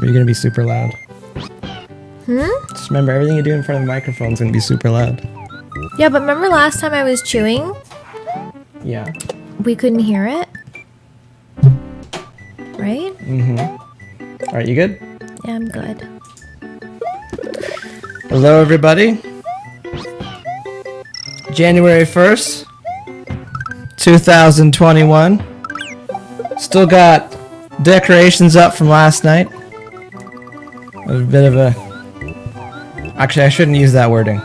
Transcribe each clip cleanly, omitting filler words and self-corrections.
Or you're gonna be super loud. Just remember, everything you do in front of the microphone is gonna be super loud. Yeah, but remember last time I was chewing? Yeah. We couldn't hear it. Right? All right, you good? Yeah, I'm good. Hello, everybody. January 1st, 2021. Still got decorations up from last night. A bit of a... Actually, I shouldn't use that wording.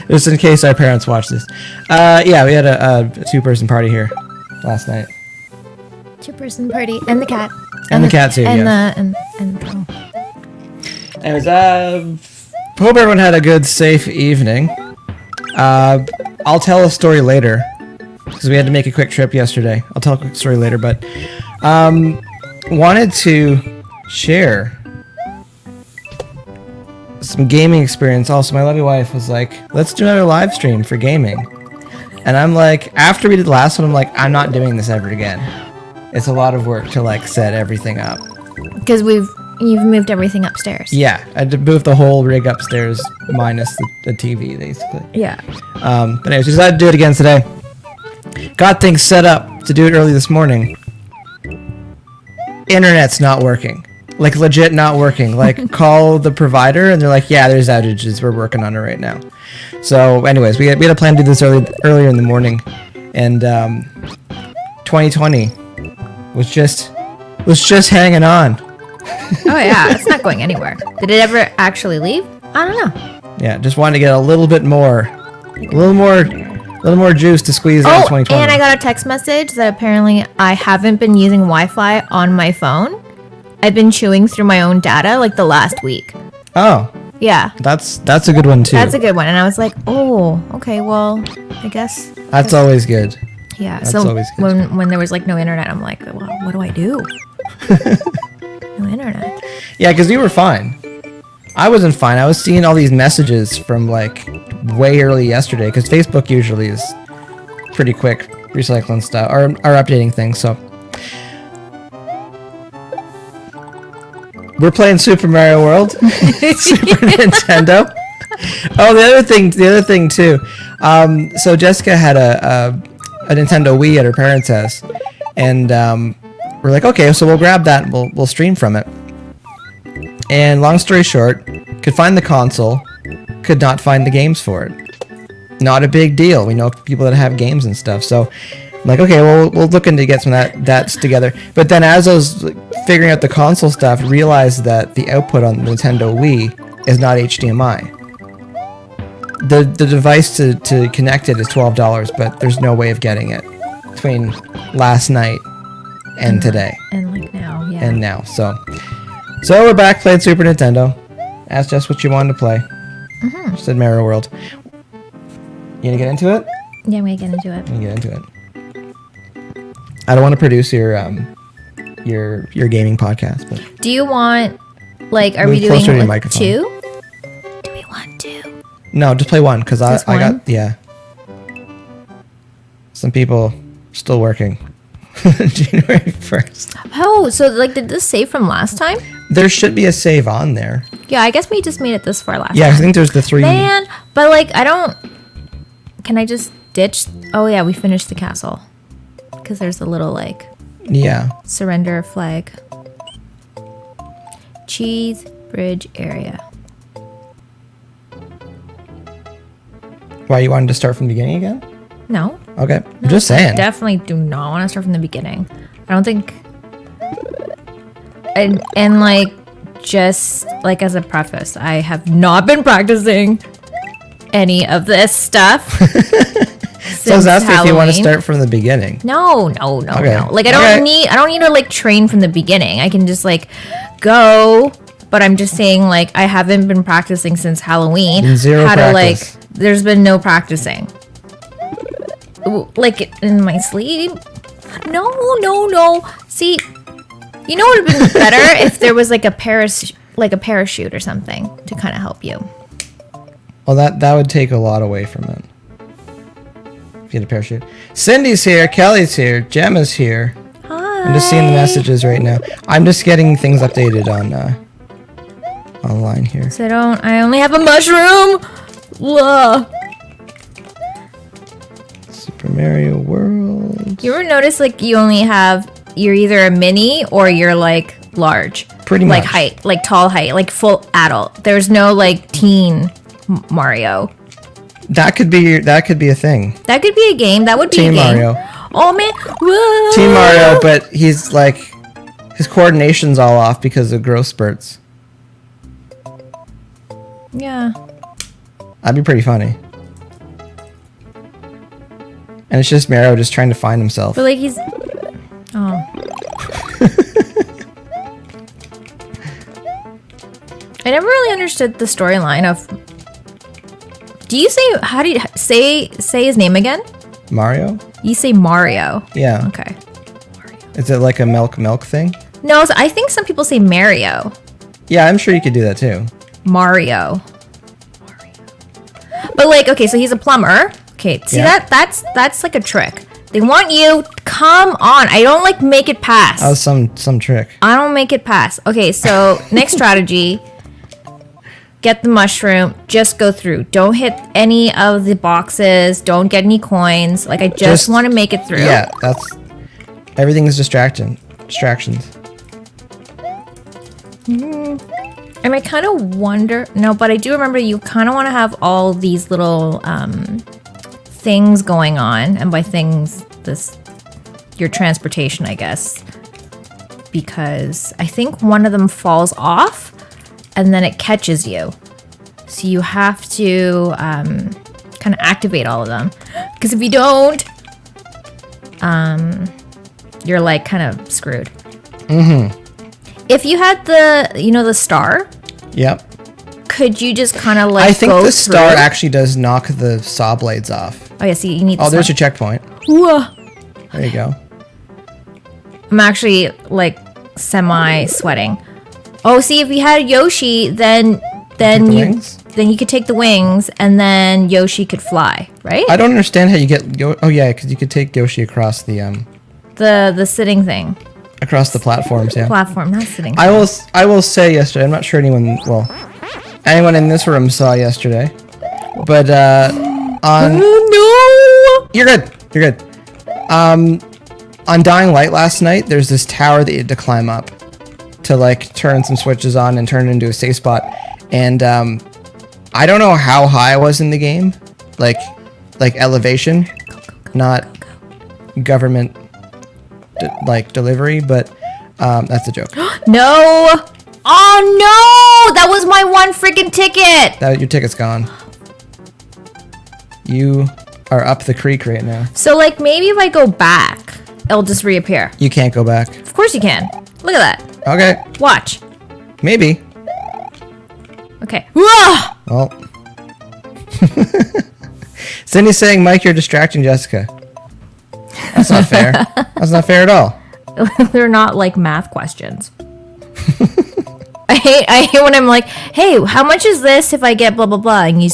Just in case our parents watch this. Yeah, we had a two-person party here last night. Two-person party. And the cat. And the cat too, and yes. Anyways, hope everyone had a good, safe evening. I'll tell a story later. Because we had to make a quick trip yesterday. I'll tell a quick story later, but... wanted to share some gaming experience. Also, my lovely wife was like, let's do another live stream for gaming. And I'm like, after we did the last one, I'm like, I'm not doing this ever again. It's a lot of work to like set everything up. Because you've moved everything upstairs. Yeah, I had to move the whole rig upstairs minus the TV, basically. Yeah. But anyways, we decided to do it again today. Got things set up to do it early this morning. Internet's not working. Like, legit not working. Like, call the provider and they're like, yeah, there's outages. We're working on it right now. So, anyways, we had a plan to do this earlier in the morning. And 2020 was just hanging on. Oh, yeah. It's not going anywhere. Did it ever actually leave? I don't know. Yeah, just wanted to get a little bit more. A little more juice to squeeze out of 2020. And I got a text message that apparently I haven't been using Wi-Fi on my phone. I've been chewing through my own data like the last week. Oh. Yeah. That's a good one too. That's a good one. And I was like, oh, okay, well, I guess. That's always good. Yeah. That's so always good. when there was like no internet, I'm like, well, what do I do? No internet. Yeah, because you were fine. I wasn't fine. I was seeing all these messages from like way early yesterday because Facebook usually is pretty quick recycling stuff or updating things. So we're playing Super Mario World, Super Nintendo. Oh, the other thing too. So Jessica had a Nintendo Wii at her parents' house, and we're like, okay, so we'll grab that and we'll stream from it. And long story short, could find the console, could not find the games for it. Not a big deal. We know people that have games and stuff. So I'm like, okay, well, we'll look into get some of that's together. But then as I was figuring out the console stuff, realized that the output on the Nintendo Wii is not HDMI. The device to connect it is $12, but there's no way of getting it between last night and today. And like now, yeah. And now, so we're back playing Super Nintendo. Asked Jess what you wanted to play. She said Mario World. You gonna get into it? Yeah, I'm gonna get into it. I'm gonna get into it. I don't want to produce your gaming podcast, but do you want like are move we doing closer to your like microphone. 2? Do we want 2? No, just play one because I got some people still working. January 1st. Oh, so like did this save from last time? There should be a save on there. Yeah, I guess we just made it this far last Yeah, time. I think there's the 3. Man, but like I don't. Can I just ditch? Oh yeah, we finished the castle because there's a little like surrender flag. Cheese Bridge area. Why, you wanted to start from the beginning again? No. Okay, No, I'm just saying. I definitely do not want to start from the beginning. I don't think. And like, just like as a preface, I have not been practicing any of this stuff. So I was asking if you want to start from the beginning. No. Okay. No. Like I don't need to like train from the beginning. I can just like go. But I'm just saying like I haven't been practicing since Halloween. Zero practice. There's been no practicing. Like in my sleep. No. See, you know what would have been better if there was like a parachute or something to kind of help you. Well, that would take a lot away from it. If you had a parachute. Cindy's here. Kelly's here. Gemma's here. Hi. I'm just seeing the messages right now. I'm just getting things updated on online here. So I only have a mushroom. Ugh. Super Mario World. You ever notice like you're either a mini or you're like large? Pretty much. Like height, like tall height, like full adult. There's no like teen Mario. That could be a thing. That could be a game. That would be Teen a game. Mario. Oh man. Whoa. Teen Mario, but he's like his coordination's all off because of growth spurts. Yeah. That'd be pretty funny. And it's just Mario just trying to find himself. But like he's oh. I never really understood the storyline of. How do you say his name again? Mario? You say Mario. Yeah. Okay. Is it like a milk thing? No, I think some people say Mario. Yeah, I'm sure you could do that too. Mario. But like, okay, so he's a plumber. Okay, see that's like a trick. They want you, come on. I don't like make it pass. That was some trick. I don't make it pass. Okay, so next strategy. Get the mushroom, just go through. Don't hit any of the boxes. Don't get any coins. Like I just want to make it through. Yeah, everything is distractions. And I kind of wonder, no, but I do remember you kind of want to have all these little things going on. And by things, your transportation, I guess. Because I think one of them falls off and then it catches you. So you have to kind of activate all of them. Because if you don't, you're like kind of screwed. Mm-hmm. If you had the star. Yep. Could you just kind of like I think go the star through? actually does knock the saw blades off. Oh yeah, see you need the there's star. your checkpoint. Whoa. There you go. I'm actually like semi sweating. Oh, see if you had Yoshi, then you could take the wings and then Yoshi could fly, right? I don't understand how you get oh yeah, because you could take Yoshi across the sitting thing. Across the platforms, yeah. Platform, not sitting. I will say yesterday, I'm not sure anyone in this room saw yesterday, but on no, you're good. On Dying Light last night, there's this tower that you had to climb up to like turn some switches on and turn it into a safe spot, and I don't know how high I was in the game, like elevation, not government delivery, but that's a joke. No! Oh no! That was my one freaking ticket! Your ticket's gone. You are up the creek right now. So like maybe if I go back, it'll just reappear. You can't go back. Of course you can. Look at that. Okay. Watch. Maybe. Okay. Whoa! Well. Cindy's saying, Mike, you're distracting Jessica. That's not fair. That's not fair at all. They're not like math questions. I hate when I'm like, hey, how much is this if I get blah blah blah, and you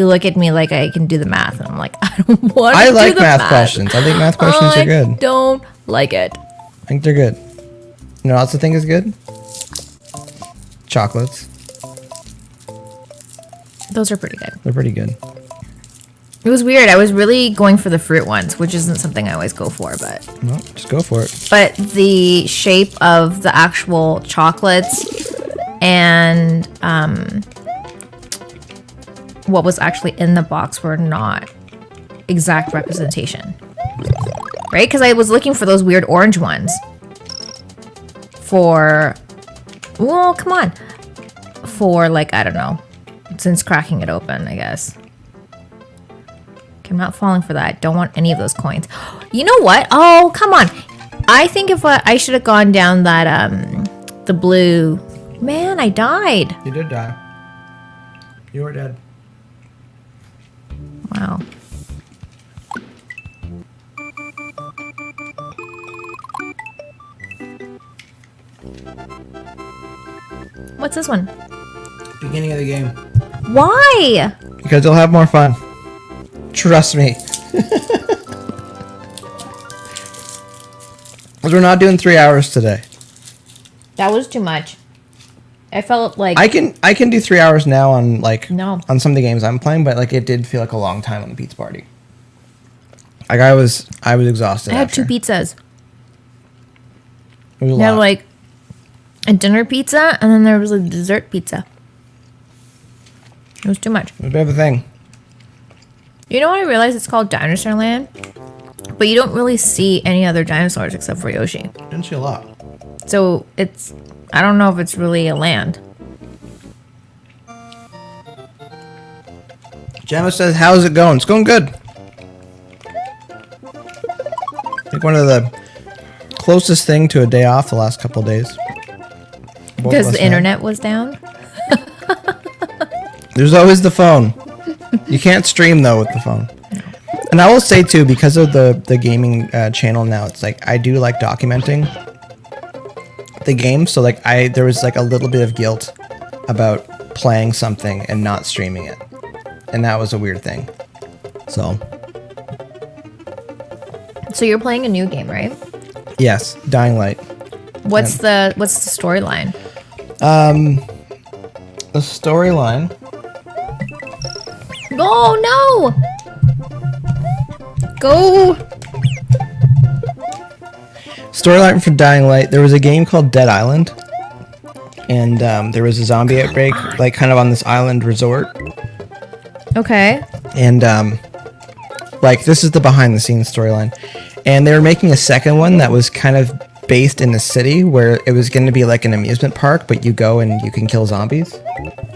look at me like I can do the math, and I'm like, I don't want to do the math. I like math questions. I think math questions are good. I don't like it. I think they're good. You know what else I think is good? Chocolates. Those are pretty good. They're pretty good. It was weird. I was really going for the fruit ones, which isn't something I always go for, but... Well, just go for it. But the shape of the actual chocolates and what was actually in the box were not exact representation. Right? Because I was looking for those weird orange ones. Well, come on. For, like, I don't know. Since cracking it open, I guess. I'm not falling for that. Don't want any of those coins. You know what? Oh, come on. I think if I should have gone down that, the blue... Man, I died. You did die. You were dead. Wow. What's this one? Beginning of the game. Why? Because you'll have more fun. Trust me. Because we're not doing 3 hours today. That was too much. I felt like I can do 3 hours now on like No. on some of the games I'm playing, but like it did feel like a long time on the pizza party. Like I was exhausted. I had after. 2 pizzas. It was a I had lot. like a dinner pizza, and then there was a dessert pizza. It was too much. It was a bit of a thing. You know what I realized? It's called Dinosaur Land, but you don't really see any other dinosaurs except for Yoshi. Didn't see a lot. So it's, I don't know if it's really a land. Gemma says, "How's it going?" It's going good. Like one of the closest thing to a day off the last couple of days. Both of Because us the have. internet was down. There's always the phone. You can't stream though with the phone. And I will say too, because of the gaming channel now, it's like I do like documenting the game. So like there was like a little bit of guilt about playing something and not streaming it, and that was a weird thing. So So you're playing a new game, right? yes, Dying Light. What's the storyline? The storyline. Oh no! Go! Storyline for Dying Light. There was a game called Dead Island, and there was a zombie outbreak, like kind of on this island resort. Okay. And like this is the behind the scenes storyline, and they were making a second one that was kind of based in the city where it was going to be like an amusement park, but you go and you can kill zombies.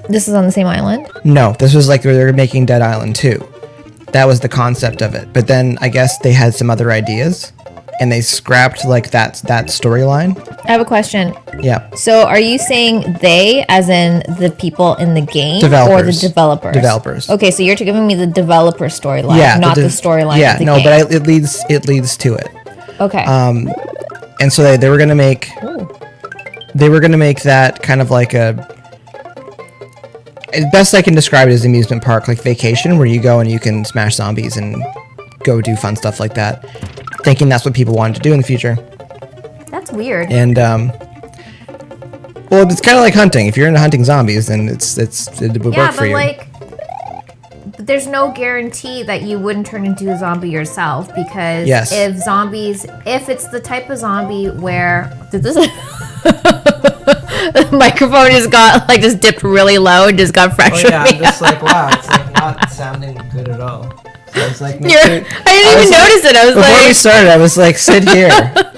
This is on the same island? No, this was like they were making Dead Island 2. That was the concept of it. But then I guess they had some other ideas and they scrapped like that storyline. I have a question. Yeah. So are you saying they, as in the people in the game, Developers. or the developers? Developers. Okay, so you're giving me the developer storyline, Yeah, not the storyline Yeah, of the no, game. but it leads to it. Okay. And so they were gonna make that kind of like a, best I can describe it as amusement park, like vacation, where you go and you can smash zombies and go do fun stuff like that, thinking that's what people wanted to do in the future. That's weird. And well, it's kind of like hunting. If you're into hunting zombies, then it would Yeah, work for but you. like, but there's no guarantee that you wouldn't turn into a zombie yourself, because Yes. if it's the type of zombie where the microphone just dipped really low and just got pressure. like, wow, it's like not sounding good at all. So it's like, I didn't even notice it. I was before we like, started, I was like, sit here,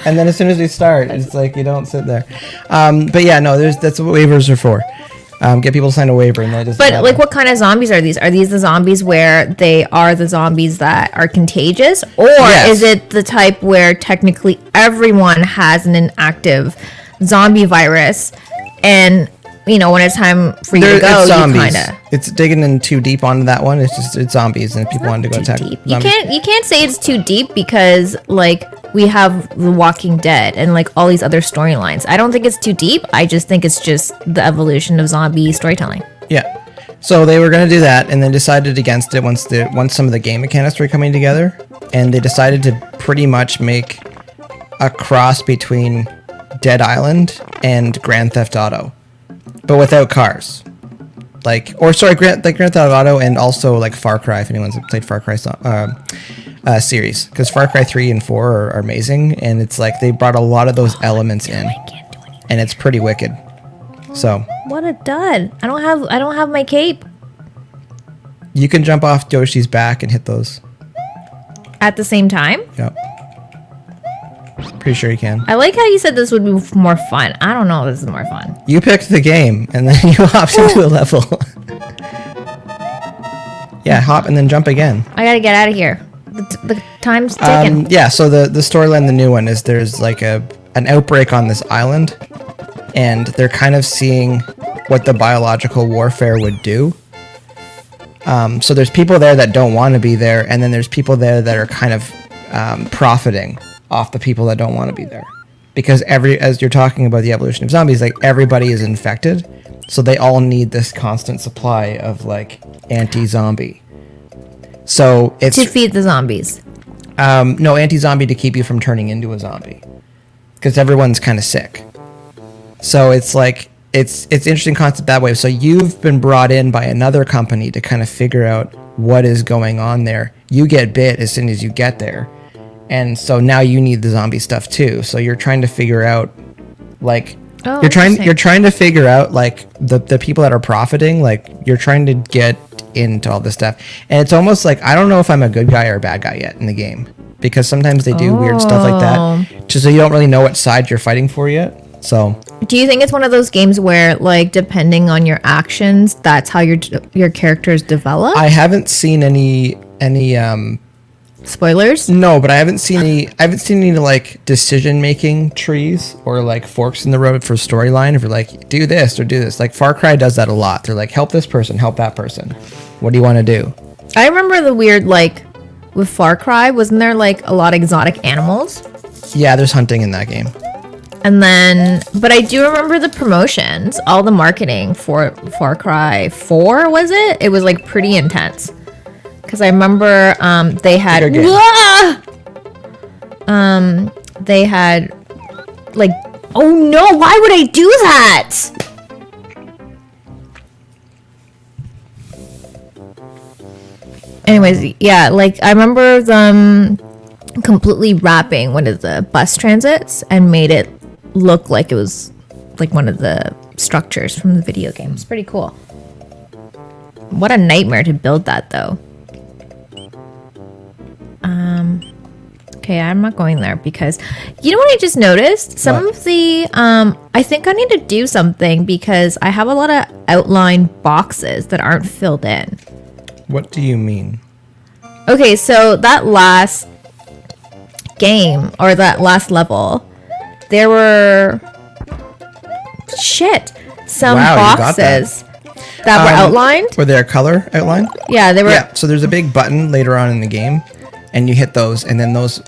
and then as soon as we start, it's like you don't sit there. But yeah, no, that's what waivers are for. Get people to sign a waiver, and they just. but like, what kind of zombies are these? Are these the zombies where they are the zombies that are contagious, or Yes. is it the type where technically everyone has an inactive zombie virus, and when it's time for you to go, it's you zombies. kind of It's digging in too deep onto that one. It's zombies, and if people wanted to go attack deep. zombies. You can't say it's too deep, because like we have The Walking Dead and like all these other storylines. I don't think it's too deep. I just think it's just the evolution of zombie storytelling. Yeah. So they were going to do that, and then decided against it once some of the game mechanics were coming together, and they decided to pretty much make a cross between Dead Island and Grand Theft Auto, but without cars. Grand Theft Auto, and also like Far Cry, if anyone's played Far Cry series, because Far Cry 3 and 4 are amazing, and it's like they brought a lot of those elements in, I can't do anything. and it's pretty wicked. So What a dud! I don't have my cape you can jump off Yoshi's back and hit those. at the same time. Yep. Pretty sure you can. I like how you said this would be more fun. I don't know if this is more fun. You picked the game, and then you hopped into a level. Yeah, hop and then jump again. I gotta get out of here. The time's ticking. Yeah, so the storyline, the new one, is there's like an outbreak on this island, and they're kind of seeing what the biological warfare would do. So there's people there that don't want to be there, and then there's people there that are kind of profiting off the people that don't want to be there. Because as you're talking about the evolution of zombies, like everybody is infected, so they all need this constant supply of like anti-zombie. So it's To feed the zombies. no, anti-zombie to keep you from turning into a zombie. because everyone's kind of sick. So it's like it's interesting concept that way. So you've been brought in by another company to kind of figure out what is going on there. You get bit as soon as you get there, and so now you need the zombie stuff too. So you're trying to figure out like you're trying to figure out like the people that are profiting. Like you're trying to get into all this stuff, and it's almost like I don't know if I'm a good guy or a bad guy yet in the game, because sometimes they do weird stuff like that, just so you don't really know what side you're fighting for yet. So do you think it's one of those games where, like, depending on your actions, that's how your characters develop? I haven't seen any spoilers. No, but I haven't seen any like decision making trees or like forks in the road for storyline. If you're like, do this or do this, like Far Cry does that a lot. They're like, help this person, help that person. What do you want to do? I remember the weird, like, with Far Cry, wasn't there like a lot of exotic animals? Yeah, there's hunting in that game. And then, but I do remember the promotions, all the marketing for Far Cry 4, was it? It was like pretty intense. Because I remember they had, they had like, oh no, why would I do that? Anyways, yeah, like I remember them completely wrapping one of the bus transits and made it look like it was like one of the structures from the video game. It's pretty cool. What a nightmare to build that though. Okay, I'm not going there because you know what I just noticed? Some of the I think I need to do something because I have a lot of outline boxes that aren't filled in. What do you mean? Okay, so that last game or that last level, there were some boxes that were outlined. Were they a color outline? Yeah, they were. Yeah, so there's a big button later on in the game, and you hit those, and then those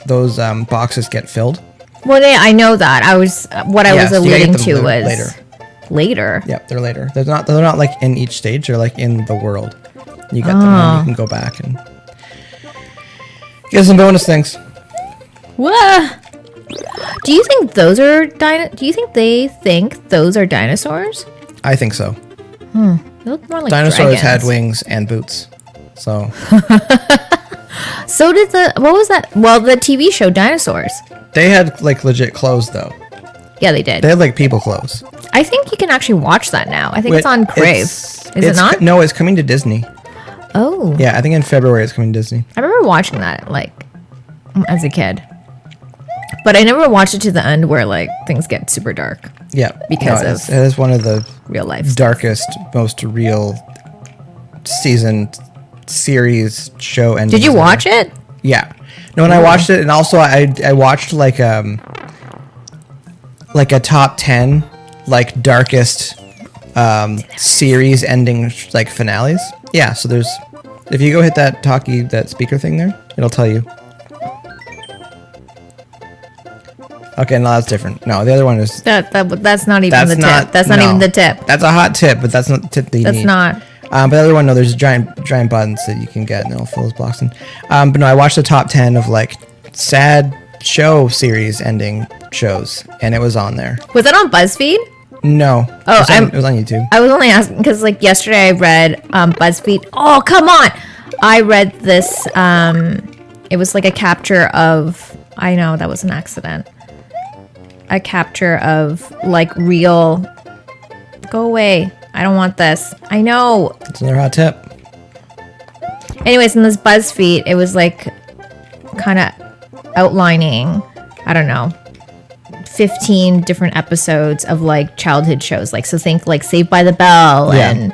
boxes get filled. Well, yeah, I know that. I was alluding to was later. Yeah, they're later. They're not like in each stage. They're like in the world. You get them, and you can go back and get some bonus things. Whoa! Do you think those are Do you think they think those are dinosaurs? I think so. They look more like dinosaurs dragons. had wings and boots. So. So did what was that? Well, the TV show Dinosaurs. They had like legit clothes though. Yeah, they did. They had like people clothes. I think you can actually watch that now. I think it's on Crave. Is it not? No, it's coming to Disney. Oh. Yeah, I think in February it's coming to Disney. I remember watching that like as a kid. But I never watched it to the end where like things get super dark. Yeah. Because it is one of the real life darkest, most real series show endings. Did you watch it? Yeah. No, and I watched it, and also I watched like a top 10 like darkest series ending like finales. Yeah, so there's if you go hit that speaker thing there, it'll tell you. Okay, no, that's different. No, the other one is that's not even the tip. That's not even the tip. That's a hot tip, but that's not the tip that you need. That's not. But the other one, no, there's giant buttons that you can get, and it'll fill those blocks in. But no, I watched the top 10 of like sad show series ending shows, and it was on there. Was that on BuzzFeed? No. Oh, it was on YouTube. I was only asking because like yesterday I read BuzzFeed. Oh, come on! I read this. It was like a capture of. I know that was an accident. A capture of like real. Go away. I don't want this. I know. It's another hot tip. Anyways, in this BuzzFeed, it was like kind of outlining, I don't know, 15 different episodes of like childhood shows. Like, so think like Saved by the Bell and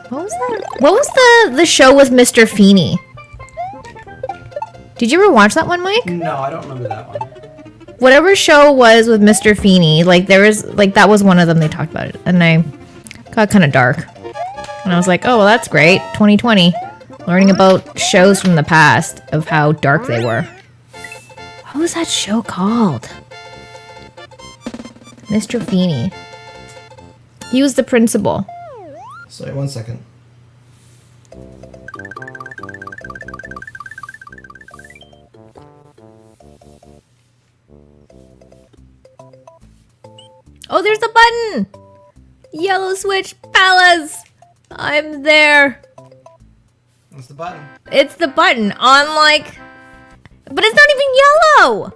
what was that? What was the show with Mr. Feeney? Did you ever watch that one, Mike? No, I don't remember that one. Whatever show was with Mr. Feeney, like there was like that was one of them they talked about it, and I got kind of dark, and I was like, oh well, that's great, 2020, learning about shows from the past of how dark they were. What was that show called? Mr. Feeney. He was the principal. Sorry, 1 second. Oh, there's a button. Yellow switch, fellas. I'm there. What's the button? It's the button on like, but it's not even yellow.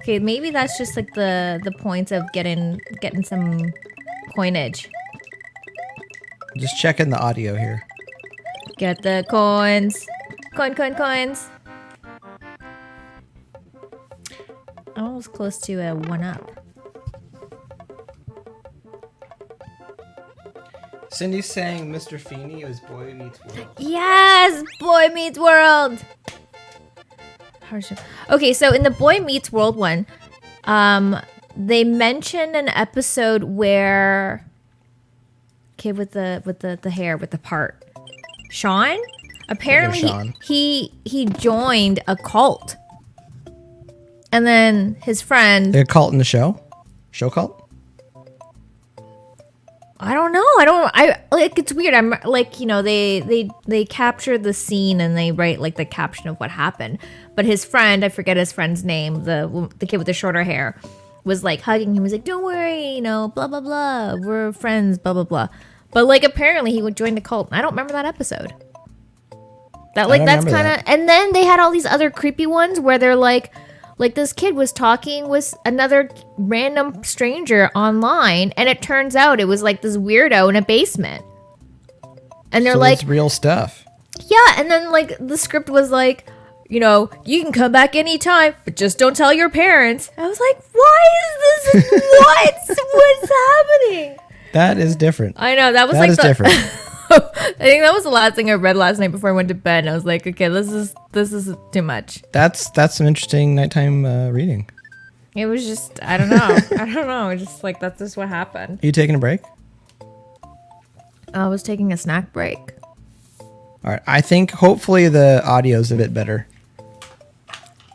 Okay, maybe that's just like the points of getting some coinage. Just checking the audio here. Get the coins. Coins. I was close to a 1-up. Cindy's saying Mr. Feeney was Boy Meets World. Yes, Boy Meets World. Okay, so in the Boy Meets World one, they mentioned an episode where kid with the hair with the part, Sean. Apparently, Sean. he joined a cult, and then his friend. A cult in the show? Show cult? I don't know. I like it's weird. I'm like, you know, they capture the scene and they write like the caption of what happened. But his friend, I forget his friend's name, the kid with the shorter hair, was like hugging him. He was like, "Don't worry, you know, blah blah blah. We're friends, blah blah blah." But like apparently he would join the cult. I don't remember that episode. That like that's kind of. And then they had all these other creepy ones where they're like this kid was talking with another random stranger online, and it turns out it was like this weirdo in a basement. And they're like, it's real stuff. Yeah, and then like the script was like, you know, you can come back anytime, but just don't tell your parents. I was like, why is this? What's happening? That is different. I know that is different. I think that was the last thing I read last night before I went to bed, and I was like, okay, this is too much. That's some interesting nighttime reading. It was just, I don't know. Just like that's just what happened. Are you taking a break? I was taking a snack break. All right. I think hopefully the audio's a bit better.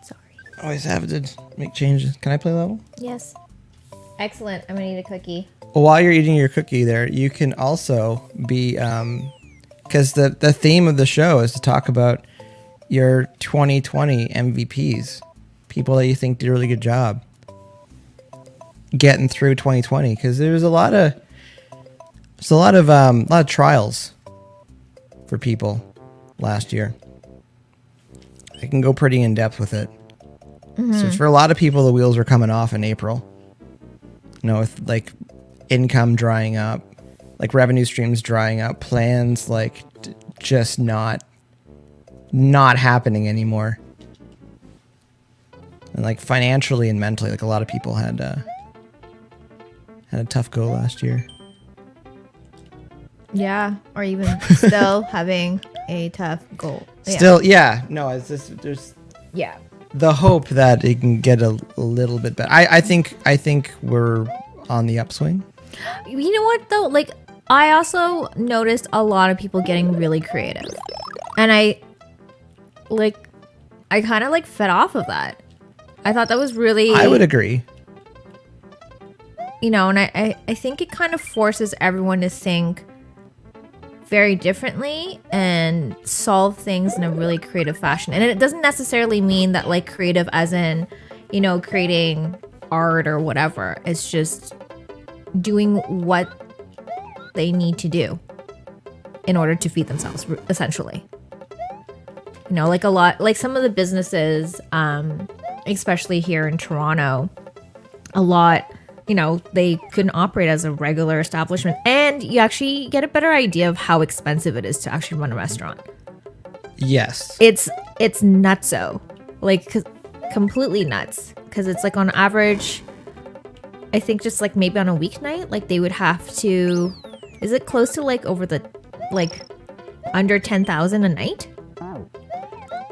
Sorry. Always have to make changes. Can I play level? Yes. Excellent. I'm gonna eat a cookie. Well, while you're eating your cookie there, you can also be, because the theme of the show is to talk about your 2020 MVPs, people that you think did a really good job getting through 2020. Because there's a lot of trials for people last year. I can go pretty in depth with it. Mm-hmm. So for a lot of people, the wheels were coming off in April. You know, with like income drying up, like revenue streams drying up, plans like just not happening anymore, and like financially and mentally, like a lot of people had a tough go last year. Yeah, or even still having a tough goal. Still, yeah, no, it's just there's the hope that it can get a little bit better. I think we're on the upswing. You know what though? Like I also noticed a lot of people getting really creative, and I kind of like fed off of that. I thought that was really. I would agree. You know, and I think it kind of forces everyone to think very differently and solve things in a really creative fashion. And it doesn't necessarily mean that like creative as in, you know, creating art or whatever. It's just doing what they need to do in order to feed themselves, essentially. You know, like a lot, like some of the businesses, especially here in Toronto, a lot, you know, they couldn't operate as a regular establishment, and you actually get a better idea of how expensive it is to actually run a restaurant. Yes. It's nutso, like completely nuts, because it's like on average, I think just like maybe on a weeknight, like they would have to, is it close to like over the, like under 10,000 a night?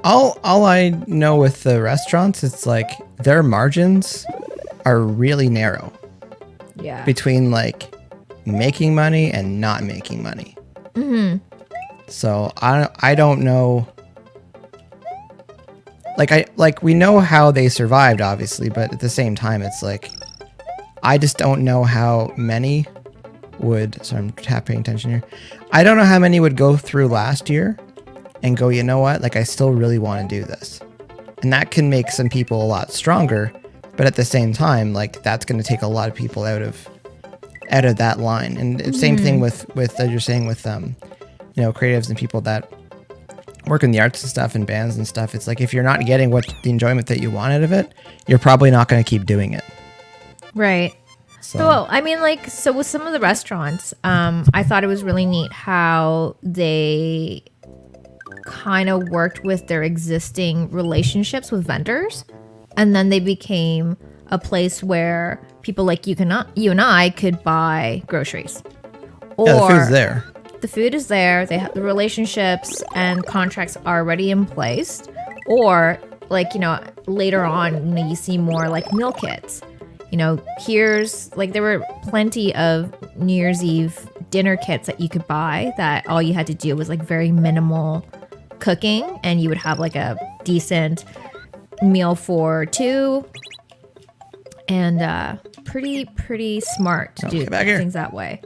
All I know with the restaurants, it's like their margins are really narrow. Yeah. Between like making money and not making money. Mm-hmm. So I don't know. Like we know how they survived, obviously, but at the same time, it's like I just don't know how many would. Sorry, I'm paying attention here. I don't know how many would go through last year and go, you know what? Like I still really want to do this, and that can make some people a lot stronger But at the same time, like that's going to take a lot of people out of that line. And it's same thing with as you're saying with you know, creatives and people that work in the arts and stuff and bands and stuff. It's like if you're not getting the enjoyment that you want out of it, you're probably not going to keep doing it. Right. So Well, I mean, like, so with some of the restaurants, I thought it was really neat how they kind of worked with their existing relationships with vendors, and then they became a place where people like you and I could buy groceries. Or yeah, the food's there. The food is there. They have the relationships and contracts already in place. Or like, you know, later on, you know, you see more like meal kits. You know, here's like there were plenty of New Year's Eve dinner kits that you could buy that all you had to do was like very minimal cooking, and you would have like a decent meal for two. And pretty smart to do things that way.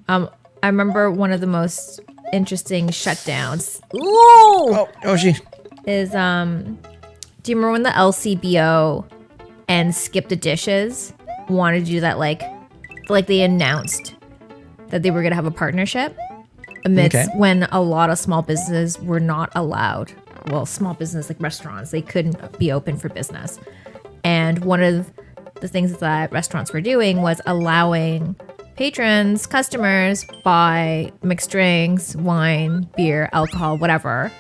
I remember one of the most interesting shutdowns. Ooh! Oh, she Is do you remember when the LCBO and Skip the Dishes wanted to do that? Like they announced that they were gonna have a partnership amidst when a lot of small businesses were not allowed. Well, small business like restaurants, they couldn't be open for business. And one of the things that restaurants were doing was allowing patrons, customers, buy mixed drinks, wine, beer, alcohol, whatever,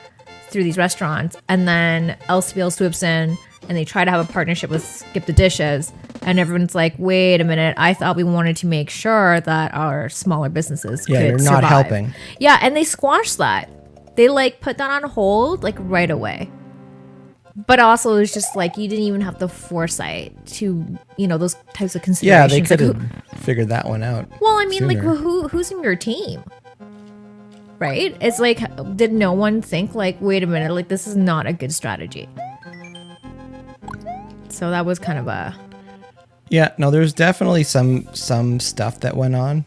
through these restaurants. And then LCBO swoops in and they try to have a partnership with Skip the Dishes. And everyone's like, wait a minute, I thought we wanted to make sure that our smaller businesses could you're survive. not helping. Yeah, and they squashed that. They like put that on hold like right away. But also, it was just like you didn't even have the foresight to, you know, those types of considerations. Yeah, they could have figured that one out. Well, I mean, sooner. like, who's in your team? Right? It's like, did no one think, like, wait a minute, like, this is not a good strategy? So that was kind of a... Yeah, no, there's definitely some stuff that went on,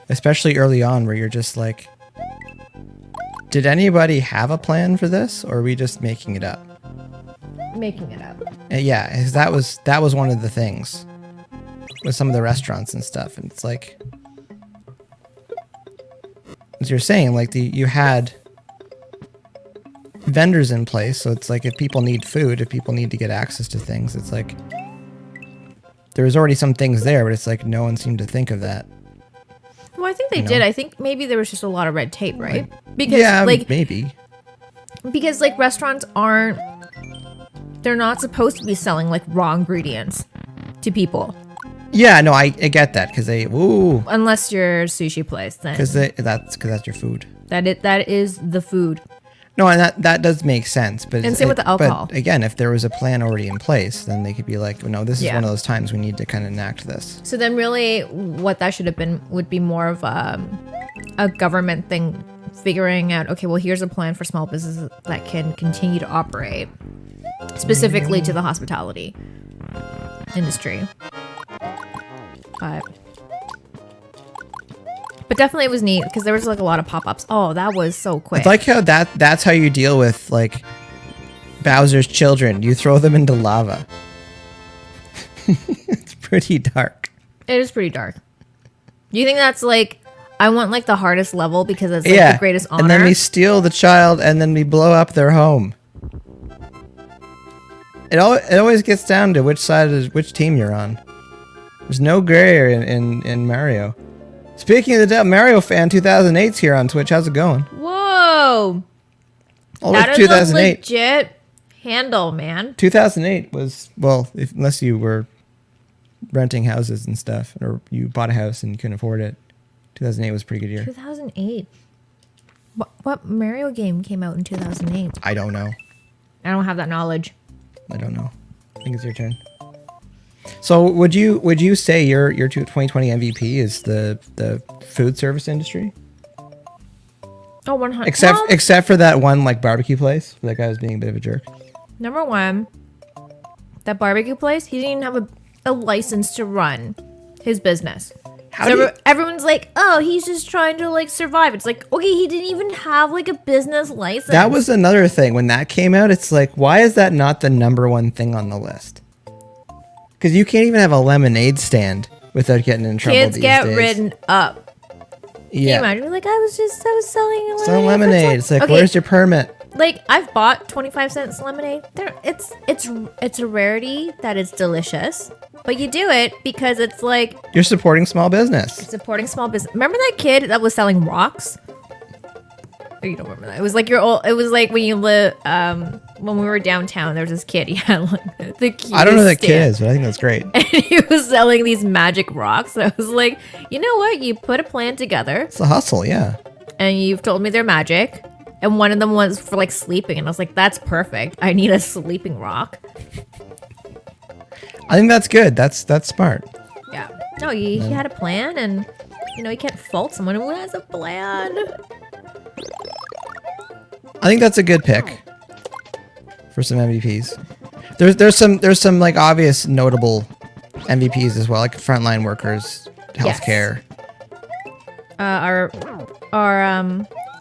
especially early on, where you're just like, did anybody have a plan for this, or are we just making it up? Making it up. Yeah, 'cause that was one of the things with some of the restaurants and stuff, and it's like, as you're saying, like you had vendors in place, so it's like if people need food, if people need to get access to things, it's like there was already some things there, but it's like no one seemed to think of that. Well, I think they did. I think maybe there was just a lot of red tape, right? Because yeah, like maybe. Because like restaurants they're not supposed to be selling like raw ingredients to people. Yeah, no, I get that because unless you're a sushi place, then because that's your food. That is the food. No, and that does make sense, but and same with the alcohol. But again, if there was a plan already in place, then they could be like, no, this is one of those times we need to kind of enact this. So then, really, what that should have been would be more of a government thing, figuring out, okay, well, here's a plan for small businesses that can continue to operate, specifically to the hospitality industry. But definitely it was neat because there was like a lot of pop-ups. Oh, that was so quick. It's like how that's how you deal with like Bowser's children. You throw them into lava. It's pretty dark. It is pretty dark. Do you think that's like, I want like the hardest level because it's like the greatest honor? And then we steal the child and then we blow up their home. It always gets down to which team you're on. There's no gray area in Mario. Speaking of the Mario fan, 2008's here on Twitch. How's it going? Whoa. That is 2008. A legit handle, man. 2008 was, well, unless you were renting houses and stuff, or you bought a house and you couldn't afford it. 2008 was a pretty good year. 2008? What Mario game came out in 2008? I don't know. I don't have that knowledge. I don't know. I think it's your turn. So would you say your 2020 MVP is the food service industry? Oh, 100. Except for that one like barbecue place where that guy was being a bit of a jerk. Number one, that barbecue place, he didn't even have a license to run his business. Everyone's like, oh, he's just trying to like survive. It's like, okay, he didn't even have like a business license. That was another thing when that came out. It's like, why is that not the number one thing on the list? Because you can't even have a lemonade stand without getting in trouble Kids these get days. written up. Can you Yeah. imagine? Like, I was selling lemonade. Selling for lemonade. It's like, Okay, where's your permit? Like, I've bought 25-cent lemonade. It's a rarity that is delicious. But you do it because it's like You're supporting small business. supporting small business. Remember that kid that was selling rocks? Oh, you don't remember that? It was like your old. It was like when you live. When we were downtown, there was this kid. He had like the cutest I don't know who that kid stand. is, but I think that's great. And he was selling these magic rocks. And I was like, you know what? You put a plan together, It's a hustle, yeah. and you've told me they're magic. And one of them was for like sleeping, and I was like, that's perfect. I need a sleeping rock. I think that's good. That's smart. Yeah. No, he had a plan, and you can't fault someone who has a plan. I think that's a good pick for some MVPs. There's some like obvious notable MVPs as well, like frontline workers, Yes. healthcare.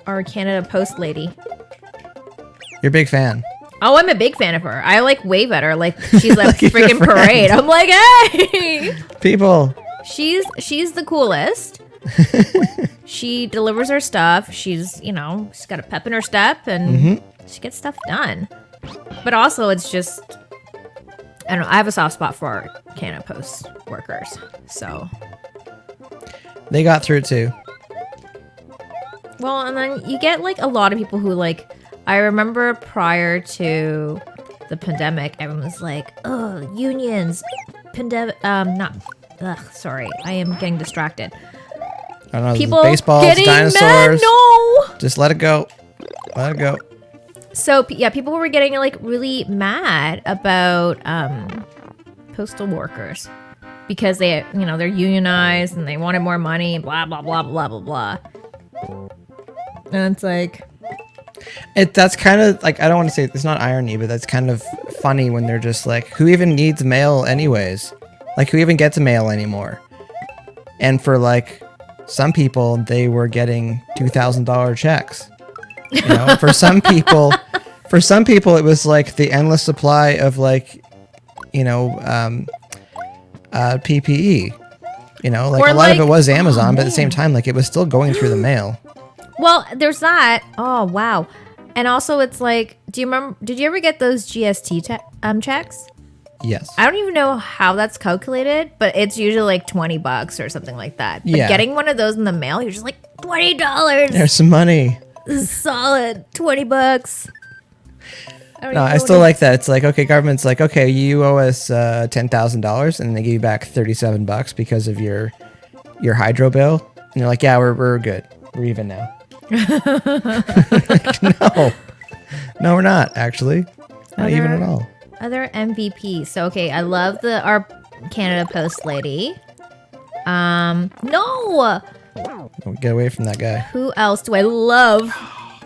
Our Canada Post lady. You're a big fan. Oh, I'm a big fan of her. I like wave at her like she's a Like you're a freaking friend. parade. I'm like, hey, People. she's the coolest. She delivers her stuff. She's she's got a pep in her step, and she gets stuff done. But also, it's just I don't know. I have a soft spot for Canada Post workers, so. They got through it too. Well, and then you get like a lot of people who like. I remember prior to the pandemic, everyone was like, "Oh, unions, pandemic." Not. Ugh, sorry, I am getting distracted. I don't know. People Baseballs, getting dinosaurs. mad. No. Just let it go. Let it go. So yeah, people were getting like really mad about postal workers because they, they're unionized and they wanted more money. Blah blah blah blah blah blah. And it's like. That's kind of like, I don't want to say it's not irony, but that's kind of funny when they're just like, who even needs mail anyways? Like, who even gets mail anymore? And for like some people, they were getting $2,000 checks. For some people, it was like the endless supply of like, PPE. Like Or a lot of like- it was Amazon, but at the man. same time, like it was still going through the mail. Well, there's that. Oh wow. And also, it's like, do you remember? Did you ever get those GST checks? Yes. I don't even know how that's calculated, but it's usually like $20 or something like that. But Yeah. getting one of those in the mail, you're just like $20. There's some money. This is solid. $20. No, I still like that. It's like, okay, government's like, okay, you owe us $10,000, and they give you back $37 because of your hydro bill, and you're like, yeah, we're good, we're even now. Like, no, we're not actually, not even at all. Other MVP. So okay, I love our Canada Post lady. No. Don't get away from that guy. Who else do I love?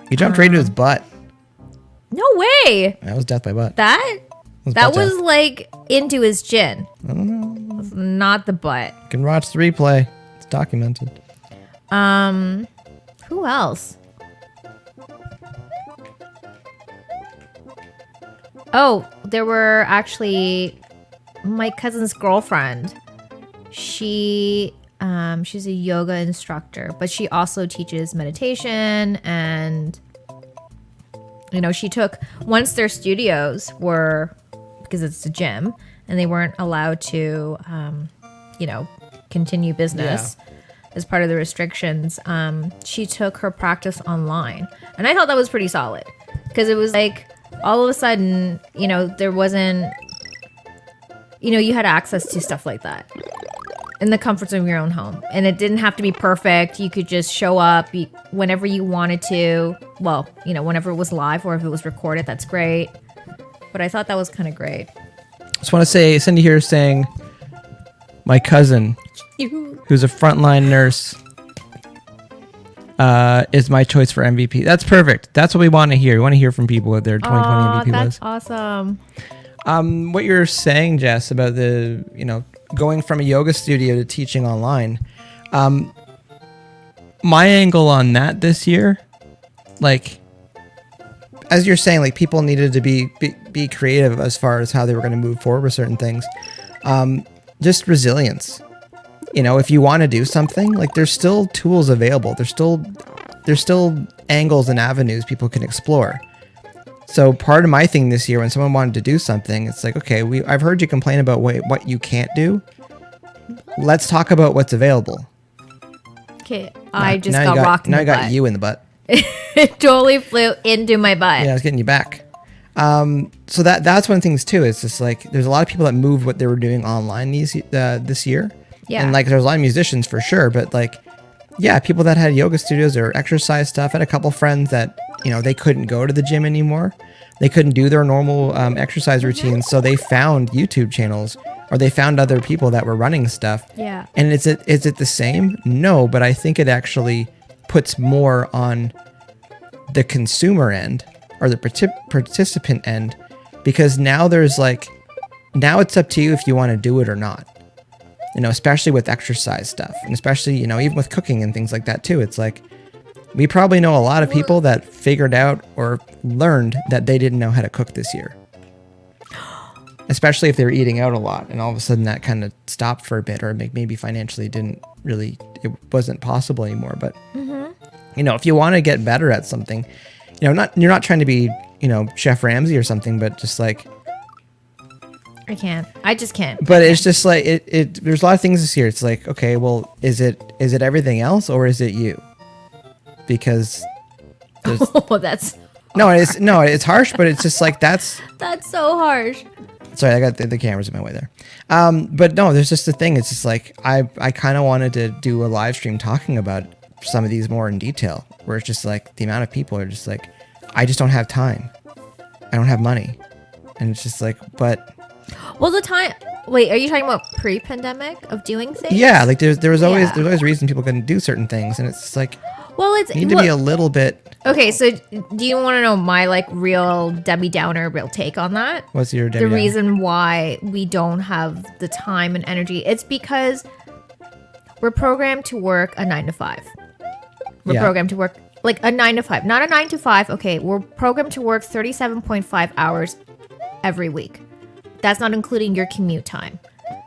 He jumped right into his butt. No way. That was death by butt. That butt was death. like into his chin. I don't know. It's not the butt. You can watch the replay. It's documented. Who else? Oh, there were actually my cousin's girlfriend. She's a yoga instructor, but she also teaches meditation, and she took, once their studios were, because it's a gym and they weren't allowed to continue business as part of the restrictions, she took her practice online, and I thought that was pretty solid, because it was like all of a sudden there wasn't, you had access to stuff like that in the comforts of your own home, and it didn't have to be perfect. You could just show up whenever you wanted to. Well, whenever it was live, or if it was recorded, that's great. But I thought that was kind of great. Just want to say, Cindy here is saying, my cousin, who's a frontline nurse, is my choice for MVP. That's perfect. That's what we want to hear. We want to hear from people what their 2020 MVP That's was. awesome. What you're saying, Jess, about the, going from a yoga studio to teaching online. My angle on that this year, like, as you're saying, like, people needed to be creative as far as how they were going to move forward with certain things. Just resilience. You know, if you want to do something, like there's still tools available. There's still angles and avenues people can explore. So part of my thing this year, when someone wanted to do something, it's like, okay, I've heard you complain about what you can't do. Let's talk about what's available. Okay, I just got rocked in the butt. Now I got you in the butt. It totally flew into my butt. Yeah, I was getting you back. So that's one of the things too. It's just like there's a lot of people that moved what they were doing online this year. Yeah. And like there's a lot of musicians for sure, but like, yeah, people that had yoga studios or exercise stuff. I had a couple friends that, you know, they couldn't go to the gym anymore. They couldn't do their normal exercise routines. So they found YouTube channels or they found other people that were running stuff. Yeah. And is it the same? No, but I think it actually puts more on the consumer end or the participant end, because now it's up to you if you want to do it or not. You know, especially with exercise stuff, and especially, you know, even with cooking and things like that too. It's like, we probably know a lot of people that figured out or learned that they didn't know how to cook this year. Especially if they were eating out a lot and all of a sudden that kind of stopped for a bit, or maybe financially it wasn't possible anymore. But, you know, if you want to get better at something, you know, you're not trying to be, you know, Chef Ramsay or something, but just like, I just can't. But it's just like there's a lot of things this year. It's like, okay, well, is it everything else or is it you? Because that's it's harsh, but it's just like that's so harsh. Sorry, I got the cameras in my way there. But no, there's just a thing. It's just like I kind of wanted to do a live stream talking about some of these more in detail, where it's just like the amount of people are just like, I just don't have time. I don't have money. And it's just like, but well, the time. Wait, are you talking about pre-pandemic of doing things? Yeah, like there's always a reason people couldn't do certain things, and it's just like, well, it's you need to be a little bit. Okay, so do you want to know my like real Debbie Downer real take on that? What's your Debbie Downer? Reason why we don't have the time and energy? It's because we're programmed to work a 9 to 5. We're programmed to work like a 9 to 5, not a 9 to 5. Okay, we're programmed to work 37.5 hours every week. That's not including your commute time.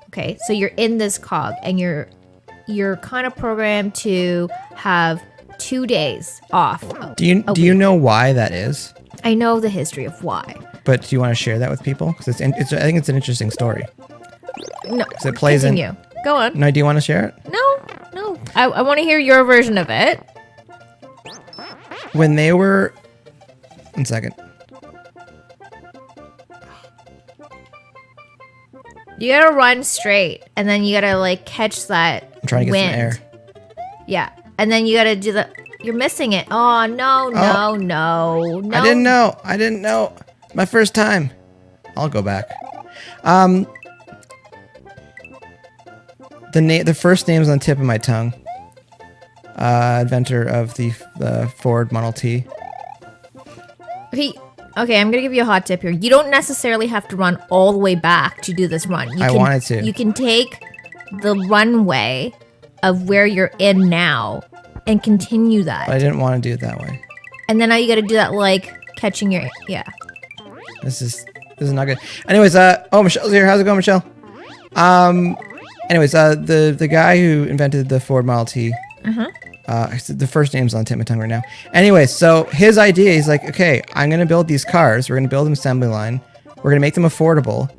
Okay, so you're in this cog and you're kind of programmed to have 2 days off. Do you know why that is? I know the history of why. But do you want to share that with people? Because I think it's an interesting story. No, it plays continue. Go on. No, do you want to share it? No. I want to hear your version of it. When they were... 1 second. You gotta run straight, and then you gotta like catch that I'm trying to get some air. Yeah, and then you gotta do the. You're missing it. Oh no! I didn't know. My first time. I'll go back. The first name's on the tip of my tongue. Inventor of the Ford Model T. Okay, I'm gonna give you a hot tip here. You don't necessarily have to run all the way back to do this run. I wanted to. You can take the runway of where you're in now and continue that. But I didn't want to do it that way. And then now you gotta do that like catching your This is not good. Anyways, Michelle's here. How's it going, Michelle? Anyways, the guy who invented the Ford Model T. The first name's on the tip of my tongue right now. Anyway, so his idea is like, okay, I'm going to build these cars. We're going to build an assembly line. We're going to make them affordable.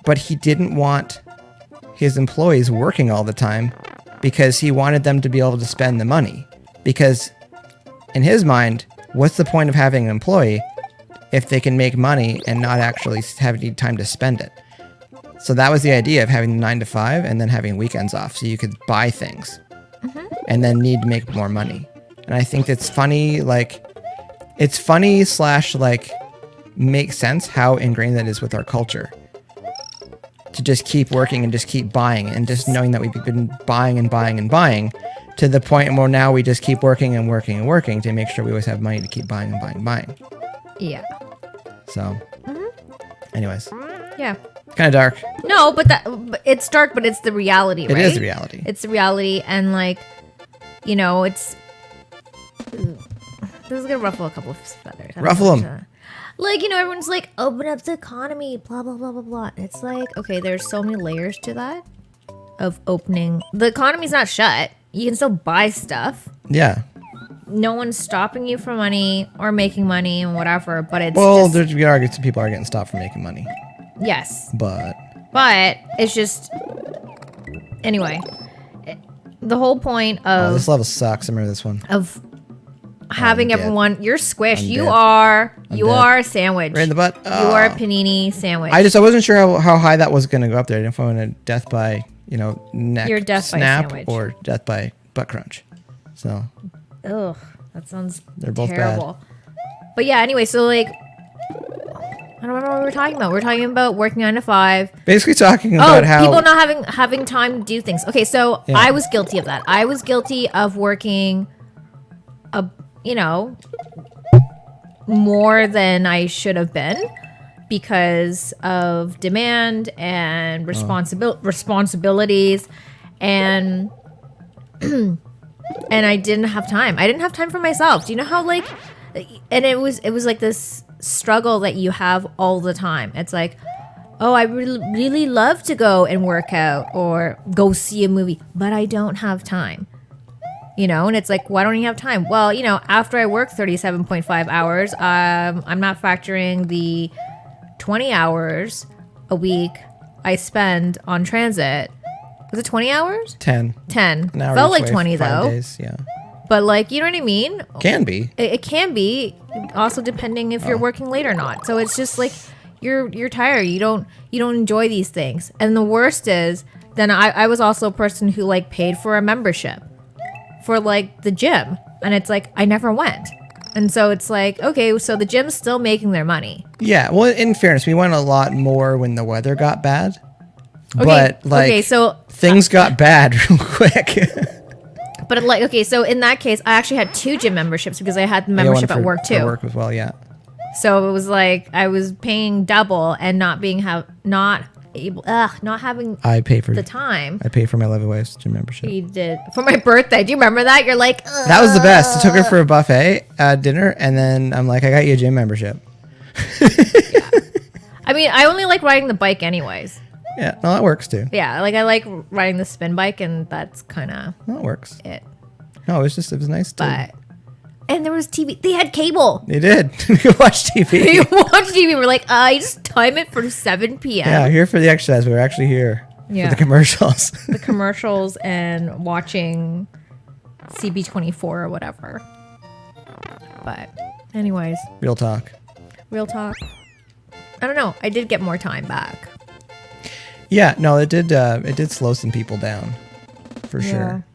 But he didn't want his employees working all the time because he wanted them to be able to spend the money. Because in his mind, what's the point of having an employee if they can make money and not actually have any time to spend it? So that was the idea of having 9 to 5 and then having weekends off so you could buy things. And then need to make more money. And I think it's funny, like, it's funny / like, makes sense how ingrained that is with our culture. To just keep working and just keep buying and just knowing that we've been buying and buying and buying to the point where now we just keep working and working and working to make sure we always have money to keep buying and buying and buying. Yeah. So, anyways. Yeah. Kind of dark. No, but it's dark, but it's the reality, right? It is the reality. It's the reality, and like, you know, it's. This is gonna ruffle a couple of feathers. Ruffle them. Like, you know, everyone's like, open up the economy, blah, blah, blah, blah, blah. It's like, okay, there's so many layers to that of opening. The economy's not shut. You can still buy stuff. Yeah. No one's stopping you from money or making money and whatever, but it's Well, just, you could argue some people are getting stopped from making money. yes. But It's just, anyway, the whole point of this level sucks. I remember this one. of having dead. everyone, you're squished. I'm You dead. are dead. a sandwich. Right in the butt. You are a Oh. panini sandwich. I wasn't sure how high that was going to go up there. I didn't know if I wanted death by, neck You're death by snap sandwich. or death by butt crunch. So Ugh, that sounds They're both terrible. But yeah, anyway, so like, I don't remember what we were talking about. We were talking about working 9 to 5. basically talking Oh, about how people not having time to do things. Okay, so Yeah. I was guilty of that. I was guilty of working, more than I should have been because of demand and responsibilities, and and I didn't have time. I didn't have time for myself. Do you know how like, and it was like this struggle that you have all the time. It's like, oh, I really love to go and work out or go see a movie, but I don't have time. And it's like, why don't you have time? Well, after I work 37.5 hours, I'm not factoring the 20 hours a week I spend on transit. Was it 20 hours? 10. 10. An hour Felt each like way, 20 5 though. days, yeah. But like, you know what I mean? Can be. It can be, also depending if you're working late or not. So it's just like you're tired. You don't enjoy these things. And the worst is, then I was also a person who like paid for a membership for like the gym, and it's like I never went. And so it's like, okay, so the gym's still making their money. Yeah, well, in fairness, we went a lot more when the weather got bad. Okay, But like okay, so things got bad real quick. but like, okay, so in that case, I actually had 2 gym memberships because I had the I got one membership at for- work too. for work as well, yeah. So it was like I was paying double and not having I pay for the time. I pay for my Love Waves gym membership. You did for my birthday. Do you remember that? You're like, ugh. That was the best. I took her for a buffet dinner, and then I'm like, I got you a gym membership. I mean, I only like riding the bike anyways. Yeah, no, that works too. Yeah, like I like riding the spin bike, and that's kind of No, it works. it. No, it was nice too. But and there was TV. They had cable. They did. We could watch TV. You watch TV. We're like, you just time it for 7 p.m. Yeah, here for the exercise. We're actually here Yeah. for the commercials. The commercials and watching CB24 or whatever. But anyways, Real talk. real talk. I don't know. I did get more time back. Yeah, no, it did. It did slow some people down, for sure.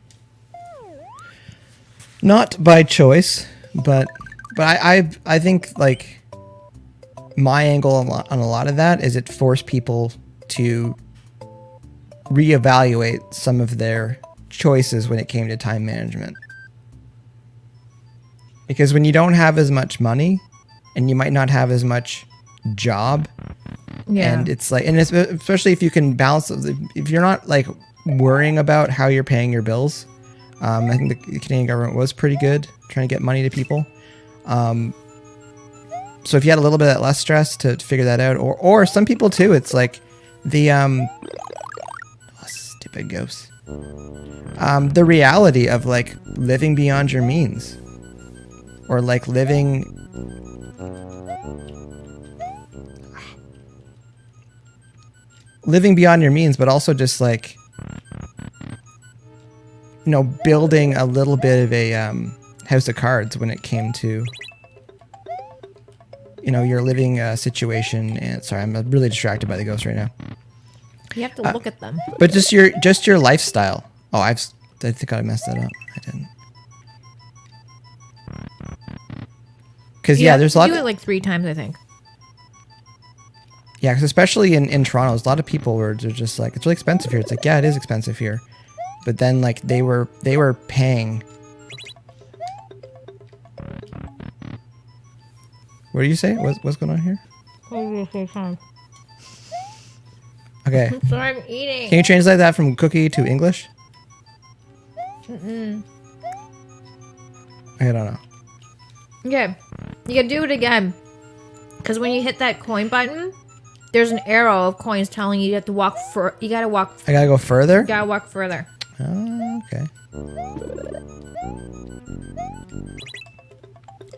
Not by choice, but I think like my angle on a lot of that is it forced people to reevaluate some of their choices when it came to time management. Because when you don't have as much money and you might not have as much job, Yeah. and it's like, and it's, especially if you can balance, if you're not like worrying about how you're paying your bills. I think the Canadian government was pretty good trying to get money to people. So if you had a little bit of less stress to figure that out, or some people too, it's like the stupid ghosts. The reality of like living beyond your means, or like living beyond your means, but also just like, building a little bit of a house of cards when it came to, your living situation. And sorry, I'm really distracted by the ghost right now. You have to look at them. But just your lifestyle. Oh, I think I messed that up. I didn't. Because You have there's to a lot. do it like 3 times, I think. Yeah, because especially in Toronto, there's a lot of people where they're just like, it's really expensive here. It's like, yeah, it is expensive here. But then like they were paying. What do you say? What's going on here? Okay. Sorry, I'm eating. Can you translate that from cookie to English? I don't know. Okay, you can do it again. Because when you hit that coin button, there's an arrow of coins telling you have to walk you gotta walk. I gotta go further? You gotta walk further. Oh, okay.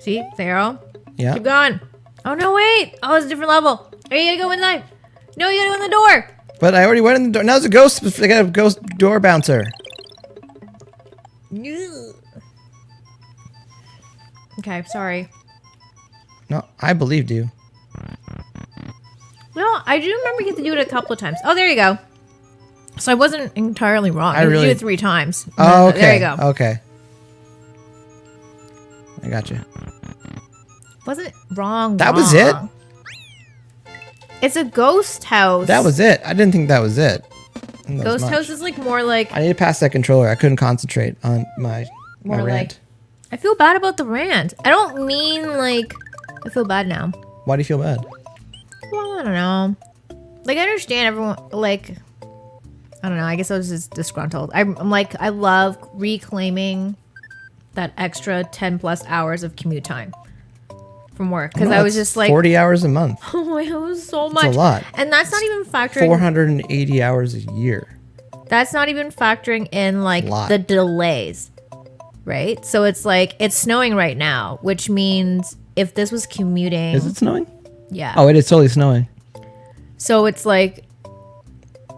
See? The arrow? Yeah. Keep going. Oh, no, wait. Oh, it's a different level. Oh, you gotta go inside. No, you gotta go in the door. But I already went in the door. Now it's a ghost. I got a ghost door bouncer. Okay, sorry. No, I believed you. No, I do remember you had to do it a couple of times. Oh, there you go. So I wasn't entirely wrong. I You really- do it 3 times. Oh, okay. There you go. Okay. I got you. Wasn't wrong. That was it? It's a ghost house. That was it. I didn't think that was it. Ghost house is like more like. I need to pass that controller. I couldn't concentrate on my More rant. I feel bad about the rant. I don't mean like. I feel bad now. Why do you feel bad? Well, I don't know. Like, I understand everyone, like, I don't know. I guess I was just disgruntled. I'm like, I love reclaiming that extra 10 plus hours of commute time from work. Because I was just like. 40 hours a month. Oh my God, it was so much. That's a lot. And that's not even factoring. 480 hours a year. That's not even factoring in, like, Lot. the delays. Right? So it's like, it's snowing right now, which means if this was commuting. Is it snowing? Yeah. Oh, it is totally snowing. So it's like,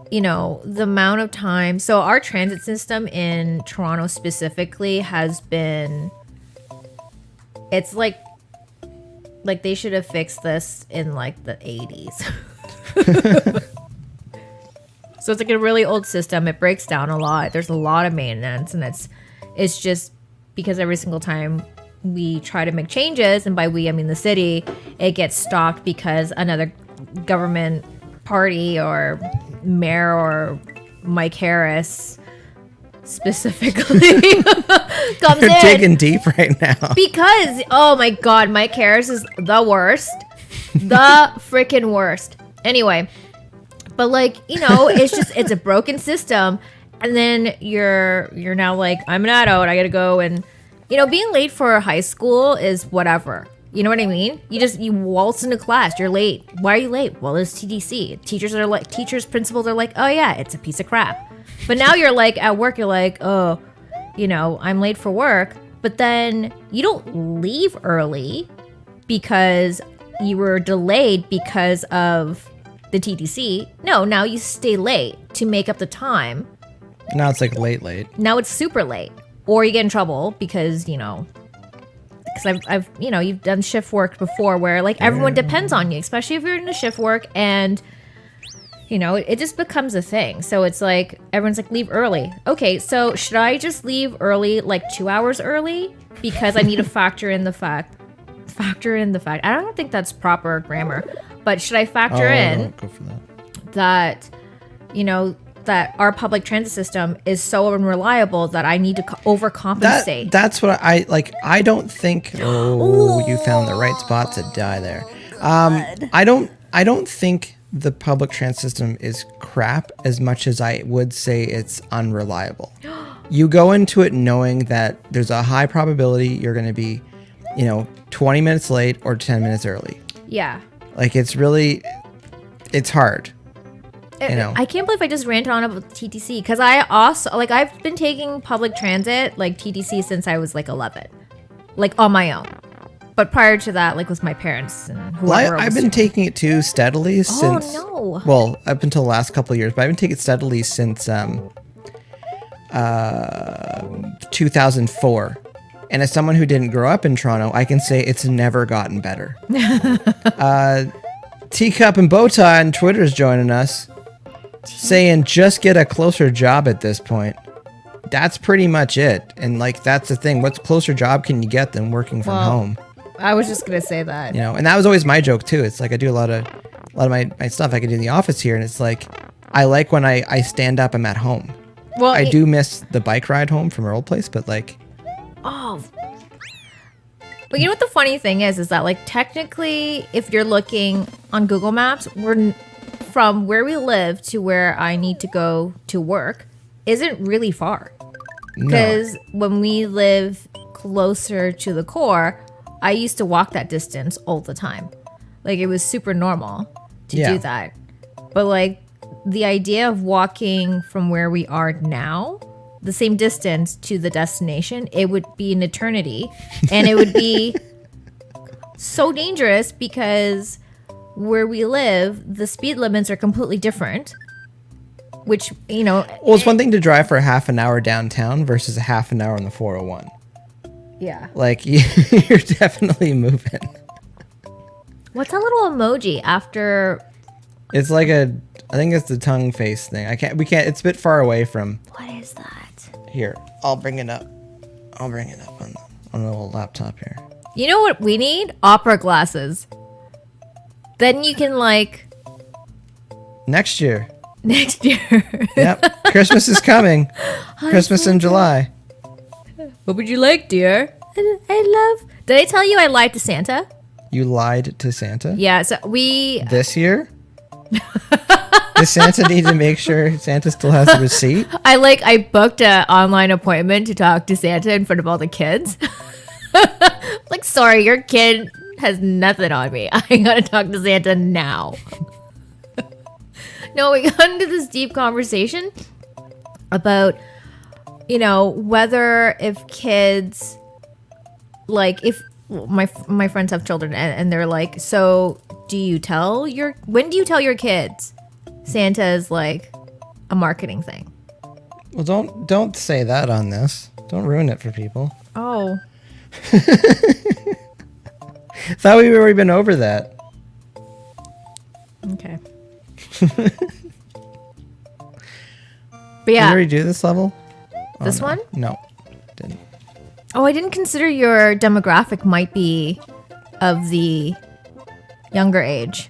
you know, the amount of time. So our transit system in Toronto specifically has been, it's like they should have fixed this in like the 80s. So it's like a really old system. It breaks down a lot. There's a lot of maintenance, and it's just because every single time we try to make changes, and by we I mean the city, it gets stopped because another government party or mayor or Mike Harris specifically comes You're in. digging deep right now. Because, oh my God, Mike Harris is the worst. The freaking worst. Anyway, but like, you know, it's a broken system. And then you're now like, I'm an adult, I gotta go. And, you know, being late for high school is whatever. You know what I mean? You waltz into class, you're late. Why are you late? Well, it's TDC. Principals are like, oh yeah, it's a piece of crap. But now you're like, at work, you're like, oh, you know, I'm late for work. But then you don't leave early because you were delayed because of the TDC. No, now you stay late to make up the time. Now it's like late. Now it's super late. Or you get in trouble because, you know, because I've you know, you've done shift work before where like everyone depends on you, especially if you're in a shift work, and you know, it just becomes a thing. So it's like everyone's like, leave early. Okay, so should I just leave early, like 2 hours early, because I need to factor in the fact I don't think that's proper grammar, but should I factor in go for that, you know, that our public transit system is so unreliable that I need to overcompensate. That's what I like. I don't think. Oh, you found the right spot to die there. I don't think the public transit system is crap as much as I would say it's unreliable. You go into it knowing that there's a high probability you're going to be, you know, 20 minutes late or 10 minutes early. Yeah. Like it's hard. You know. I can't believe I just ranted on about TTC because I also, like, I've been taking public transit, like TTC, since I was like 11, like on my own. But prior to that, like with my parents and whoever. I've been taking it too steadily since. Oh no. Well, up until the last couple of years, but I've been taking it steadily since 2004. And as someone who didn't grow up in Toronto, I can say it's never gotten better. Teacup and Bowtie on Twitter is joining us, saying just get a closer job at this point. That's pretty much it. And like that's the thing. What closer job can you get than working from home? I was just gonna say that. You know, and that was always my joke too. It's like I do a lot of my stuff I could do in the office here, and it's like I like when I stand up, I'm at home. Well, I do miss the bike ride home from our old place, but like But you know what the funny thing is that like technically if you're looking on Google Maps, we're from where we live to where I need to go to work isn't really far. Because when we live closer to the core, I used to walk that distance all the time. Like it was super normal to Yeah. do that. But like the idea of walking from where we are now, the same distance to the destination, it would be an eternity. And it would be so dangerous because where we live, the speed limits are completely different. Which, you know... Well, it's one thing to drive for half an hour downtown versus a half an hour on the 401. Yeah. Like, you're definitely moving. What's that little emoji after... It's like I think it's the tongue face thing. We can't, it's a bit far away from... What is that? Here, I'll bring it up. I'll bring it up on the little laptop here. You know what we need? Opera glasses. Then you can like... Next year. Next year. Yep. Christmas is coming. Christmas in July. What would you like, dear? I love... Did I tell you I lied to Santa? You lied to Santa? Yeah, so we... This year? Does Santa need to make sure Santa still has a receipt? I booked an online appointment to talk to Santa in front of all the kids. Like, sorry, your kid has nothing on me. I gotta talk to Santa now. No, we got into this deep conversation about, you know, whether if kids, like, if my friends have children and they're like, so when do you tell your kids Santa is like a marketing thing? Well, don't say that on this. Don't ruin it for people. Oh. Thought we've already been over that. Okay. But Did you yeah, already do this level? this one? No, didn't. Oh, I didn't consider your demographic might be of the younger age.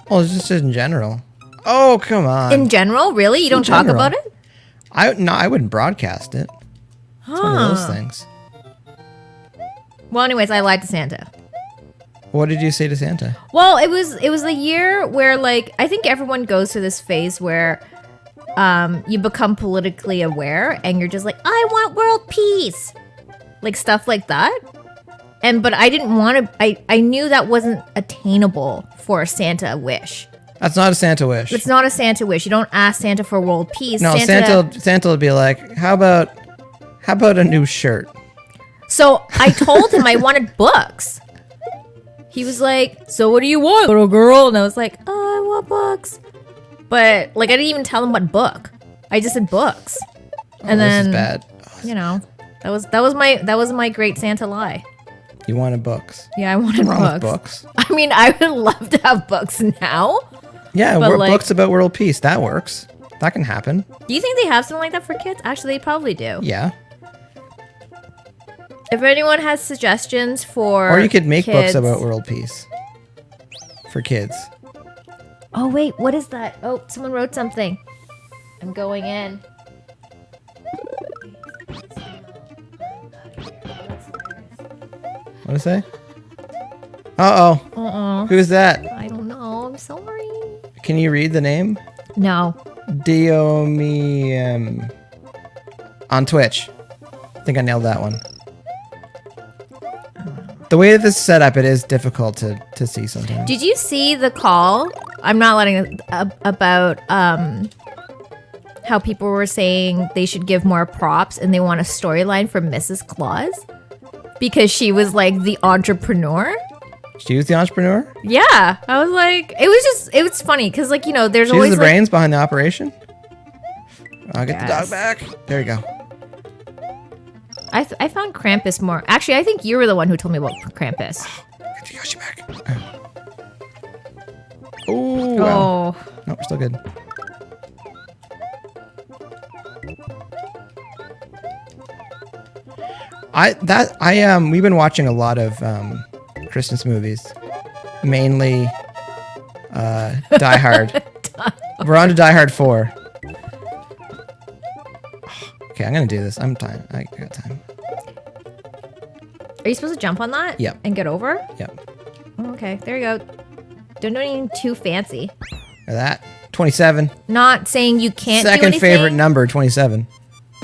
Well, it's just in general. Oh, come on. In general, really? You don't talk general. about it? I wouldn't broadcast it. It's one of those things. Well, anyways, I lied to Santa. What did you say to Santa? Well, it was a year where, like, I think everyone goes through this phase where you become politically aware and you're just like, I want world peace, like stuff like that. But I didn't want to. I knew that wasn't attainable for a Santa wish. That's not a Santa wish. It's not a Santa wish. You don't ask Santa for world peace. No, Santa would be like, how about a new shirt? So I told him I wanted books. He was like, so what do you want, little girl? And I was like, oh, I want books. But like, I didn't even tell him what book. I just said books. And this then, is bad. you know, that was my great Santa lie. You wanted books. Yeah, I wanted What's wrong with books. books? I mean, I would love to have books now. Yeah, But, like- books about world peace. That works. That can happen. Do you think they have something like that for kids? Actually, they probably do. Yeah. If anyone has suggestions for Or you could make kids- books about world peace for kids. Oh, wait, what is that? Oh, someone wrote something. I'm going in. What did it say? Uh-oh. Uh-oh. Who's that? I don't know. I'm sorry. Can you read the name? No. Diomi on Twitch. I think I nailed that one. The way that this is set up, it is difficult to see sometimes. Did you see the call? I'm not letting it about how people were saying they should give more props and they want a storyline for Mrs. Claus because she was like the entrepreneur. She was the entrepreneur? Yeah, I was like, it was funny because like, you know, there's She's always the like, brains behind the operation? I'll get the Yes. dog back. There you go. I found Krampus more. Actually, I think you were the one who told me about Krampus. Get the Yoshi back. Oh, wow. Oh, No, we're still good. We've been watching a lot of Christmas movies, mainly Die Hard. We're on to Die Hard 4. Okay, I'm gonna do this. I'm time. I got time. are you supposed to jump on that? Yep. And get over? Yep. Oh, okay, there you go. Don't do anything too fancy. Or that 27. Not saying you can't do Second anything favorite number, 27.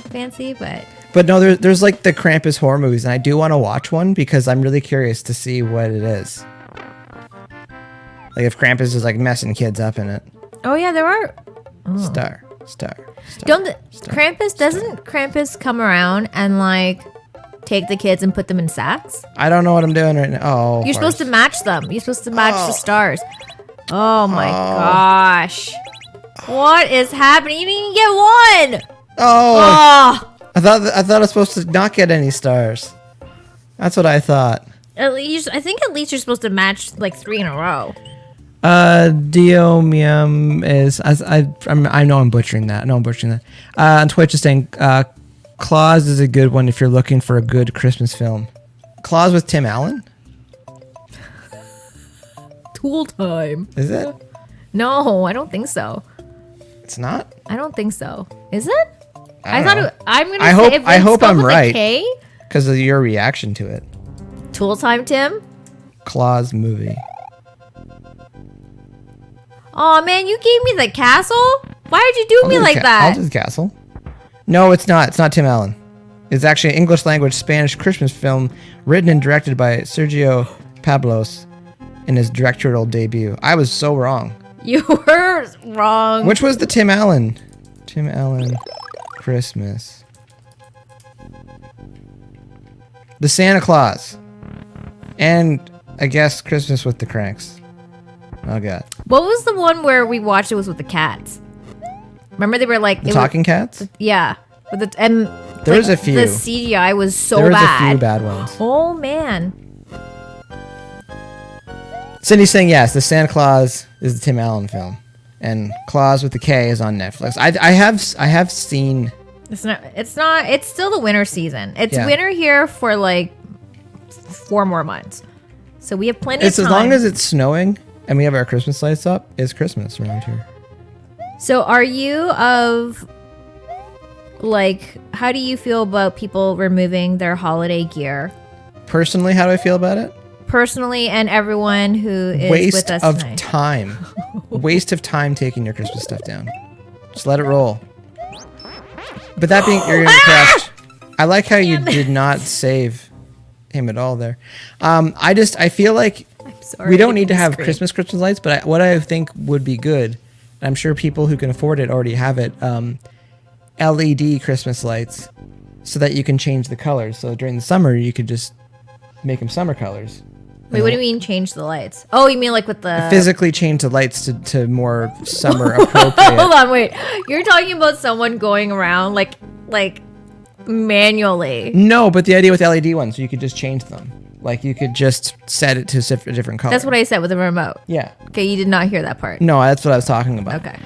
fancy, but But no, there's like the Krampus horror movies, and I do want to watch one because I'm really curious to see what it is. Like if Krampus is like messing kids up in it. Oh yeah, there are. Star. Doesn't Krampus come around and like take the kids and put them in sacks? I don't know what I'm doing right now. Oh, You're supposed to match them. You're supposed to match the stars. Oh my gosh. What is happening? You didn't even get one. Oh. I thought I was supposed to not get any stars. That's what I thought. I think at least you're supposed to match like 3 in a row. Diomium is I know I'm butchering that. On Twitch is saying Claus is a good one if you're looking for a good Christmas film. Claus with Tim Allen? Tool time. Is it? No, I don't think so. It's not? I don't think so. Is it? I thought it, I'm gonna I say hope if I it's hope spelled I'm with a right. K, Because of your reaction to it. Tool time, Tim. Claus movie. Oh man, you gave me the castle? Why did you do me like that? I'll do the castle. No, it's not. It's not Tim Allen. It's actually an English language Spanish Christmas film written and directed by Sergio Pablos in his directorial debut. I was so wrong. You were wrong. Which was the Tim Allen? Tim Allen Christmas. The Santa Claus. And I guess Christmas with the Cranks. Oh god. What was the one where we watched it was with the cats? Remember they were like The Talking Cats? Yeah. And There's a few. The CGI was so There's bad. a few bad ones. Oh man. Cindy's saying yes, the Santa Claus is the Tim Allen film. And Claus with the K is on Netflix. I have seen. It's not it's still the winter season. It's Yeah. winter here for like 4 more months. So we have plenty It's of as time. long as it's snowing and we have our Christmas lights up, it's Christmas around here. So are you of like how do you feel about people removing their holiday gear? Personally, how do I feel about it? Personally and everyone who is Waste with us of tonight. time. Waste of time taking your Christmas stuff down. Just let it roll. But that being, you're correct. I like how you did not save him at all there. I feel like Sorry, we don't need to I have didn't Christmas lights, but what I think would be good, and I'm sure people who can afford it already have it, LED Christmas lights, so that you can change the colors. So during the summer, you could just make them summer colors. Wait, what do you mean change the lights? Oh, you mean like with the Physically change the lights to more summer appropriate. Hold on, wait. You're talking about someone going around like manually. No, but the idea with LED ones, you could just change them. Like you could just set it to a different color. That's what I said with the remote. Yeah. Okay, you did not hear that part. No, that's what I was talking about. Okay.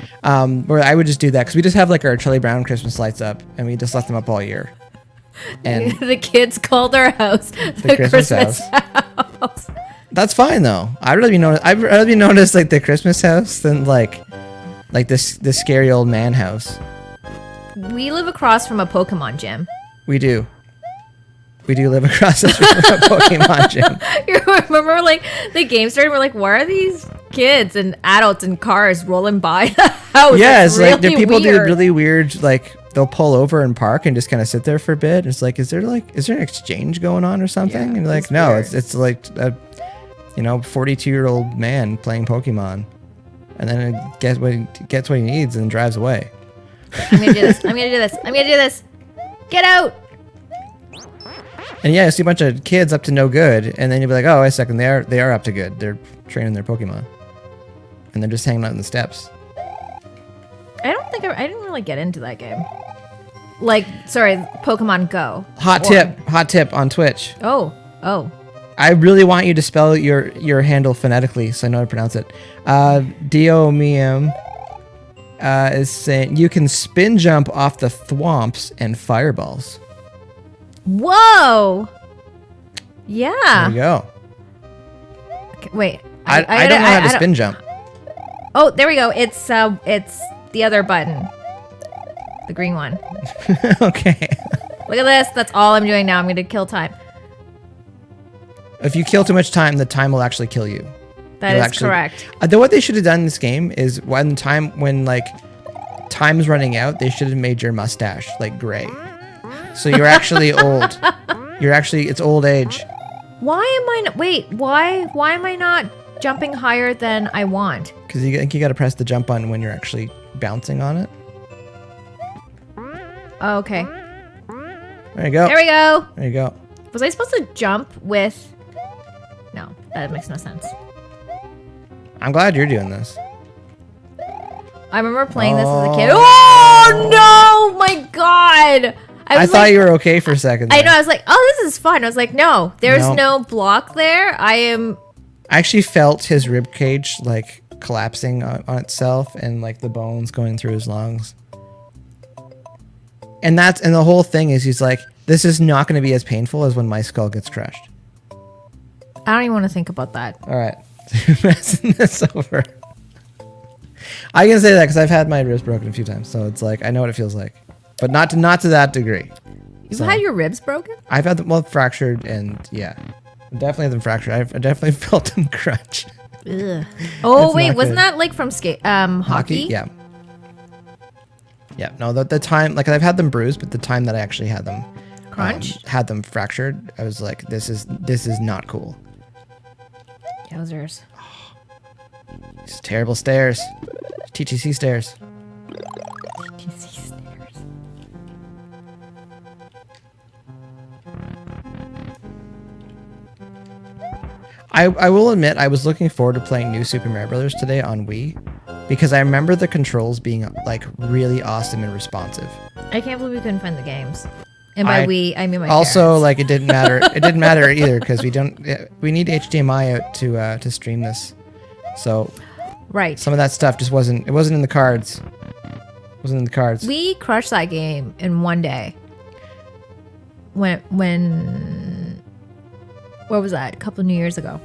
Where I would just do that because we just have like our Charlie Brown Christmas lights up, and we just let them up all year. And The kids called our house the Christmas house. That's fine though. I'd rather be known as like the Christmas house than like this scary old man house. We live across from a Pokemon gym. We do. We do live across the street from a Pokemon gym. You remember like the game started, we're like, why are these kids and adults in cars rolling by the house? Yes, It's like the really people do weird. really weird, like they'll pull over and park and just kind of sit there for a bit. It's like, is there an exchange going on or something? Yeah, and you're like, it's no, weird. it's like a 42-year-old man playing Pokemon, and then it gets what he needs and drives away. I'm gonna do this. I'm gonna do this. I'm gonna do this. Get out. And yeah, you see a bunch of kids up to no good, and then you'll be like, oh, wait a second, they are up to good. They're training their Pokemon, and they're just hanging out in the steps. I don't think I didn't really get into that game. Like, sorry, Pokemon Go. Hot tip on Twitch. Oh. I really want you to spell your handle phonetically so I know how to pronounce it. Diomium is saying you can spin jump off the thwomps and fireballs. Whoa. Yeah. There you go. Okay, wait. I don't know how to spin jump. Oh, there we go. It's the other button. The green one. Okay. Look at this. That's all I'm doing now. I'm going to kill time. If you kill too much time, the time will actually kill you. That is correct. What they should have done in this game is when like time's running out, they should have made your mustache like gray. So you're actually old. It's old age. Why am I not? Wait, why am I not jumping higher than I want? Because you think you got to press the jump button when you're actually bouncing on it. Oh, okay. There you go. There we go. There you go. Was I supposed to jump with... No, that makes no sense. I'm glad you're doing this. I remember playing this as a kid. Oh, no! My God! I thought you were okay for a second there. I know. I was like, oh, this is fun. I was like, no, there's no block there. I actually felt his rib cage like collapsing on itself and like the bones going through his lungs. And the whole thing is he's like, this is not going to be as painful as when my skull gets crushed. I don't even want to think about that. All right. Messing this over. I can say that because I've had my ribs broken a few times. So it's like, I know what it feels like. But not to that degree. You've had your ribs broken? I've had them fractured and yeah. Definitely had them fractured. I definitely felt them crunch. Ugh. Oh, wait. Wasn't that like from hockey? Yeah. Yeah. No, the time, like I've had them bruised, but the time that I actually had them had them fractured, I was like, this is not cool. Yowzers. These terrible stairs. TTC stairs. TTC stairs. I will admit I was looking forward to playing New Super Mario Brothers today on Wii because I remember the controls being like really awesome and responsive. I can't believe we couldn't find the games. And by we, I mean my also parents. Like it didn't matter. It didn't matter either because we need HDMI out to stream this. So right. Some of that stuff just wasn't in the cards. Wasn't in the cards. We crushed that game in one day. When what was that? A couple of New Years ago.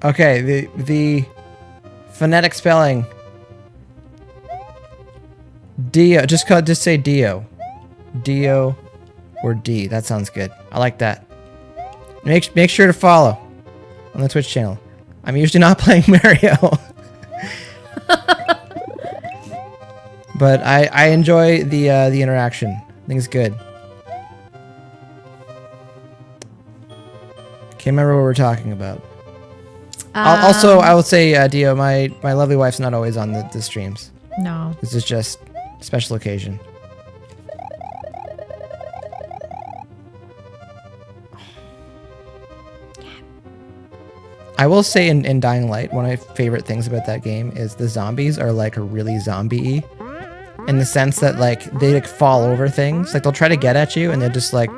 Okay, the phonetic spelling. Dio, just say Dio. Dio or D. That sounds good. I like that. Make sure to follow on the Twitch channel. I'm usually not playing Mario. But I enjoy the interaction. I think it's good. Can't remember what we're talking about. Also, I will say, Dio, my lovely wife's not always on the streams. No. This is just a special occasion. I will say in Dying Light, one of my favorite things about that game is the zombies are like really zombie-y. In the sense that like they like fall over things. Like they'll try to get at you and they'll just like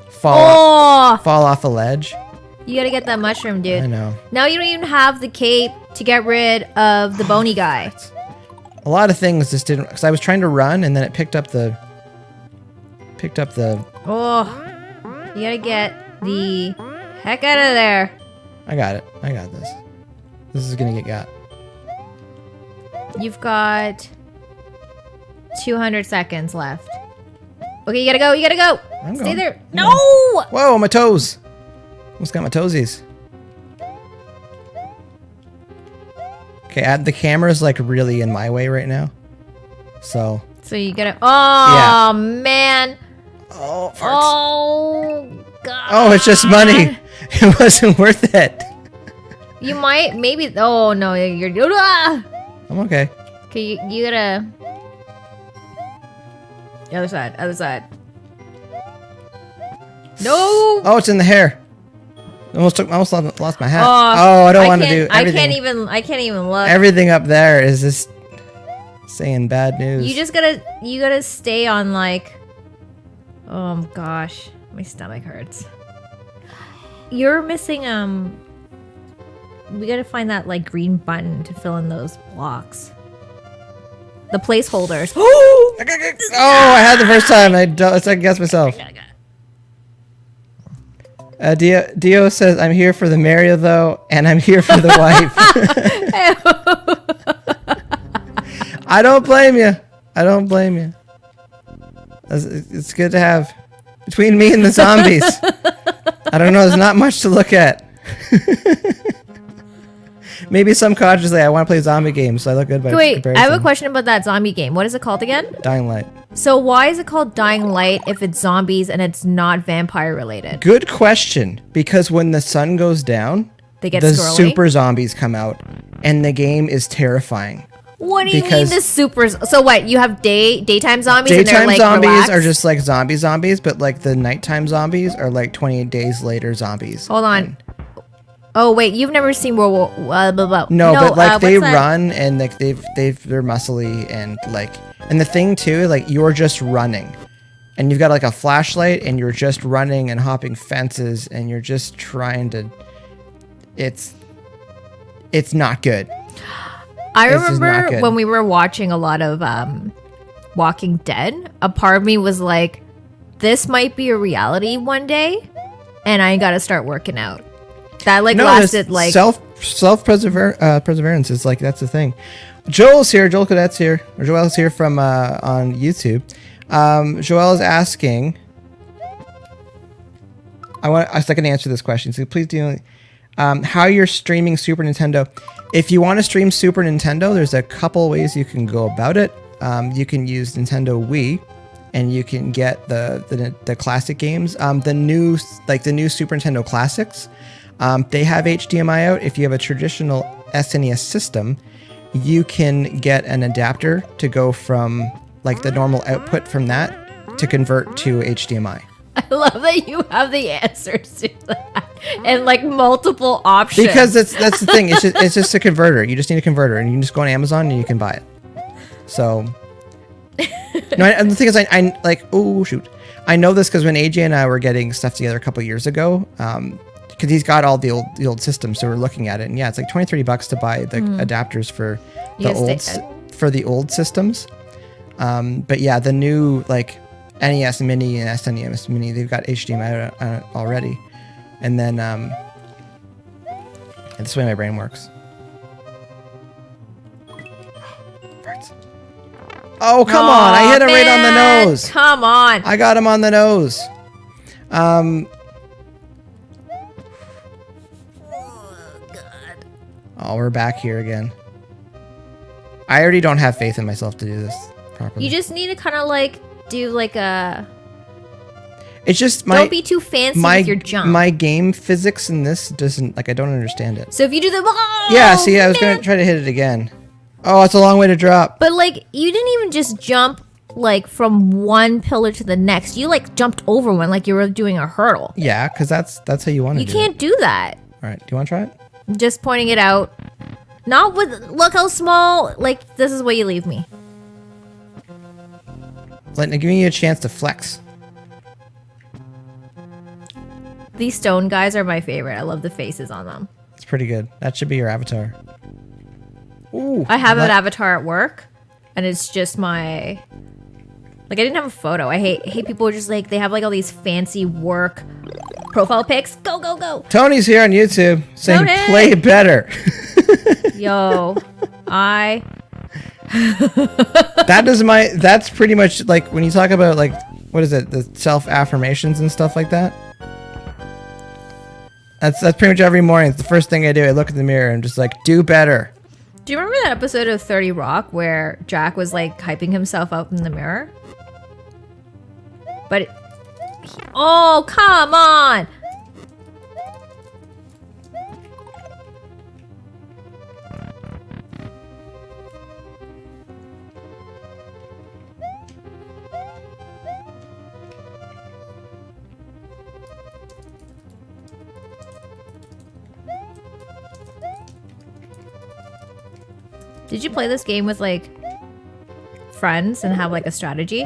fall off a ledge. You gotta get that mushroom, dude. I know. Now you don't even have the cape to get rid of the bony guy. A lot of things just didn't, because I was trying to run and then it picked up the. Oh, you gotta get the heck out of there. I got it. I got this. This is gonna get got. You've got 200 seconds left. Okay, you gotta go. You gotta go. I'm Stay going. there. I'm No. going. Whoa, my toes. Almost got my toesies. Okay, the camera's like really in my way right now. So you gotta. Oh man. Oh, farts. Oh god. Oh, it's just money. It wasn't worth it. You might maybe. Oh no, you're. Ah! I'm okay. Okay, you gotta. The other side. Other side. No. Oh, it's in the hair. Almost lost my hat. Oh, I don't want to do everything. I can't even look. Everything up there is just saying bad news. You gotta stay on like. Oh gosh, my stomach hurts. You're missing we gotta find that like green button to fill in those blocks. The placeholders. Oh, I had the first time. I guess myself. Dio says, I'm here for the Mario, though, and I'm here for the wife. I don't blame you. I don't blame you. It's good to have. Between me and the zombies. I don't know. There's not much to look at. Maybe subconsciously I want to play zombie games, so I look good by comparison. I have a question about that zombie game. What is it called again? Dying Light. So why is it called Dying Light if it's zombies and it's not vampire related? Good question. Because when the sun goes down, They get the squirrely? super zombies come out, and the game is terrifying. What do you mean Because- the supers? So what? You have daytime zombies and they're Daytime like zombies relaxed? are just like zombies, but like the nighttime zombies are like 28 days later zombies. Hold on. Oh wait, you've never seen World War? Blah, blah. No, but like they what's that? run and like they're muscly and like, and the thing too, like you're just running, and you've got like a flashlight and you're just running and hopping fences and you're just trying to. It's not good. I This is not remember good. when we were watching a lot of Walking Dead. A part of me was like, "This might be a reality one day," and I got to start working out. That like lasted like self perseverance is like that's the thing. Joel's here. Joel Cadet's here. Or Joel's here from on YouTube. Joel is asking. I can answer this question. So please do. How you're streaming Super Nintendo? If you want to stream Super Nintendo, there's a couple ways you can go about it. You can use Nintendo Wii, and you can get the classic games. The new Super Nintendo classics. They have HDMI out. If you have a traditional SNES system, you can get an adapter to go from like the normal output from that to convert to HDMI. I love that you have the answers to that and like multiple options. Because that's the thing. It's just a converter. You just need a converter, and you can just go on Amazon and you can buy it. So, no, and the thing is, I like. Oh shoot, I know this because when AJ and I were getting stuff together a couple years ago, because he's got all the old systems, so we're looking at it, and yeah, it's like $20-30 to buy the adapters for the old systems. But yeah, the new like NES Mini and SNES Mini, they've got HDMI already. And then, this way my brain works. Farts. Oh, come on. I hit him right on the nose. Come on. I got him on the nose. Oh, we're back here again. I already don't have faith in myself to do this properly. You just need to kind of like do like a... It's just don't be too fancy with your jump. My game physics in this doesn't, like, I don't understand it. So if you do the... Oh, yeah, see, I was going to try to hit it again. Oh, it's a long way to drop. But, like, you didn't even just jump, like, from one pillar to the next. You, like, jumped over one like you were doing a hurdle. Yeah, because that's how you want to do it. You can't do that. All right, do you want to try it? Just pointing it out. Not with... Look how small... Like, this is where you leave me. Giving you a chance to flex. These stone guys are my favorite. I love the faces on them. It's pretty good. That should be your avatar. Ooh. I have an avatar at work, and it's just my... Like, I didn't have a photo. I hate people who just, like, they have, like, all these fancy work profile pics. Go, go, go. Tony's here on YouTube saying, Tony! play better. Yo, That's pretty much, like, when you talk about, like, what is it? The self-affirmations and stuff like that. That's pretty much every morning. It's the first thing I do. I look in the mirror and just like, do better. Do you remember that episode of 30 Rock where Jack was like hyping himself up in the mirror? But oh, come on. Did you play this game with like friends and have like a strategy?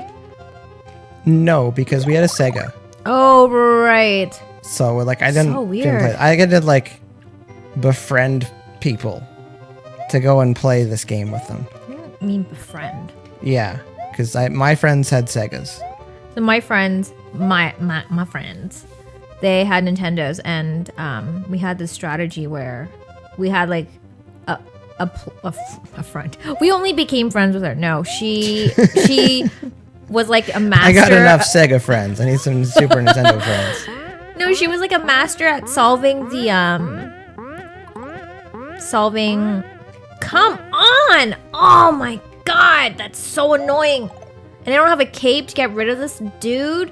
No, because we had a Sega. Oh, right. So like I didn't, So didn't weird. play. I did like befriend people to go and play this game with them. I don't mean befriend. Yeah, because my friends had Segas. So my friends, my friends, they had Nintendos, and we had this strategy where we had like a friend. We only became friends with her. No, she was like a master. I got enough Sega friends. I need some Super Nintendo friends. No, she was like a master at solving the Come on! Oh my god, that's so annoying. And I don't have a cape to get rid of this dude.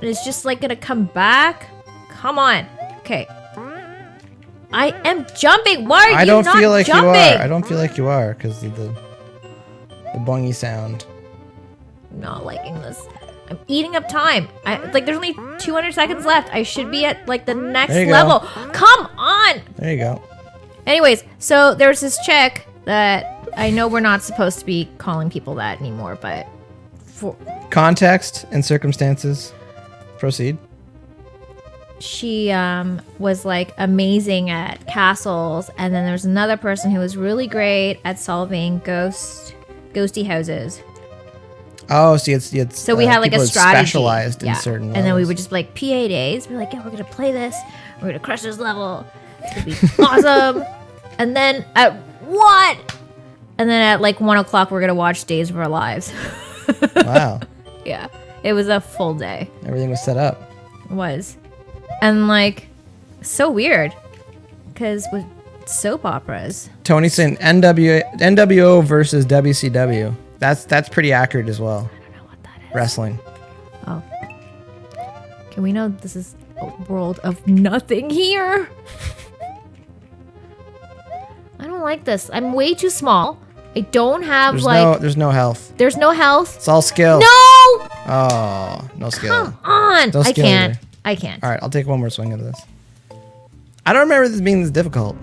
And it's just like gonna come back. Come on. Okay. I am jumping. Why are you not jumping? I don't feel like you are. I don't feel like you are because of the bongy sound. I'm not liking this. I'm eating up time. Like there's only 200 seconds left. I should be at like the next level. Come on. There you go. Anyways, so there's this chick that I know we're not supposed to be calling people that anymore, but for context and circumstances. Proceed. She was like amazing at castles, and then there's another person who was really great at solving ghosty houses. Oh, so so we had like a strategy, specialized in certain and then we levels. would just like PA days. We're like, yeah, we're gonna play this. We're gonna crush this level. It's gonna be awesome. And then at what? And then at like 1 o'clock, we're gonna watch Days of Our Lives. Wow. Yeah, it was a full day. Everything was set up. It was. And like, so weird. Because with soap operas. Tony saying NWO versus WCW. That's pretty accurate as well. I don't know what that is. Wrestling. Oh. Okay, we know this is a world of nothing here. I don't like this. I'm way too small. I don't have there's no health. There's no health. It's all skill. No! Oh, no skill. Come on. No I skill can't. either. I can't. All right, I'll take one more swing of this. I don't remember this being this difficult,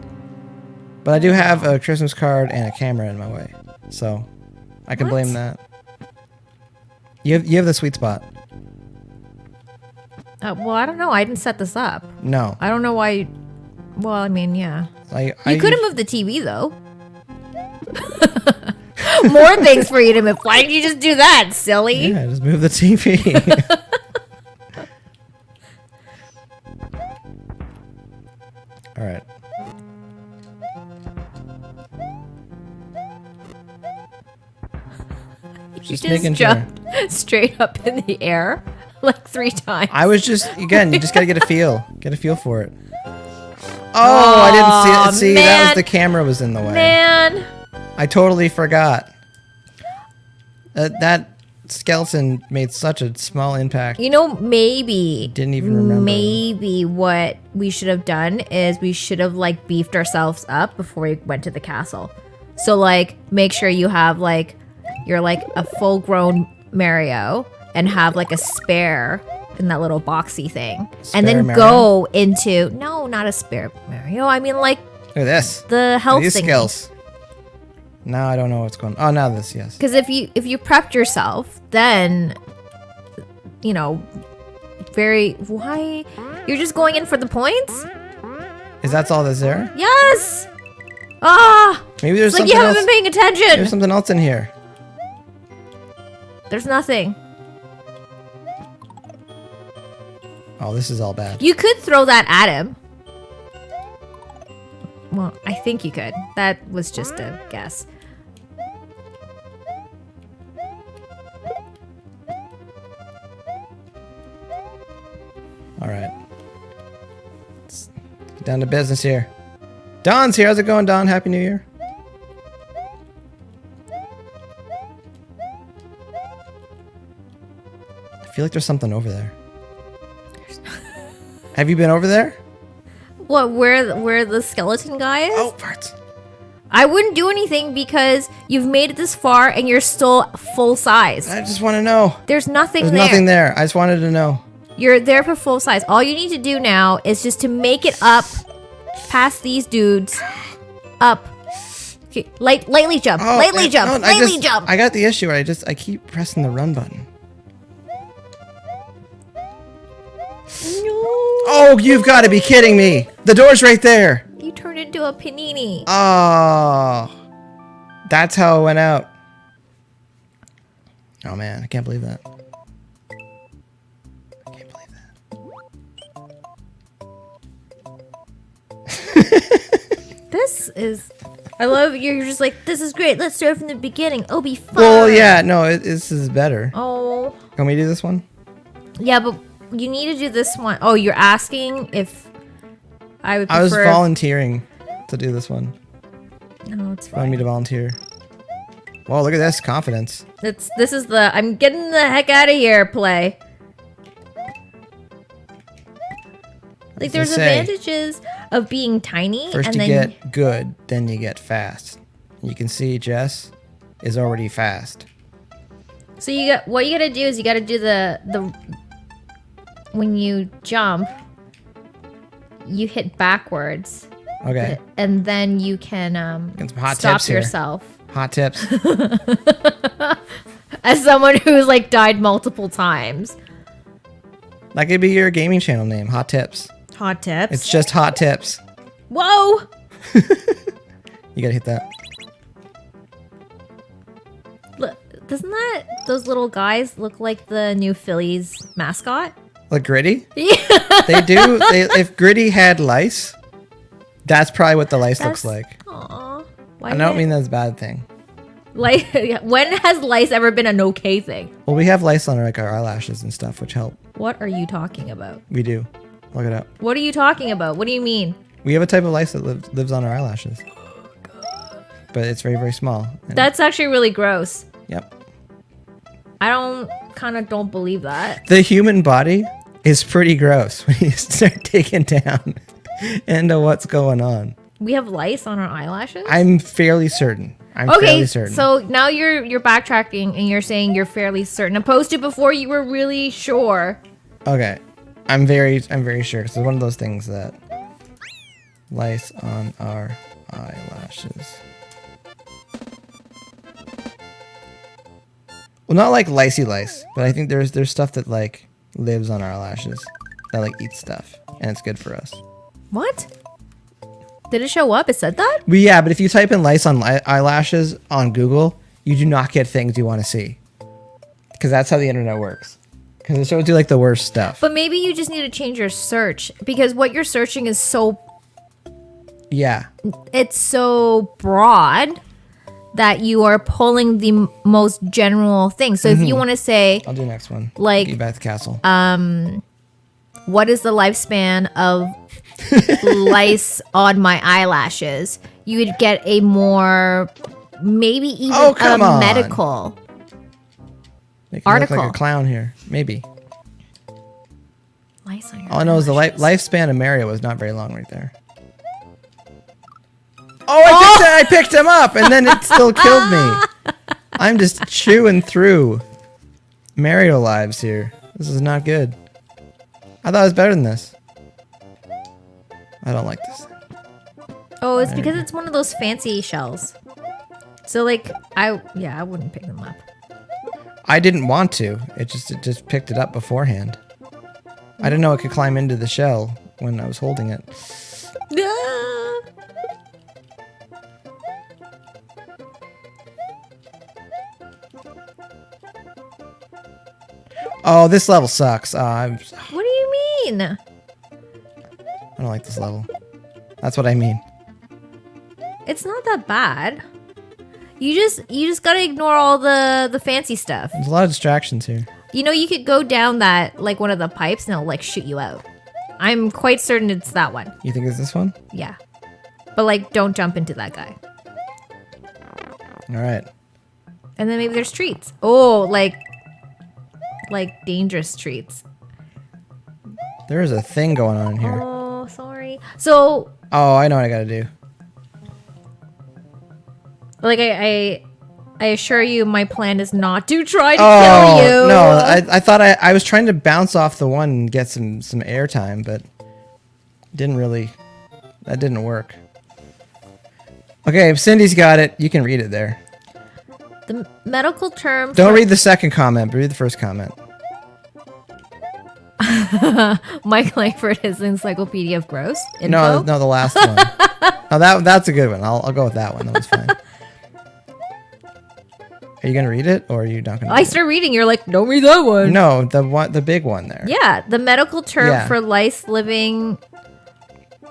but I do have a Christmas card and a camera in my way, so I can blame that. You have the sweet spot. Well, I don't know. I didn't set this up. No. I don't know why. Well, I mean, yeah. You could have moved the TV though. More things for you to move. Why didn't you just do that, silly? Yeah, just move the TV. All right. Just making sure. Straight up in the air like 3 times. I was just, again, you just gotta get a feel. Get a feel for it. Oh, I didn't see it. See, man. That was the camera was in the way. Man. I totally forgot. That skeleton made such a small impact. You know, maybe. Didn't even remember. Maybe what we should have done is we should have like beefed ourselves up before we went to the castle. So like, make sure you have like, you're like a full-grown Mario and have like a spare in that little boxy thing. Spare and then Mario? go into, no, not a spare Mario. I mean like Look at this. the health These thing. skills. Now I don't know what's going on. Oh, now this, yes. Because if you prepped yourself, then, you know, why? You're just going in for the points? Is that all that's there? Yes! Ah! Maybe there's It's like something you haven't else. been paying attention. There's something else in here. There's nothing. Oh, this is all bad. You could throw that at him. Well, I think you could. That was just a guess. All right. Let's get down to business here. Don's here. How's it going, Don? Happy New Year. I feel like there's something over there. Have you been over there? What, where the skeleton guy is? Oh, parts. I wouldn't do anything because you've made it this far and you're still full size. I just want to know. There's nothing There's there. nothing there. I just wanted to know. You're there for full size. All you need to do now is just to make it up past these dudes. Up. Okay, lightly jump. Oh, Lightly jump. no, Lightly jump. I got the issue where I keep pressing the run button. No. Oh, you've got to be kidding me. The door's right there. You turned into a panini. Oh, that's how it went out. Oh man, I can't believe that. I can't believe that. This is... I love you're just like, this is great. Let's start from the beginning. It'll be fun. Well, yeah, no, this is better. Oh. Can we do this one? Yeah, but you need to do this one. Oh, you're asking if I would prefer... I was volunteering to do this one. No, it's Want fine. me to volunteer? Whoa, look at this confidence. This is the I'm getting the heck out of here play. Like there's advantages of being tiny. First and you then get good, then you get fast. You can see Jess is already fast. So what you gotta do is you gotta do the when you jump, you hit backwards. Okay. And then you can Get some hot stop tips here. yourself. Hot tips. As someone who's like died multiple times. That could be your gaming channel name, Hot Tips. Hot tips. It's just hot tips. Whoa! You gotta hit that. Look, doesn't those little guys look like the new Phillies mascot? Like Gritty? Yeah. They do. If Gritty had lice, that's probably what the lice looks like. Aw. I don't mean that's a bad thing. Like, when has lice ever been an okay thing? Well, we have lice on our eyelashes and stuff, which help. What are you talking about? We do. Look it up. What are you talking about? What do you mean? We have a type of lice that lives on our eyelashes. But it's very, very small. That's actually really gross. Yep. I don't believe that. The human body is pretty gross when you start digging down into what's going on. We have lice on our eyelashes? I'm fairly certain. Fairly certain. So now you're backtracking and you're saying you're fairly certain, opposed to before you were really sure. Okay. I'm very sure. So it's one of those things that lice on our eyelashes. Well, not like licey lice, but I think there's stuff that like lives on our eyelashes that like eats stuff, and it's good for us. What? Did it show up? It said that? But yeah, but if you type in lice on eyelashes on Google, you do not get things you want to see, because that's how the internet works. Because it shows you like the worst stuff. But maybe you just need to change your search, because what you're searching is so it's so broad that you are pulling the most general thing. So if you want to say, I'll do the next one. Like, Get you back to the castle. what is the lifespan of lice on my eyelashes? You would get a more, maybe even a medical article. Look like a clown here. Maybe. Lice on your All I know is the eyelashes. lifespan of Mario was not very long right there. Oh, I picked him up, and then it still killed me. I'm just chewing through Mario lives here. This is not good. I thought it was better than this. I don't like this. Oh, it's because it's one of those fancy shells. So like, I wouldn't pick them up. I didn't want to. It just picked it up beforehand. I didn't know it could climb into the shell when I was holding it. Oh, this level sucks. What do you mean? I don't like this level. That's what I mean. It's not that bad. You just gotta ignore all the fancy stuff. There's a lot of distractions here. You know, you could go down that, like, one of the pipes and it'll, like, shoot you out. I'm quite certain it's that one. You think it's this one? Yeah. But, like, don't jump into that guy. All right. And then maybe there's treats. Oh, like dangerous treats. There is a thing going on in here. Oh, sorry. So... Oh, I know what I gotta do. Like, I assure you my plan is not to try to kill you. No, I thought I was trying to bounce off the one and get some airtime, but that didn't work. Okay, if Cindy's got it, you can read it there. The medical term... Don't read the second comment, but read the first comment. Mike Langford is Encyclopedia of Gross Info? No, the last one. No, that's a good one. I'll go with that one. That was fine. Are you gonna read it, or are you not gonna? I start reading. You're like, don't read that one. No, the big one there. Yeah, the medical term for lice living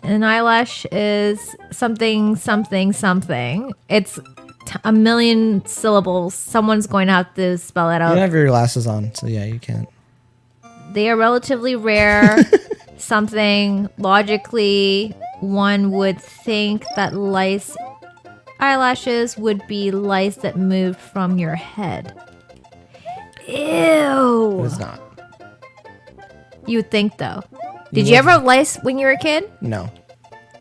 in an eyelash is something, something, something. It's a million syllables. Someone's going to have to spell it You out. don't have your glasses on, so yeah, you can't. They are relatively rare. Something logically, one would think that lice. eyelashes would be lice that moved from your head. Ew. It's not. You would think, though. Did you ever have lice when you were a kid? No.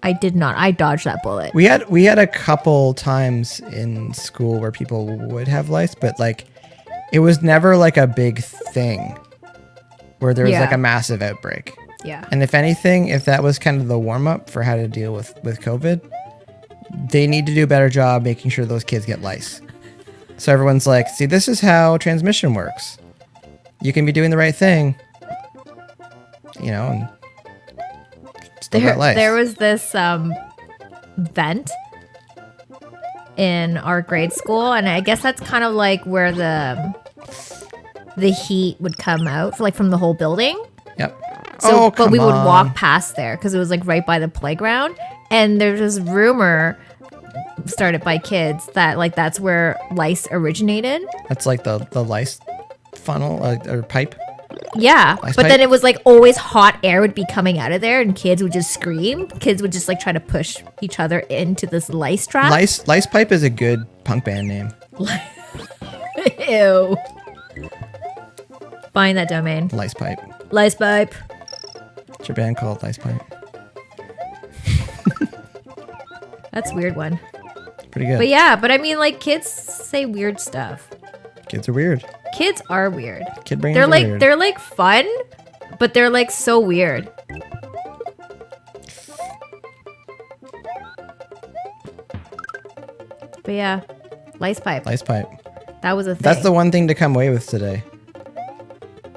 I did not. I dodged that bullet. We had a couple times in school where people would have lice, but like it was never like a big thing where there was like a massive outbreak. Yeah. And if anything, if that was kind of the warm up for how to deal with COVID, they need to do a better job making sure those kids get lice. So everyone's like, see, this is how transmission works. You can be doing the right thing, you know, and still got lice. There was this vent in our grade school, and I guess that's kind of like where the heat would come out, like from the whole building. Yep. So, but we would walk past there because it was like right by the playground, and there's this rumor started by kids that like that's where lice originated. That's like the lice funnel or pipe. Yeah, Lice but pipe? then it was like always hot air would be coming out of there, and kids would just scream. Kids would just like try to push each other into this lice trap. Lice pipe is a good punk band name. Ew. Buying that domain. Lice pipe. Lice pipe. What's your band called? Lice pipe. That's a weird one. Pretty good. But yeah, but I mean, like, kids say weird stuff. Kids are weird. Kids are weird. Kid brains They're are like weird. they're like fun, but they're like so weird. But yeah, lice pipe. Lice pipe. That was a thing. That's the one thing to come away with today.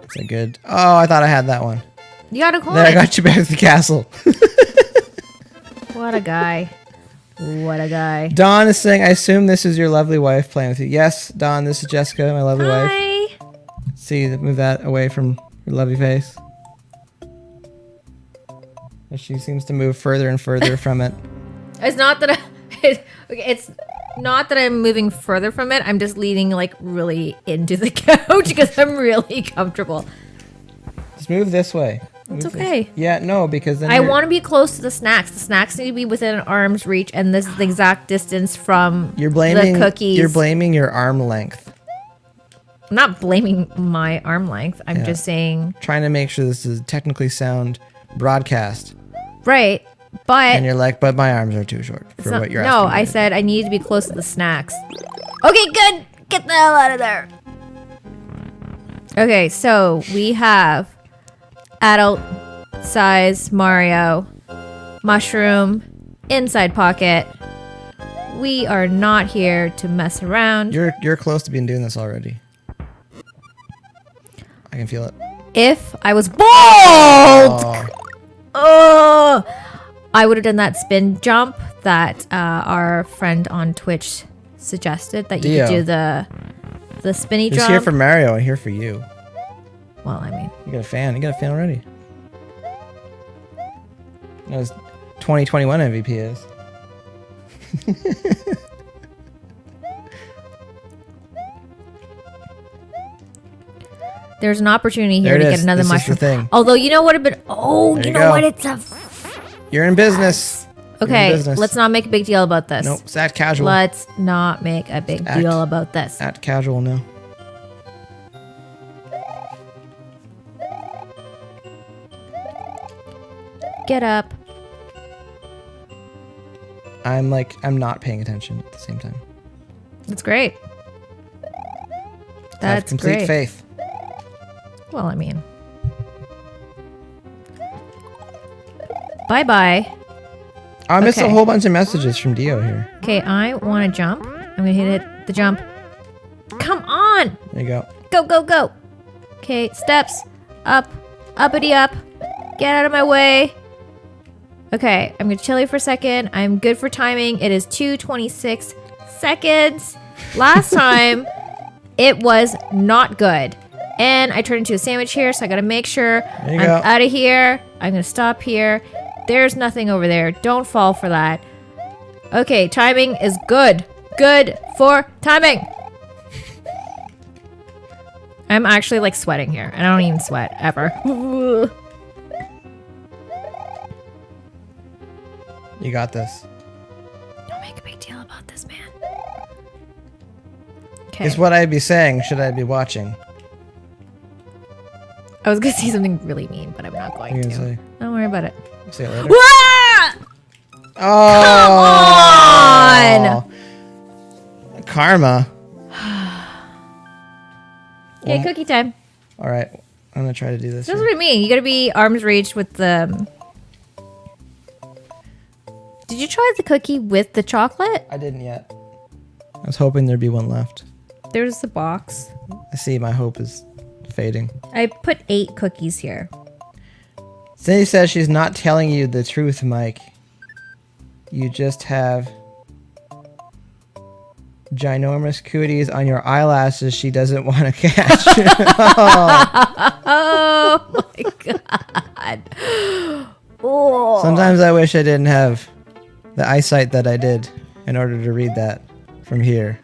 It's a good. Oh, I thought I had that one. You got a coin. Then I got you back to the castle. What a guy. What a guy. Dawn is saying, I assume this is your lovely wife playing with you. Yes, Dawn, this is Jessica, my lovely wife. Hi. See, move that away from your lovely face. As she seems to move further and further from it. It's not that it's not that I'm moving further from it. I'm just leaning like really into the couch because I'm really comfortable. Just move this way. It's Move okay. This. Yeah, no, because then I want to be close to the snacks. The snacks need to be within an arm's reach, and this is the exact distance from you're blaming the cookies. You're blaming your arm length. I'm not blaming my arm length. I'm just saying. Trying to make sure this is a technically sound broadcast. Right, but And you're like, but my arms are too short for what you're asking. no, me I to said I need to be close to the snacks. Okay, good. Get the hell out of there. Okay, so we have adult size Mario, mushroom, inside pocket. We are not here to mess around. You're close to being doing this already. I can feel it. If I was bald, Oh, I would have done that spin jump that our friend on Twitch suggested that you Dio. could do the spinny he's jump. here for Mario and here for you. Well, I mean, You got a fan. You got a fan already. That was 2021 MVP is. there's an opportunity here There to it get is. another This is the mushroom. thing. Although, you know what would have been? Oh, There you you know go. what? It's a. You're in business. You're in Okay, business. let's not make a big deal about this. Nope, it's act casual. Let's not make a big Act. deal about this. Act casual now. Get up. I'm not paying attention at the same time. That's great. I have That's complete great. faith. Well, I mean. Bye-bye. I missed a Okay. whole bunch of messages from Dio here. Okay, I want to jump. I'm going to hit it. The jump. Come on. There you go. Go, go, go. Okay, steps. Up. Uppity up. Get out of my way. Okay, I'm going to chill you for a second. I'm good for timing. It is 2:26 seconds. Last time, it was not good. And I turned into a sandwich here, so I got to make sure There you I'm go. out of here. I'm going to stop here. There's nothing over there. Don't fall for that. Okay, timing is good. Good for timing. I'm actually like sweating here. I don't even sweat ever. You got this. Don't make a big deal about this, man. Okay. Is what I'd be saying. Should I be watching? I was gonna say something really mean, but I'm not going What are to. you gonna say? Don't worry about it. Say it later. Wah! Oh, Come on! Karma. Okay, cookie time. All right, I'm gonna try to do this. That's here. what I mean. You gotta be arm's reach with the... Did you try the cookie with the chocolate? I didn't yet. I was hoping there'd be one left. There's the box. I see. My hope is fading. I put 8 cookies here. Cindy says she's not telling you the truth, Mike. You just have ginormous cooties on your eyelashes she doesn't want to catch. Oh my god. Oh. Sometimes I wish I didn't have the eyesight that I did in order to read that from here.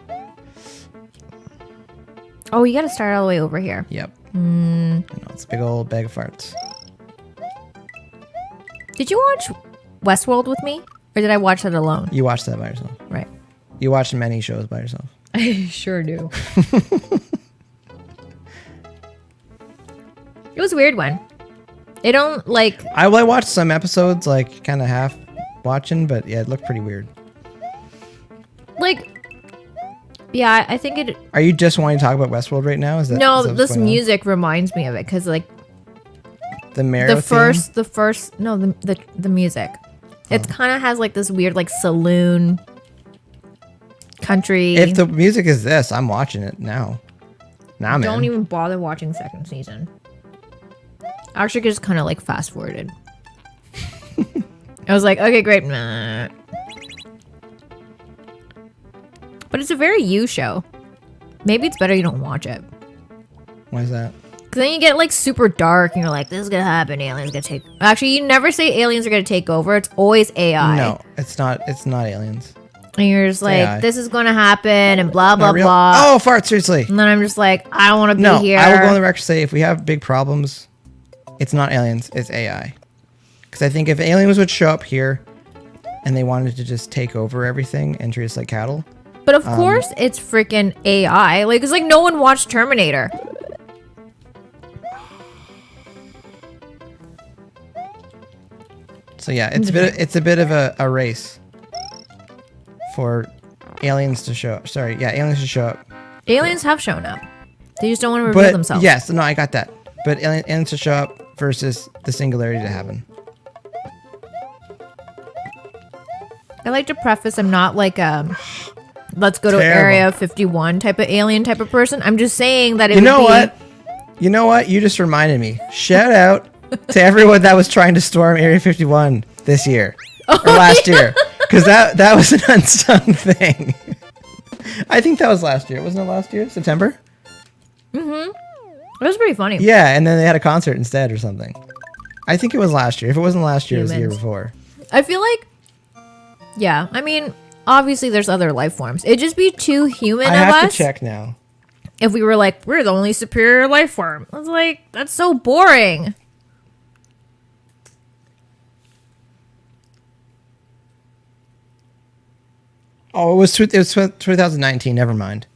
Oh, you gotta start all the way over here. Yep. I know, it's a big old bag of farts. Did you watch Westworld with me? Or did I watch that alone? You watch that by yourself. Right. You watch many shows by yourself. I sure do. It was a weird one. It don't like... I watched some episodes, like kind of half watching, but yeah, it looked pretty weird. Like... Yeah, I think it... Are you just wanting to talk about Westworld right now? Is that No, is that what's this going on? music reminds me of it because like The Mario the music. It kind of has like this weird like saloon country. If the music is this, I'm watching it now. Nah, man. Don't even bother watching second season. I actually just kind of like fast forwarded. I was like, okay, great. Nah. But it's a very you show. Maybe it's better you don't watch it. Why is that? Because then you get like super dark and you're like, this is going to happen. Aliens going to take... Actually, you never say aliens are going to take over. It's always AI. No, it's not. It's not aliens. And you're just like, AI. this is going to happen and blah, blah, Not real. blah. Oh, fart! Seriously. And then I'm just like, I don't want to be No, here. I will go on the record to say if we have big problems, it's not aliens. It's AI. Because I think if aliens would show up here and they wanted to just take over everything and treat us like cattle. But of course, it's freaking AI. Like, it's like no one watched Terminator. So yeah, it's a bit of a race for aliens to show up. Sorry, yeah, aliens to show up. Aliens have shown up. They just don't want to reveal But themselves. yes, no, I got that. But aliens to show up versus the singularity to happen. I like to preface, I'm not like let's go to Terrible. Area 51 type of alien type of person. I'm just saying that it You would know be... what? You know what? You just reminded me. Shout out to everyone that was trying to storm Area 51 this year or last year, because that was an unsung thing. I think that was last year. Wasn't it last year? September? It was pretty funny. Yeah, and then they had a concert instead or something. I think it was last year. If it wasn't last year, it was the year Humans. before. I feel like, yeah, I mean, obviously there's other life forms. It'd just be too human I of have us to check now. if we were like, we're the only superior life form. I was like, that's so boring. Oh, it was 2019. Never mind.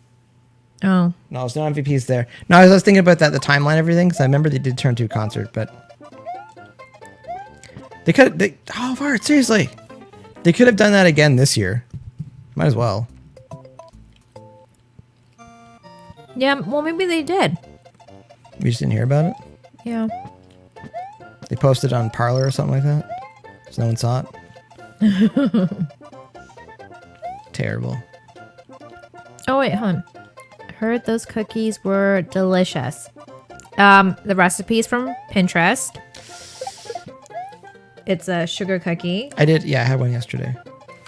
Oh. No, there's no MVPs there. No, I was thinking about that, the timeline and everything, because I remember they did turn to a concert, but they could. Oh, Bart, seriously, they could have done that again this year. Might as well. Yeah, well, maybe they did. We just didn't hear about it. Yeah. They posted on Parlor or something like that, so no one saw it. Terrible. Oh, wait, hold on. I heard those cookies were delicious. The recipe's from Pinterest. It's a sugar cookie. I did. Yeah, I had one yesterday.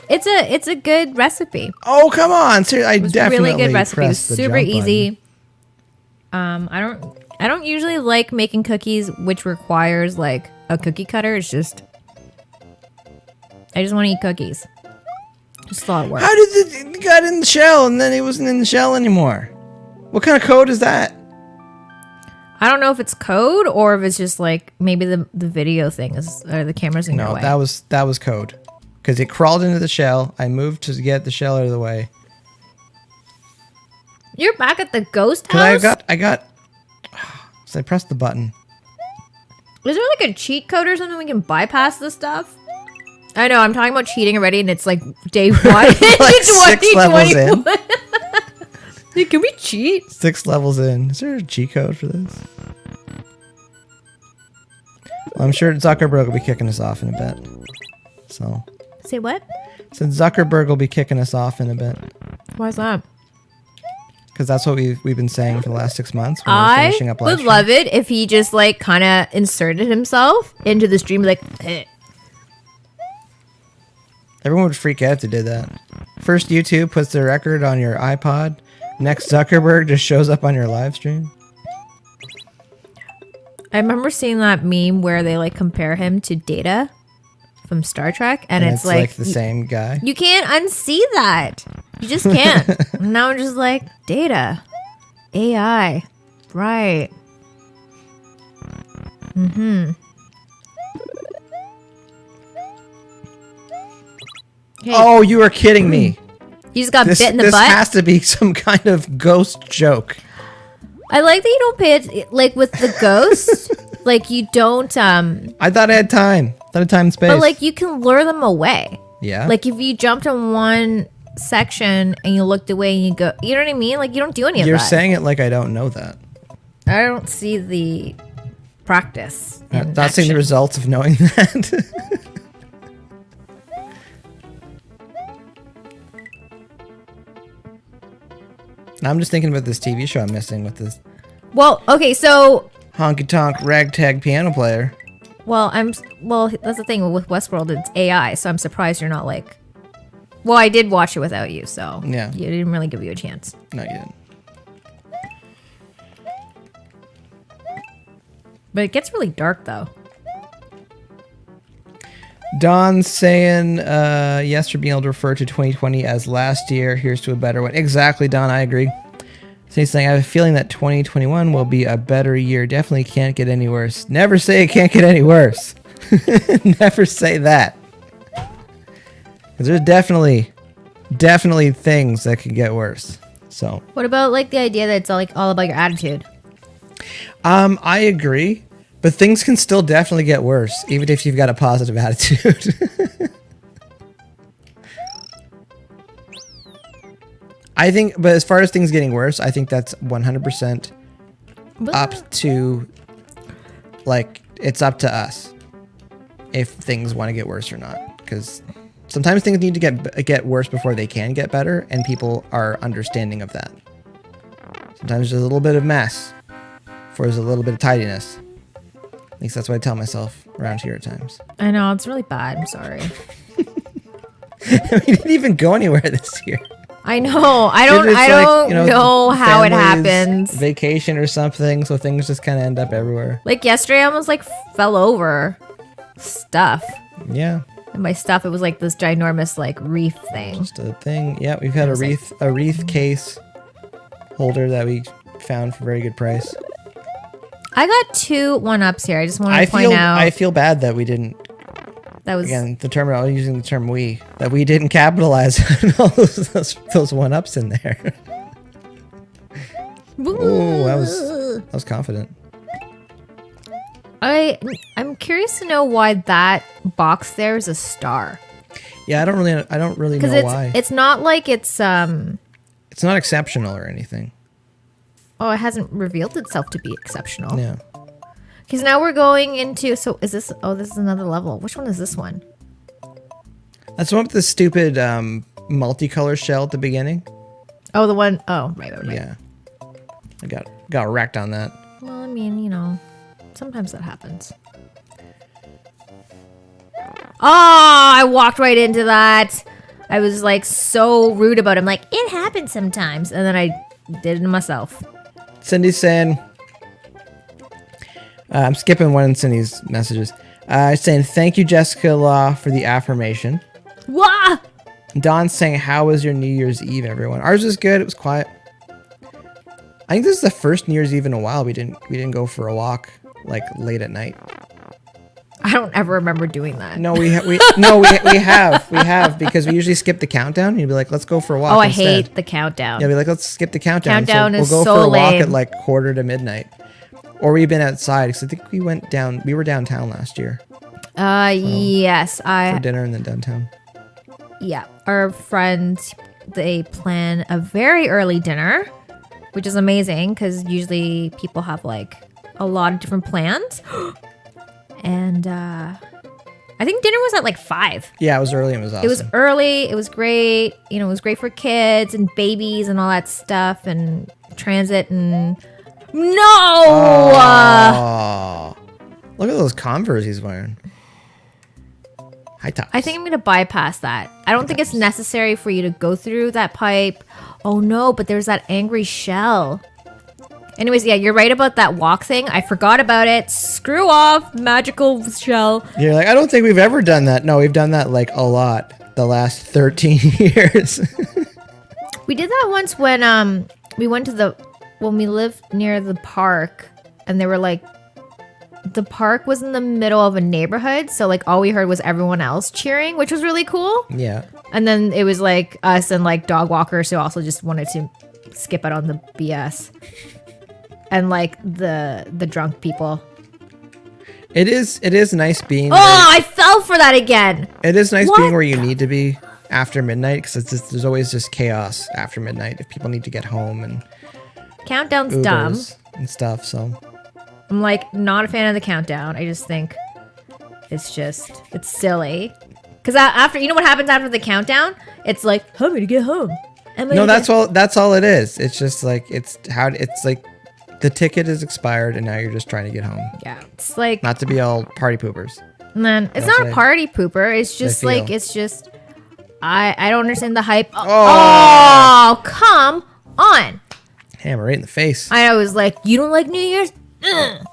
It's a good recipe. Oh, come on! Seriously, I It was definitely really good recipe. It was pressed the super jump easy. I don't usually like making cookies which requires like a cookie cutter. It's just I just want to eat cookies. Just a lot of work. How did it got in the shell and then it wasn't in the shell anymore? What kind of code is that? I don't know if it's code or if it's just like maybe the video thing is or the camera's in your No, way. that was code. Because it crawled into the shell. I moved to get the shell out of the way. You're back at the ghost Cause house? I got. So I pressed the button. Is there like a cheat code or something we can bypass this stuff? I know, I'm talking about cheating already, and it's like day 1. Like 6 levels in. Dude, can we cheat? 6 levels in. Is there a cheat code for this? Well, I'm sure Zuckerberg will be kicking us off in a bit. So. Say what? Since Zuckerberg will be kicking us off in a bit. Why's that? Because that's what we've been saying for the last 6 months. When we're I finishing up would love it if he just like kind of inserted himself into the stream, like, eh. Everyone would freak out if they did that. First, YouTube puts the record on your iPod. Next, Zuckerberg just shows up on your live stream. I remember seeing that meme where they like compare him to Data from Star Trek, and it's like the same guy. You can't unsee that. You just can't. Now I'm just like, Data, AI, right? Mm-hmm. Hey, Oh, you are kidding me. you just got bit in the This butt. has to be some kind of ghost joke. I like that you don't pay it like with the ghost. Like you don't. I thought I had time. I thought I had time and space. But like you can lure them away. yeah. Like if you jumped in one section and you looked away and you go, you know what I mean? Like you don't do any of that. You're saying it like I don't know that. I don't see the practice. I'm not seeing the results of knowing that. I'm just thinking about this TV show I'm missing with this Well, okay, so honky tonk ragtag piano player. well that's the thing with Westworld, it's AI, so I'm surprised you're not like. Well, I did watch it without you, so Yeah. you didn't really give you a chance. No, you didn't. But it gets really dark though. Don's saying yes for being able to refer to 2020 as last year. Here's to a better one. Exactly, Don. I agree. So he's saying I have a feeling that 2021 will be a better year. Definitely can't get any worse. Never say it can't get any worse. Never say that. Because there's definitely things that could get worse. So What about like the idea that it's all about your attitude? I agree. But things can still definitely get worse, even if you've got a positive attitude. I think, but as far as things getting worse, I think that's 100% up to, like, it's up to us if things want to get worse or not. Because sometimes things need to get worse before they can get better, and people are understanding of that. Sometimes there's a little bit of mess before there's a little bit of tidiness. At least that's what I tell myself around here at times. I know, it's really bad. I'm sorry. We didn't even go anywhere this year. I know. I don't know how it happens. Vacation or something, so things just kind of end up everywhere. Like yesterday, I almost like fell over stuff. Yeah. And by stuff, it was like this ginormous like wreath thing. Just a thing. Yeah, we've had a wreath case holder that we found for a very good price. I got 2 1-ups here. I just want to point out. I feel bad that we didn't. That was Again, the term I'm using the term "we" that we didn't capitalize on all those 1-ups in there. Oh, that was confident. I'm curious to know why that box there is a star. Yeah, I don't really know why. It's not like it's It's not exceptional or anything. Oh, it hasn't revealed itself to be exceptional. Yeah. Because now we're going into. So is this? Oh, this is another level. Which one is this one? That's the one with the stupid multicolor shell at the beginning. Oh, the one oh right. Yeah. I got wrecked on that. Well, I mean, you know, sometimes that happens. Oh, I walked right into that. I was like so rude about it. I'm like, it happens sometimes, and then I did it myself. Cindy's saying, I'm skipping one of Cindy's messages. Saying, thank you, Jessica Law, for the affirmation. Wah! Don's saying, how was your New Year's Eve, everyone? Ours was good. It was quiet. I think this is the first New Year's Eve in a while we didn't go for a walk like late at night. I don't ever remember doing that. No, we have because we usually skip the countdown. And you'd be like, let's go for a walk. Oh, I instead. hate the countdown. Yeah, be like, let's skip the countdown. Countdown so is we'll go so for a walk lame. at like 1:45. Or we've been outside because I think we went down. We were downtown last year Yes, for dinner and then downtown. Yeah, our friends, they plan a very early dinner, which is amazing because usually people have like a lot of different plans. And I think dinner was at like 5. Yeah, it was early and it was awesome. It was early. It was great. You know, it was great for kids and babies and all that stuff and transit and no. Oh, look at those Converse he's wearing. High tops. I think I'm going to bypass that. I don't think it's necessary for you to go through that pipe. Oh no, but there's that angry shell. Anyways, yeah, you're right about that walk thing. I forgot about it. Screw off, magical shell. You're like, I don't think we've ever done that. No, we've done that like a lot the last 13 years. We did that once when we went to when we lived near the park, and they were like, the park was in the middle of a neighborhood, so like all we heard was everyone else cheering, which was really cool. Yeah. And then it was like us and like dog walkers who also just wanted to skip out on the BS. And like the drunk people. It is nice being. Oh, I fell for that again. It is nice What? being where you need to be after midnight because there's always just chaos after midnight if people need to get home and Countdown's Ubers dumb. and stuff. So I'm like not a fan of the countdown. I just think it's silly. Because after, you know what happens after the countdown? It's like, how am I gonna get home? no, that's all it is. It's just like it's like the ticket is expired and now you're just trying to get home. Yeah, it's like, Not to be all party poopers. man, it's That's not what a I- party pooper. It's just feel. like, it's just, I don't understand the hype. Oh, come on. Hammer right in the face. I was like, you don't like New Year's? Ugh.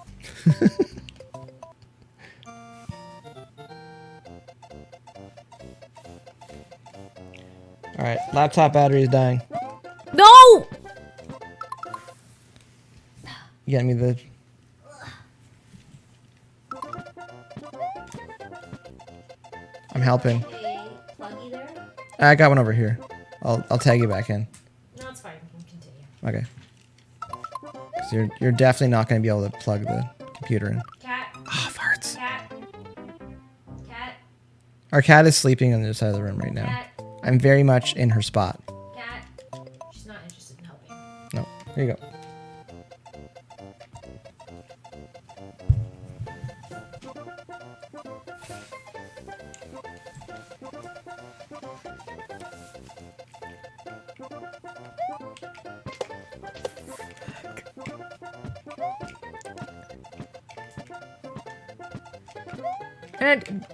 All right, laptop battery is dying. No! You got me the. I'm helping. Hey, pluggy there? I got one over here. I'll tag you back in. No, it's fine. We can continue. Okay. 'Cause you're definitely not going to be able to plug the computer in. Cat, Oh, farts. cat, cat, Our cat is sleeping on the other side of the room right now. cat, I'm very much in her spot. cat. She's not interested in helping. No, here you go. And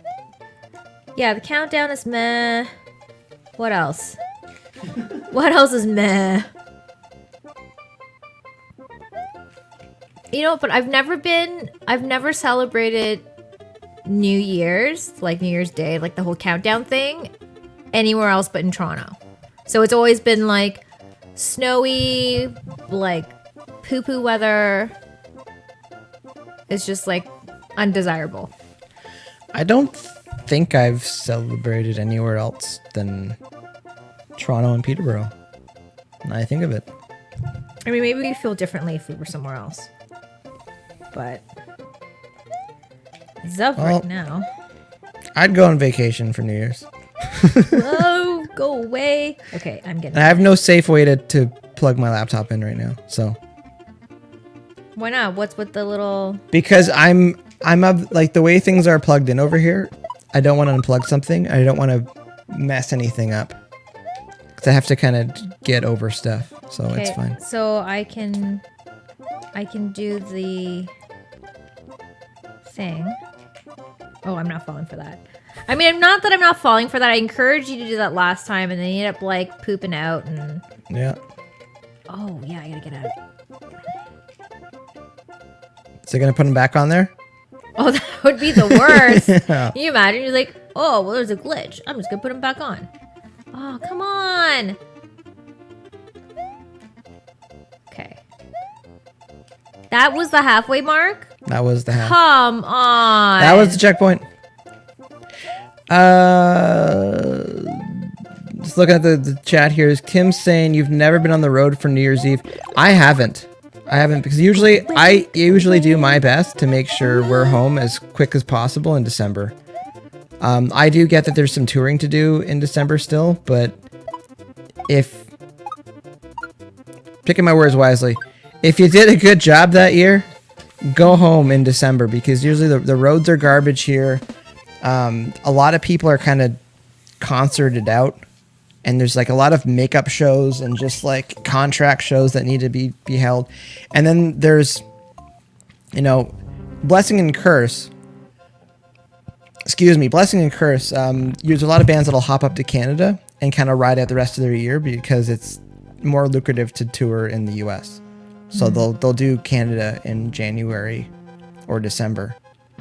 yeah, the countdown is meh. What else? What else is meh? You know, but I've never celebrated New Year's, like New Year's Day, like the whole countdown thing, anywhere else but in Toronto. So it's always been like snowy, like poo-poo weather. It's just like undesirable. I don't think I've celebrated anywhere else than Toronto and Peterborough. Now I think of it. I mean, maybe we feel differently if we were somewhere else. But as of Well- right now. I'd go on vacation for New Year's. Whoa, go away. Okay, I'm getting And I have no safe way to plug my laptop in right now. So Why not? What's with the little because I'm like the way things are plugged in over here, I don't want to unplug something. I don't want to mess anything up. Cuz I have to kind of get over stuff. So it's fine. So I can do the thing. Oh, I'm not falling for that. I mean, not that I'm not falling for that. I encouraged you to do that last time, and then you ended up like pooping out and. Yeah. Oh yeah, I gotta get out. So you're going to put them back on there? Oh, that would be the worst. Yeah. Can you imagine? You're like, oh, well, there's a glitch. I'm just gonna put them back on. Oh, come on. Okay. That was the halfway mark? That was the half. Come on. That was the checkpoint. Just looking at the chat here, is Kim saying you've never been on the road for New Year's Eve? I haven't because I usually do my best to make sure we're home as quick as possible in December. I do get that there's some touring to do in December still, but picking my words wisely, if you did a good job that year, go home in December, because usually the roads are garbage here. A lot of people are kind of concerted out, and there's like a lot of makeup shows and just like contract shows that need to be held. And then there's, blessing and curse. Excuse me, blessing and curse. There's a lot of bands that'll hop up to Canada and kind of ride out the rest of their year because it's more lucrative to tour in the US. So they'll do Canada in January or December.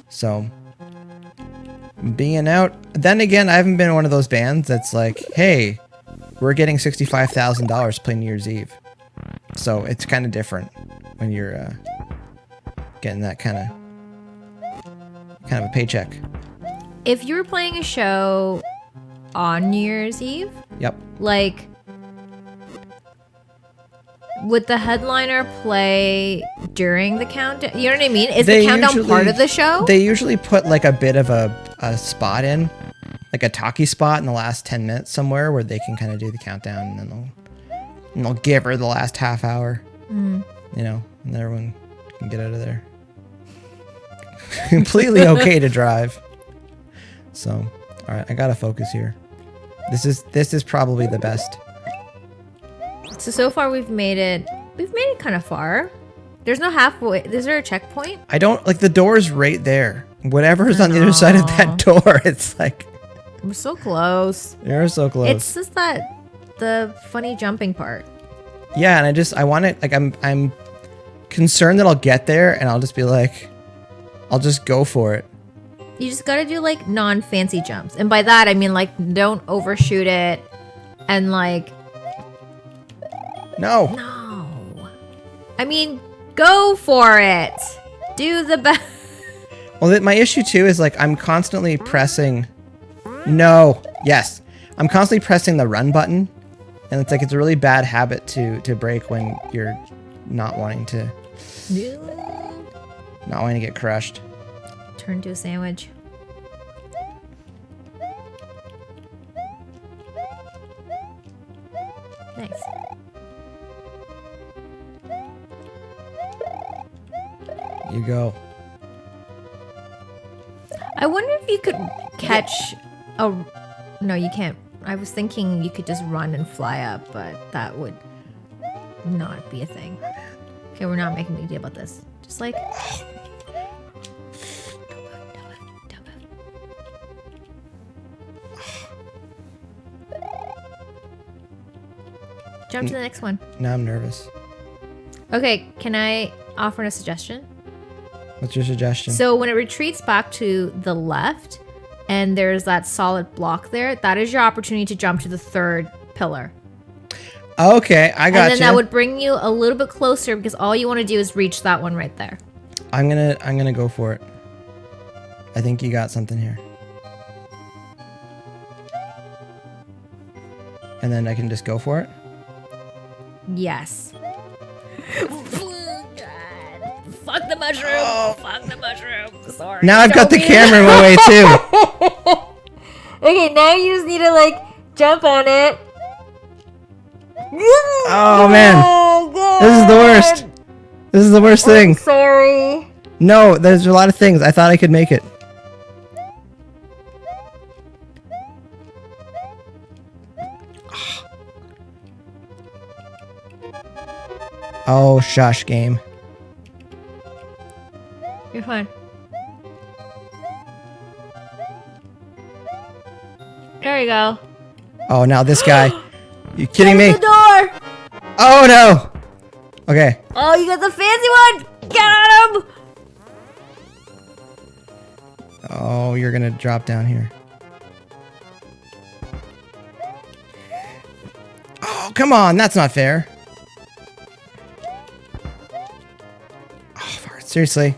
So being out, then again, I haven't been one of those bands that's like, hey, we're getting $65,000 to play New Year's Eve. So it's kind of different when you're getting that kind of a paycheck. If you were playing a show on New Year's Eve, yep, like, would the headliner play during the countdown? You know what I mean? Is the countdown part of the show? They usually put like a bit of a spot in, like a talkie spot in the last 10 minutes somewhere where they can kind of do the countdown, and then they'll give her the last half hour, and everyone can get out of there. Completely okay to drive. So, all right, I gotta focus here. This is probably the best. So far we've made it kind of far. There's no halfway. Is there a checkpoint? I don't, like, the door's right there. Whatever's on the other side of that door, it's like... We're so close. You're so close. It's just the funny jumping part. Yeah, and I want it, like, I'm concerned that I'll get there and I'll just be like, I'll just go for it. You just gotta do, like, non-fancy jumps. And by that, I mean, like, don't overshoot it and, like... No. I mean, go for it. Do the best. Well, my issue too is like I'm constantly pressing. No. Yes. I'm constantly pressing the run button, and it's a really bad habit to break when you're not wanting to get crushed. Turn to a sandwich. Nice. You go. I wonder if you could catch a... No, you can't. I was thinking you could just run and fly up, but that would not be a thing. Okay, we're not making a big deal about this. Just like... Don't move. Jump to the next one. Now I'm nervous. Okay, can I offer a suggestion? What's your suggestion? So when it retreats back to the left and there's that solid block there, that is your opportunity to jump to the third pillar. Okay, I got you. And then that would bring you a little bit closer because all you want to do is reach that one right there. I'm gonna go for it. I think you got something here. And then I can just go for it? Yes. Fuck the mushroom. Oh. Fuck the mushroom. Sorry. Now I've got the camera in my way too. Okay, now you just need to like jump on it. Oh man. This is the worst. This is the worst thing. Sorry. No, there's a lot of things. I thought I could make it. Oh, shush, game. You're fine. There you go. Oh, now this guy. You kidding me? The door. Oh no. Okay. Oh, you got the fancy one. Get on him. Oh, you're gonna drop down here. Oh, come on. That's not fair. Seriously.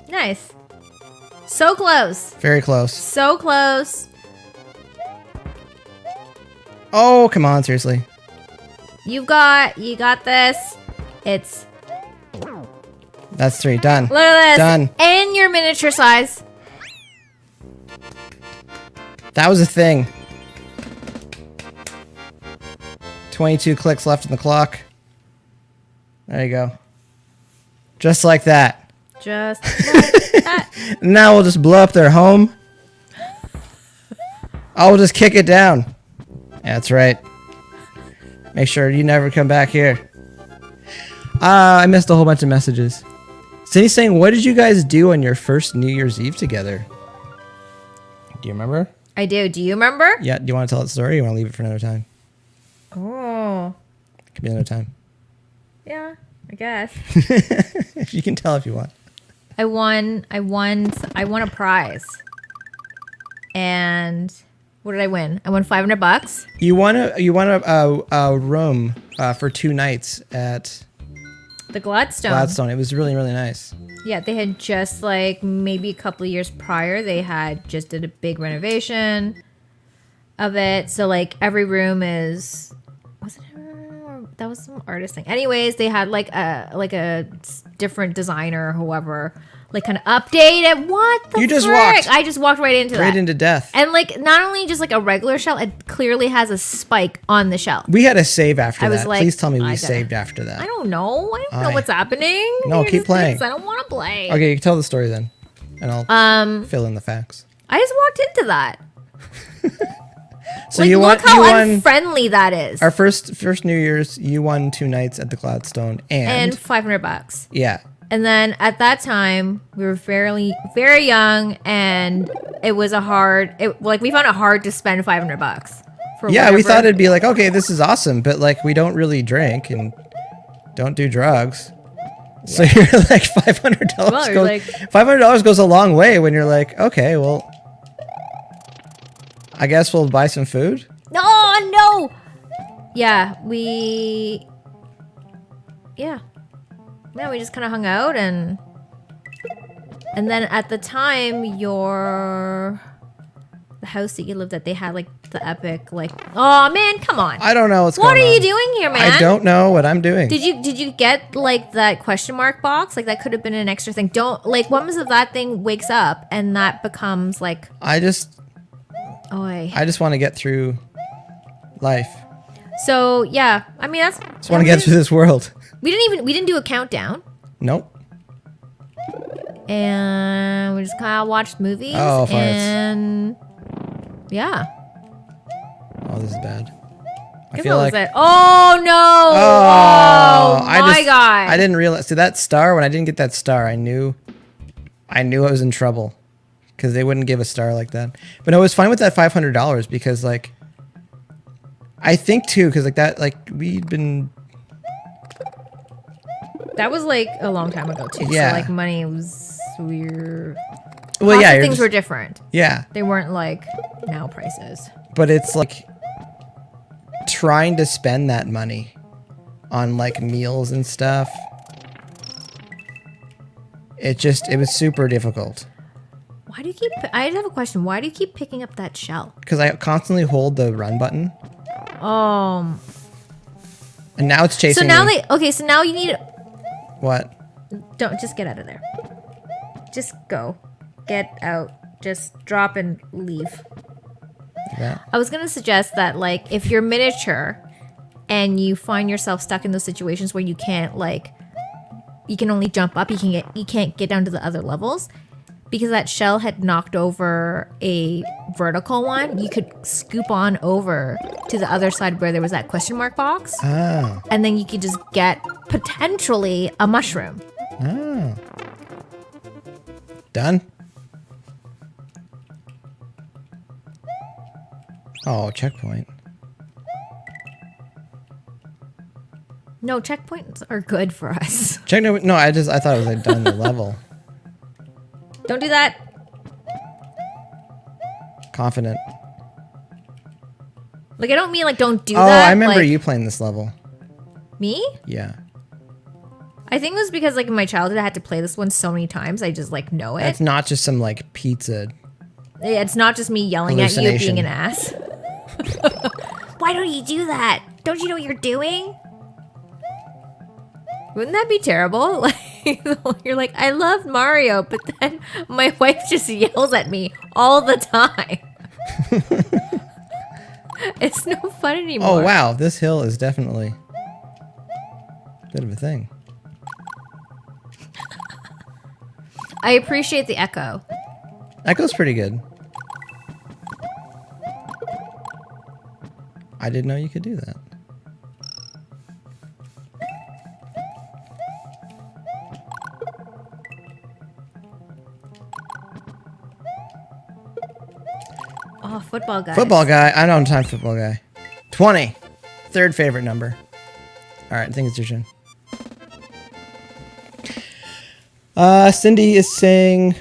Nice. So close. Very close. So close. Oh, come on, seriously. You got this. It's... That's 3. Done. Look at this. Done. And your miniature size. That was a thing. 22 clicks left in the clock. There you go. Just like that. Just like that. Now we'll just blow up their home. We'll just kick it down. That's right. Make sure you never come back here. I missed a whole bunch of messages. Cindy's saying, what did you guys do on your first New Year's Eve together? Do you remember? I do. Do you remember? Yeah. Do you want to tell that story or you want to leave it for another time? Oh. It could be another time. Yeah, I guess. You can tell if you want. I won a prize. And what did I win? I won $500. You won a room for 2 nights at The Gladstone. Gladstone. It was really, really nice. Yeah, they had just like maybe a couple of years prior, they had just did a big renovation of it. So like every room is, was it her? That was some artist thing. Anyways, they had like a different designer or whoever like kind of update it. What the You just frick? walked I just walked right into that. right into death. And like not only just like a regular shell, it clearly has a spike on the shell. We had a save after I that. was like, Please tell me we I gotta- saved after that. I don't know. I don't know what's happening. No, Here's keep the playing. things I don't want to play. Okay, you can tell the story then, and I'll fill in the facts. I just walked into that. So Like, you won. look how You won unfriendly that is. our first New Year's. You won 2 nights at the Gladstone, And $500. yeah, And then at that time, we were very young, and it was we found it hard to spend $500 for yeah. We whatever. thought it'd be like, okay, this is awesome, but like we don't really drink and don't do drugs. So you're like $500 Well, you're goes like- $500 goes a long way when you're like, okay, well, I guess we'll buy some food. No. Yeah, we just kind of hung out, and then at the time, the house that you lived at, they had like the epic like, oh man, come on. I don't know what's What going are on. you doing here, man? I don't know what I'm doing. Did you get like that question mark box? Like that could have been an extra thing. Don't like what was if that thing wakes up and that becomes like I just want to get through life. So yeah, I mean that's Just want to get through this world. we didn't do a countdown, Nope. and we just kind of watched movies. Oh, farts. And yeah. Oh, this is bad. I What feel was like it? Oh no! Oh, my god! I didn't realize. See that star? When I didn't get that star, I knew I was in trouble because they wouldn't give a star like that. But no, it was fine with that $500 because like I think too because like that like we'd been. That was like a long time ago too. Yeah. So like money was weird. Well, yeah, you're things just- were different. Yeah, They weren't like now prices. but it's like trying to spend that money on like meals and stuff. It was super difficult Why do you keep? I have a question. Why do you keep picking up that shell? because I constantly hold the run button And now it's chasing so now me. so now you need. What? Don't just get out of there. Just go, get out. Just drop and leave. Yeah. I was gonna suggest that like if you're miniature and you find yourself stuck in those situations where you can't like you can only jump up, you can't get down to the other levels because that shell had knocked over a vertical one, you could scoop on over to the other side where there was that question mark box. Oh. And then you could just get potentially a mushroom. Oh. Done? Oh, checkpoint. No, checkpoints are good for us. No, I thought it was like done the level. Don't do that. Confident. Like, I don't mean like don't do Oh, that. I remember like, you playing this level. Me? Yeah. I think it was because like in my childhood I had to play this one so many times. I just like know it. It's not just some like pizza. It's not just me yelling at you Hallucination. being an ass. Why don't you do that? Don't you know what you're doing? Wouldn't that be terrible? Like you're like, I love Mario, but then my wife just yells at me all the time. It's no fun anymore. Oh wow, this hill is definitely a bit of a thing. I appreciate the echo. Echo's pretty good. I didn't know you could do that. Oh, football guy. Football guy. I don't have time football guy. 20. Third favorite number. All right, I think it's your turn. Cindy is saying,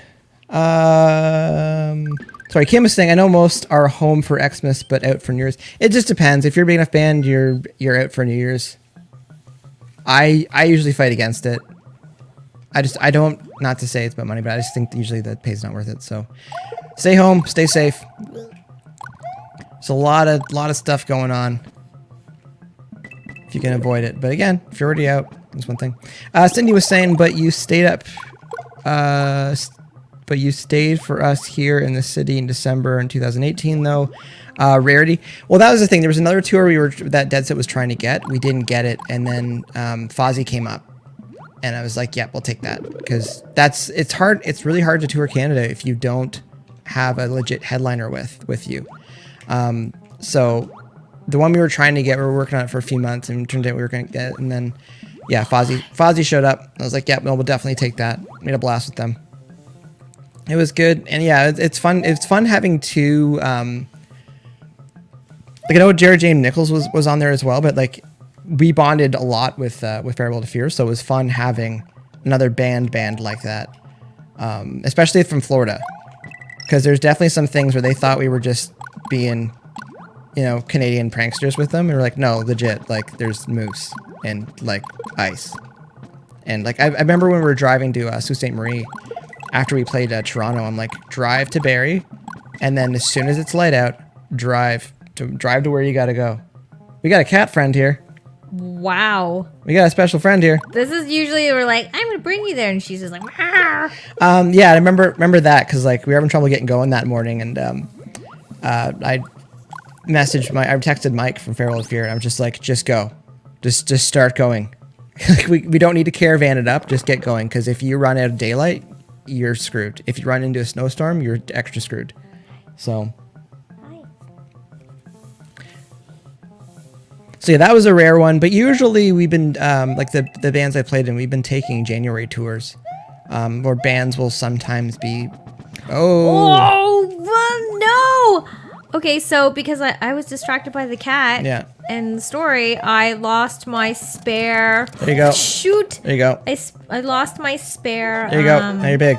sorry, Kim is saying, I know most are home for Xmas, but out for New Year's. It just depends. If you're a big enough band, you're out for New Year's. I usually fight against it. I don't, not to say it's about money, but I just think usually the pay's not worth it. So stay home, stay safe. There's a lot of stuff going on. If you can avoid it. But again, if you're already out, that's one thing. Cindy was saying, but you stayed up, but you stayed for us here in the city in December in 2018 though. Rarity. Well, that was the thing. There was another tour that Dead Set was trying to get. We didn't get it. And then Fozzy came up. And I was like, yeah, we'll take that. Because it's hard. It's really hard to tour Canada if you don't have a legit headliner with you. So the one we were trying to get, we were working on it for a few months, and it turned out we were going to get it. And then, yeah, Fozzy showed up. I was like, yeah, no, we'll definitely take that. Made a blast with them. It was good. And yeah, it's fun. It's fun having two, like I know Jared James Nichols was on there as well, but like we bonded a lot with Farewell to Fear. So it was fun having another band like that. Especially from Florida. Because there's definitely some things where they thought we were just being, you know, Canadian pranksters with them. And we're like, no, legit, like there's moose and like ice. And like, I remember when we were driving to Sault Ste. Marie, after we played Toronto, I'm like, drive to Barrie. And then as soon as it's light out, drive to where you got to go. We got a cat friend here. Wow. We got a special friend here. This is usually we're like, I'm gonna bring you there, and she's just like, "Meow." Yeah, I remember that because like we were having trouble getting going that morning, and I texted Mike from Farewell to Fear, and I was just like, just go, just start going. Like we don't need to caravan it up, just get going, because if you run out of daylight, you're screwed. If you run into a snowstorm, you're extra screwed. So. So yeah, that was a rare one, but usually we've been, like the bands I played in, we've been taking January tours, or bands will sometimes be, no! Okay, so because I was distracted by the cat, yeah, and the story, I lost my spare. There you go. Shoot! There you go. I lost my spare. There you go. Now you're big.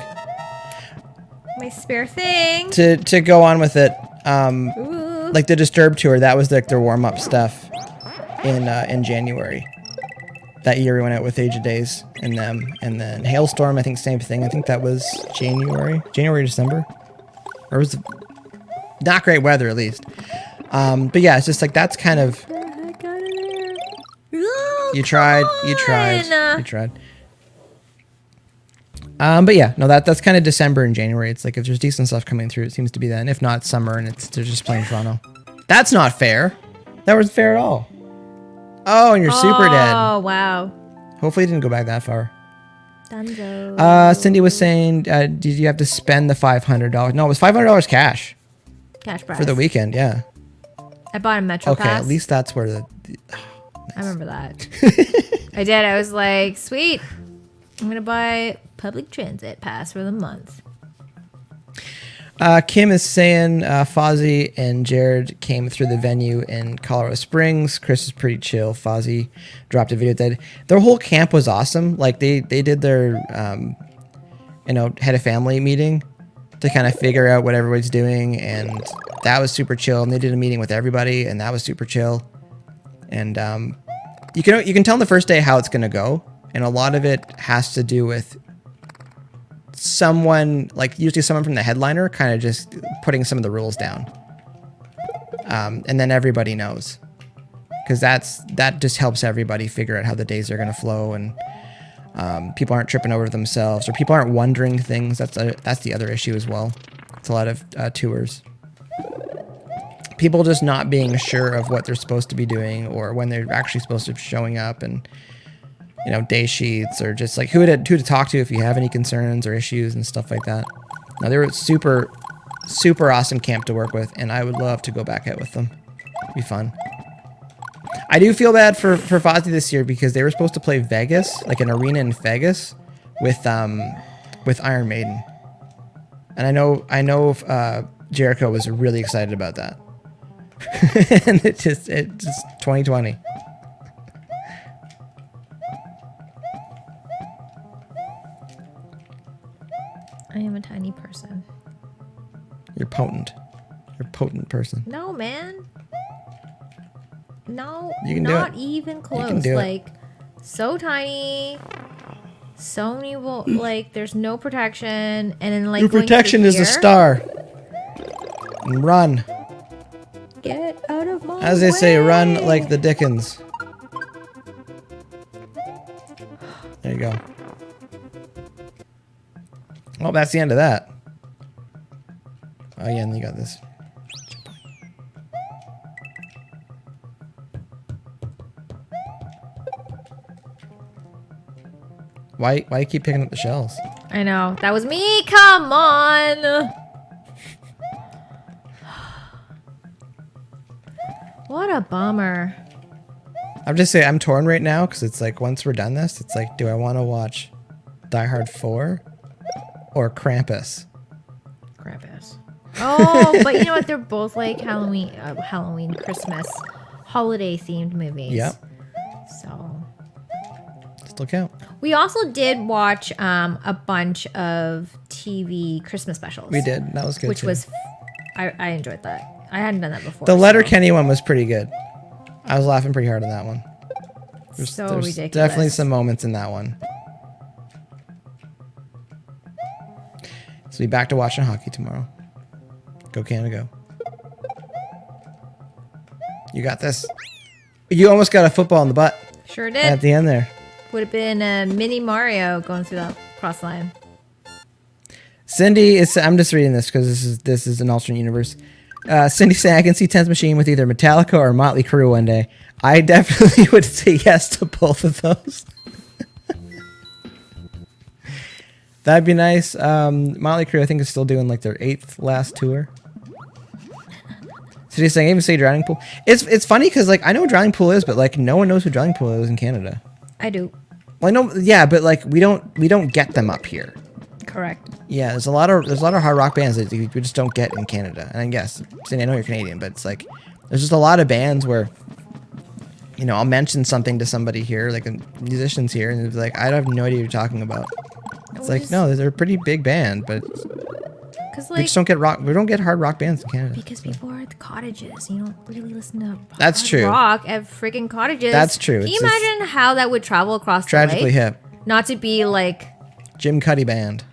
My spare thing. To go on with it, Ooh. like the Disturbed tour, that was like their warm up stuff. In January. That year we went out with Age of Days and them. And then Hailstorm, I think same thing. I think that was January, December. Or was it not great weather at least. But yeah, it's just like that's kind of you tried. But yeah, no, that's kind of December and January. It's like if there's decent stuff coming through, it seems to be then. If not summer and they're just playing Toronto. That's not fair. That wasn't fair at all. Oh, and you're super dead. Oh, wow. Hopefully it didn't go back that far. Dunzo. Cindy was saying, did you have to spend the $500? No, it was $500 cash. Cash prize. For the weekend, yeah. I bought a Metro Pass. Okay, at least that's where nice. I remember that. I did. I was like, sweet. I'm going to buy public transit pass for the month. Kim is saying Fozzy and Jared came through the venue in Colorado Springs. Chris is pretty chill. Fozzy dropped a video that their whole camp was awesome. Like they did their head of family meeting to kind of figure out what everybody's doing, and that was super chill. And they did a meeting with everybody, and that was super chill. And you can tell on the first day how it's gonna go, and a lot of it has to do with someone, like usually someone from the headliner, kind of just putting some of the rules down, and then everybody knows, because that just helps everybody figure out how the days are gonna flow, and people aren't tripping over themselves, or people aren't wondering things. That's the other issue as well. It's a lot of tours. People just not being sure of what they're supposed to be doing, or when they're actually supposed to be showing up, and day sheets, or just like who to talk to if you have any concerns or issues and stuff like that. Now, they were super awesome camp to work with, and I would love to go back out with them. It'd be fun. I do feel bad for Fozzie this year, because they were supposed to play Vegas, like an arena in Vegas, with Iron Maiden, and I know Jericho was really excited about that. And it's just 2020. I am a tiny person. You're potent. You're a potent person. No, man. No, You can do not it. even close. You can do it. Like, so tiny. So many like, there's no protection, and then like Your going protection through is a here, star. And run. Get out of my As they say, way. run like the Dickens. There you go. Well, that's the end of that. Oh yeah, and you got this. Why you keep picking up the shells? I know. That was me. Come on. What a bummer. I'm just saying, I'm torn right now, because it's like, once we're done this, it's like, do I want to watch Die Hard 4 or Krampus? Krampus. Oh, but you know what? They're both like Halloween, Christmas, holiday themed movies. Yep. So Still count. we also did watch a bunch of TV Christmas specials. We did. That was good which too. was I enjoyed that. I hadn't done that before. The so- Letterkenny one was pretty good. I was laughing pretty hard on that one. There's ridiculous. definitely some moments in that one. So be back to watching hockey tomorrow. Go Canada, go. You got this. You almost got a football in the butt Sure did. at the end there. Would have been a mini Mario going through that cross line. Cindy is. I'm just reading this because this is an alternate universe. Cindy saying, I can see Tenth Machine with either Metallica or Motley Crue one day. I definitely would say yes to both of those. That'd be nice. Motley Crue, I think, is still doing like their 8th last tour. So he's saying, even say Drowning Pool. It's funny because like I know what Drowning Pool is, but like no one knows who Drowning Pool is in Canada. I do. Well, I know, yeah, but like we don't get them up here. Correct. Yeah, there's a lot of hard rock bands that we just don't get in Canada. And I guess, Cindy, I know you're Canadian, but it's like there's just a lot of bands where, I'll mention something to somebody here, like musicians here, and it's like I have no idea what you're talking about. It's like, no, they're a pretty big band, but Because we like just don't get rock. We don't get hard rock bands in Canada. because people are at the cottages, you don't really listen to That's hard true. rock at freaking cottages. That's true. Can you It's just imagine how that would travel across Tragically the lake? hip. Not to be like Jim Cuddy band.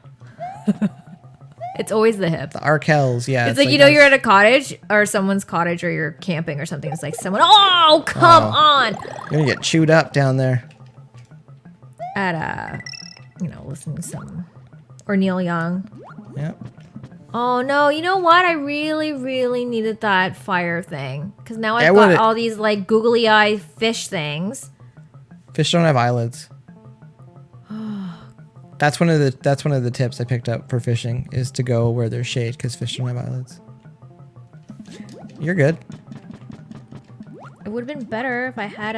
it's always the hip. The Arkells, yeah. It's like you're at a cottage or someone's cottage or you're camping or something. It's like someone. Oh, come on! You're gonna get chewed up down there. At listening to some or Neil Young. Yep. Oh no! You know what? I really, really needed that fire thing because now I've Yeah, got what all these like googly eye fish things. Fish don't have eyelids. That's one of the tips I picked up for fishing is to go where there's shade because fish don't have eyelids. You're good. It would have been better if I had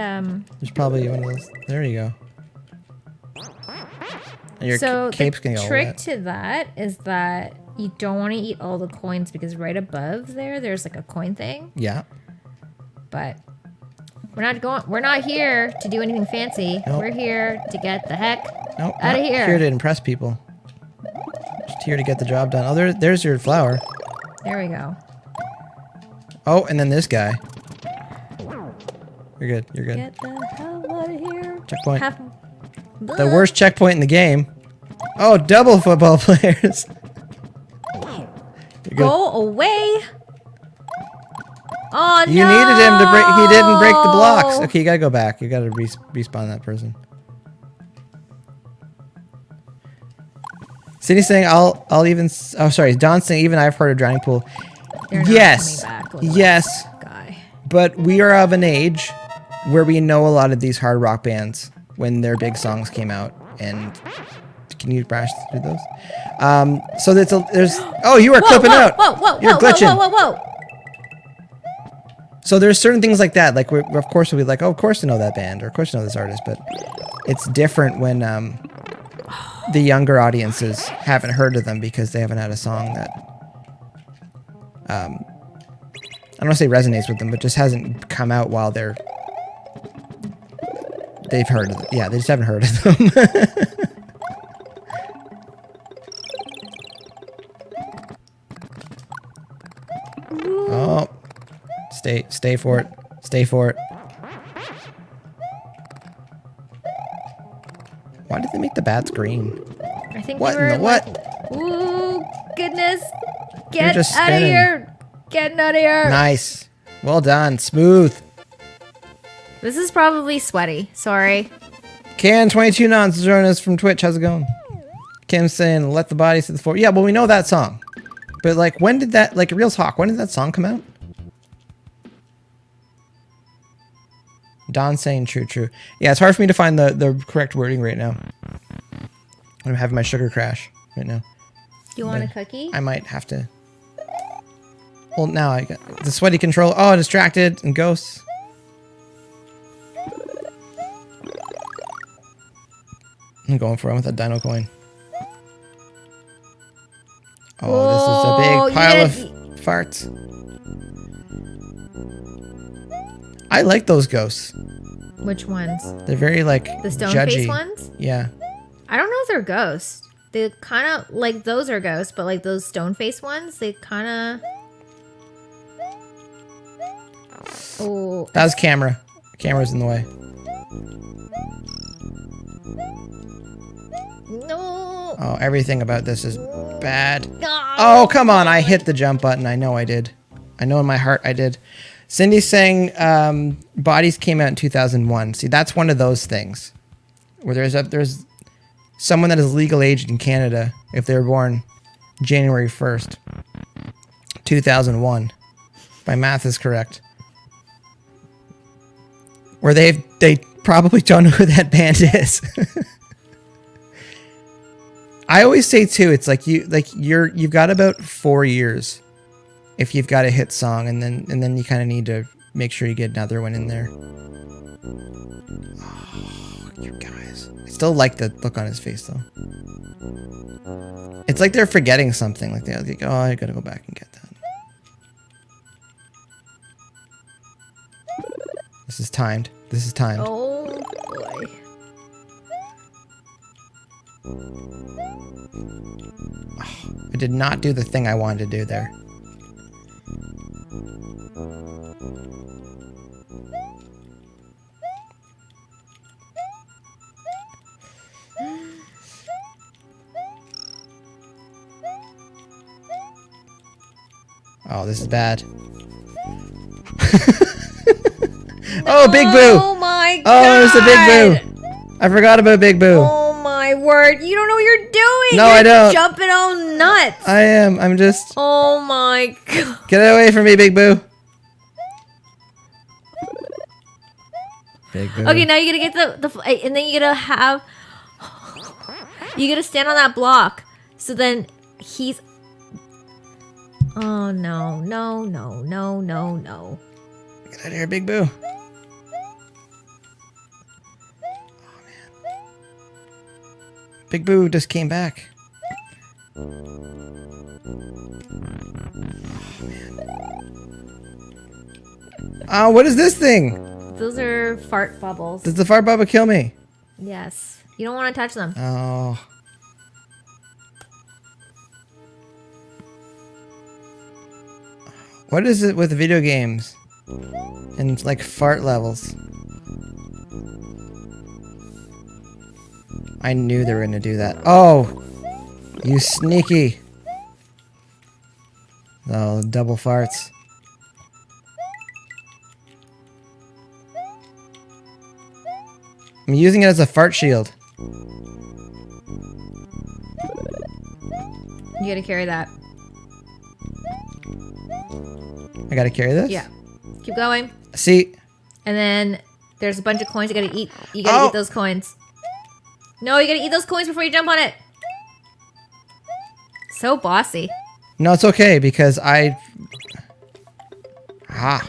There's probably one of those. There you go. And your So cape's the getting all trick wet. to that is that you don't want to eat all the coins because right above there's like a coin thing. Yeah. But we're not here to do anything fancy. Nope. We're here to get the heck Nope. Outta not here. Here to impress people. Just here to get the job done. Oh, there's your flower. There we go. Oh, and then this guy. You're good. You're good. Get the hell out of here. Checkpoint. The worst checkpoint in the game. Oh, double football players. Go away. Oh, you needed him to break. He didn't break the blocks. Okay, you gotta go back. You gotta respawn that person. Cindy's saying I'll even. Oh, sorry. Don's saying even I've heard of drowning pool. Yes. Yes. Guy. But we are of an age where we know a lot of these hard rock bands when their big songs came out. And can you crash through those? So there's. Oh, you are clipping out. You're glitching. Whoa. So there's certain things like that. Like we're of course we'll be like, oh, of course I know that band, or of course I know this artist. But it's different when the younger audiences haven't heard of them because they haven't had a song that I don't want to say resonates with them, but just hasn't come out while they've heard of them. Yeah, they just haven't heard of them. Oh, stay for it. Stay for it. Why did they make the bats green? I think what they were in the what? Ooh, goodness. You're just Get out of spinning. here. Getting out of here. Nice. Well done. Smooth. This is probably sweaty. Sorry. Can22 Nons is joining us from Twitch. How's it going? Kim's saying, let the bodies to the floor. Yeah, well, we know that song. But, like, when did that, like, Real Talk, when did that song come out? Don's saying true. Yeah, it's hard for me to find the correct wording right now. I'm having my sugar crash right now. You want a cookie? I might have to. Well, now I got the sweaty control. Oh, distracted and ghosts. I'm going for it with a dino coin. Oh, this is a big pile of farts. I like those ghosts. Which ones? They're very, like, The stone judgy. face ones? Yeah. I don't know if they're ghosts. They kind of, like, those are ghosts, but, like, those stone face ones, they kind of... Oh. That was camera. Camera's in the way. No. Oh, everything about this is bad. No. Oh, come on. I hit the jump button. I know I did. I know in my heart I did. Cindy's saying Bodies came out in 2001. See, that's one of those things where there's someone that is legal age in Canada if they were born January 1st, 2001. My math is correct. Where they probably don't know who that band is. I always say too, it's like you've got about 4 years if you've got a hit song, and then you kind of need to make sure you get another one in there. Oh, you guys. I still like the look on his face though. It's like they're forgetting something. Like they're like, oh, I gotta go back and get that. This is timed. This is timed. Oh, boy. I did not do the thing I wanted to do there. Oh, this is bad. Oh, Big Boo! Oh my god! Oh, there's the Big Boo! I forgot about Big Boo. Oh my word! You don't know what you're doing. No, you're I don't. Jumping all nuts. I am. I'm just. Oh my god! Get away from me, Big Boo. Big Boo. Okay, now you gotta get the and then you gotta have. You gotta stand on that block. So then he's. Oh no! No! No! No! No! No! Get out of here, Big Boo. Big Boo just came back. Oh, man. What is this thing? Those are fart bubbles. Does the fart bubble kill me? Yes. You don't want to touch them. Oh. What is it with video games? And like fart levels. I knew they were gonna do that. Oh! You sneaky! Oh, double farts. I'm using it as a fart shield. You gotta carry that. I gotta carry this? Yeah. Keep going. See? And then there's a bunch of coins you gotta eat. You gotta eat those coins. No, you gotta eat those coins before you jump on it. So bossy. No, it's okay because I... Ah.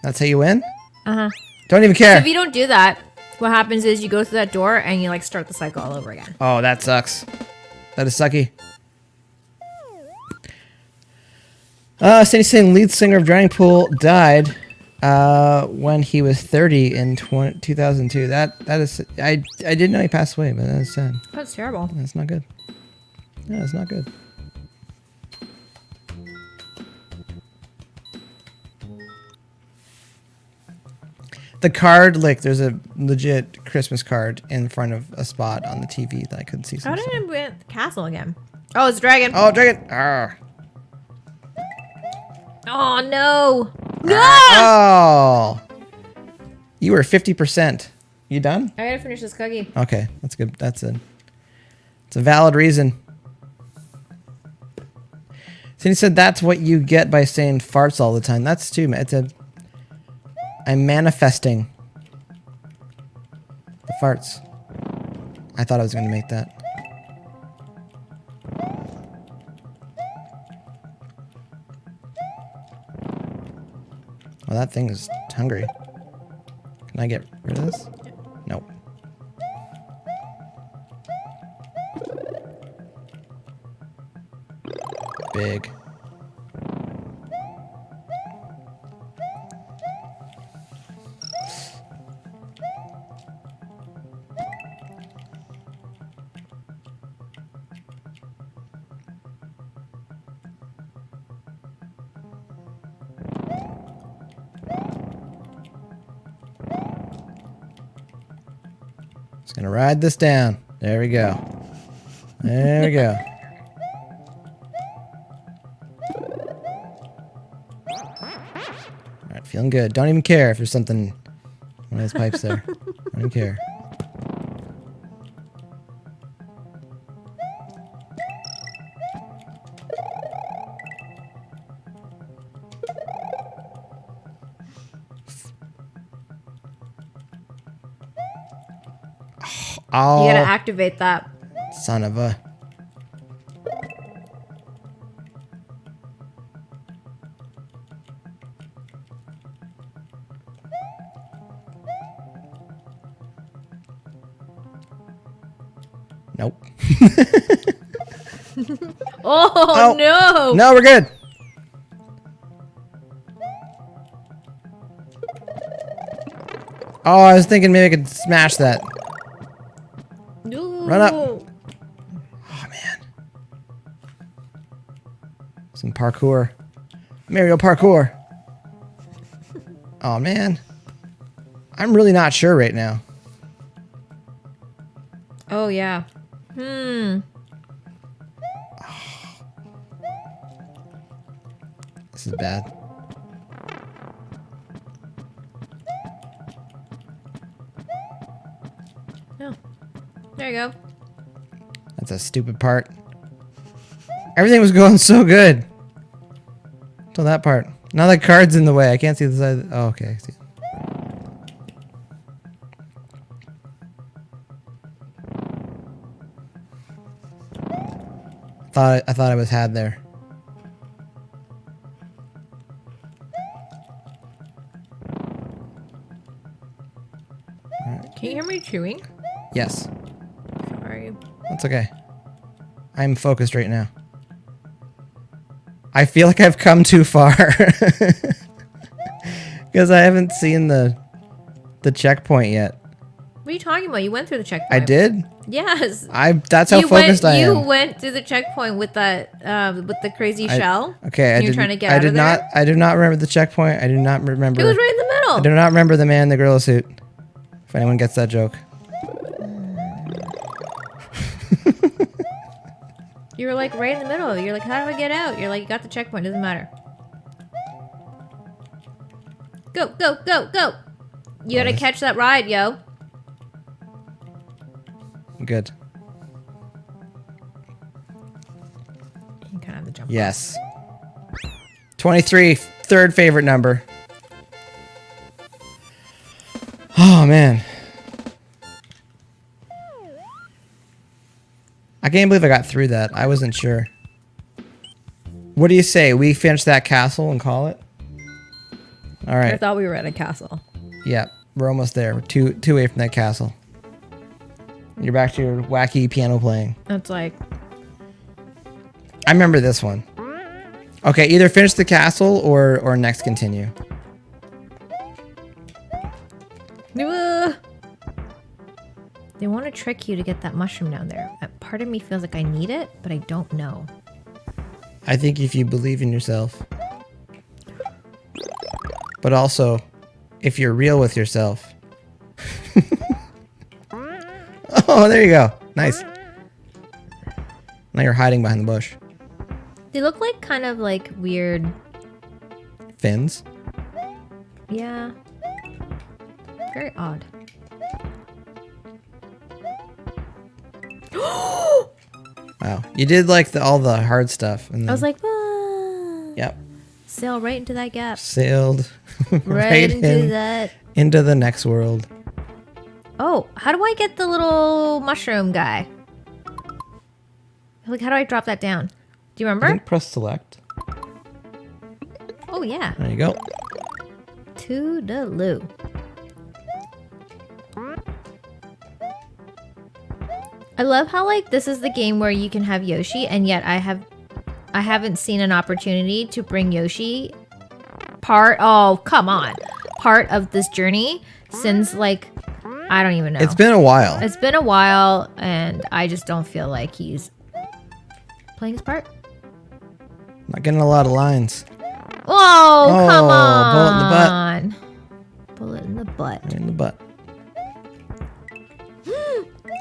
That's how you win? Uh-huh. Don't even care. So if you don't do that, what happens is you go through that door and you like start the cycle all over again. Oh, that sucks. That is sucky. Cindy's saying lead singer of Drowning Pool died when he was 30 in 2002. That is... I didn't know he passed away, but that's sad. That's terrible. That's not good. No, that's not good. The card, like, there's a legit Christmas card in front of a spot on the TV that I couldn't see. How did it win the castle again? Oh, it's a dragon. Oh, dragon! Arr. Oh, no. No! Oh! You were 50%. You done? I gotta finish this cookie. Okay, that's good. It's a valid reason. Cindy said that's what you get by saying farts all the time. That's too, I'm manifesting the farts. I thought I was going to make that. Well, that thing is hungry. Can I get rid of this? Nope. Big. Just gonna ride this down. There we go. There we go. Alright, feeling good. Don't even care if there's something, one of those pipes there. Don't even care. Oh, You gotta activate that. son of a... Nope. Oh, no! No, we're good. Oh, I was thinking maybe I could smash that. No. Run up. Oh, man. Some parkour. Mario parkour. Oh, man. I'm really not sure right now. Oh, yeah. This is bad. No. There you go. That's a stupid part. Everything was going so good. Until that part. Now the card's in the way. I can't see the side. Oh, okay. I see it. I thought I was had there. Can you hear me chewing? Yes. Sorry. That's okay. I'm focused right now. I feel like I've come too far. Because I haven't seen the checkpoint yet. What are you talking about? You went through the checkpoint. I did? Yes. That's how focused I am. You went through the checkpoint with that with the crazy shell. Okay, you're trying to get out of there. I do not remember the checkpoint. I do not remember. It was right in the middle. I do not remember the man in the gorilla suit. If anyone gets that joke. You were like right in the middle. You're like, how do I get out? You're like, you got the checkpoint. Doesn't matter. Go, go, go, go. You gotta catch that ride, yo. Good. You kind of have to jump. Yes. 23, third favorite number. Oh, man. I can't believe I got through that. I wasn't sure. What do you say? We finish that castle and call it? All right. I thought we were at a castle. Yeah, we're almost there. We're two away from that castle. You're back to your wacky piano playing. That's like... I remember this one. Okay, either finish the castle or next continue. They want to trick you to get that mushroom down there. Part of me feels like I need it, but I don't know. I think if you believe in yourself. But also, if you're real with yourself. Oh, there you go. Nice. Now you're hiding behind the bush. They look like kind of like weird... Fins? Yeah. Very odd. Wow. You did like all the hard stuff. And then, I was like, ah. Yep. Sail right into that gap. Sailed right into that. Into the next world. Oh, how do I get the little mushroom guy? Like, how do I drop that down? Do you remember? I think press select. Oh, yeah. There you go. Toodaloo. I love how, like, this is the game where you can have Yoshi, and yet I haven't seen an opportunity to bring Yoshi part of this journey since, like, I don't even know. It's been a while. It's been a while, and I just don't feel like he's playing his part. Not getting a lot of lines. Oh, come on. Bullet in the butt. Right in the butt.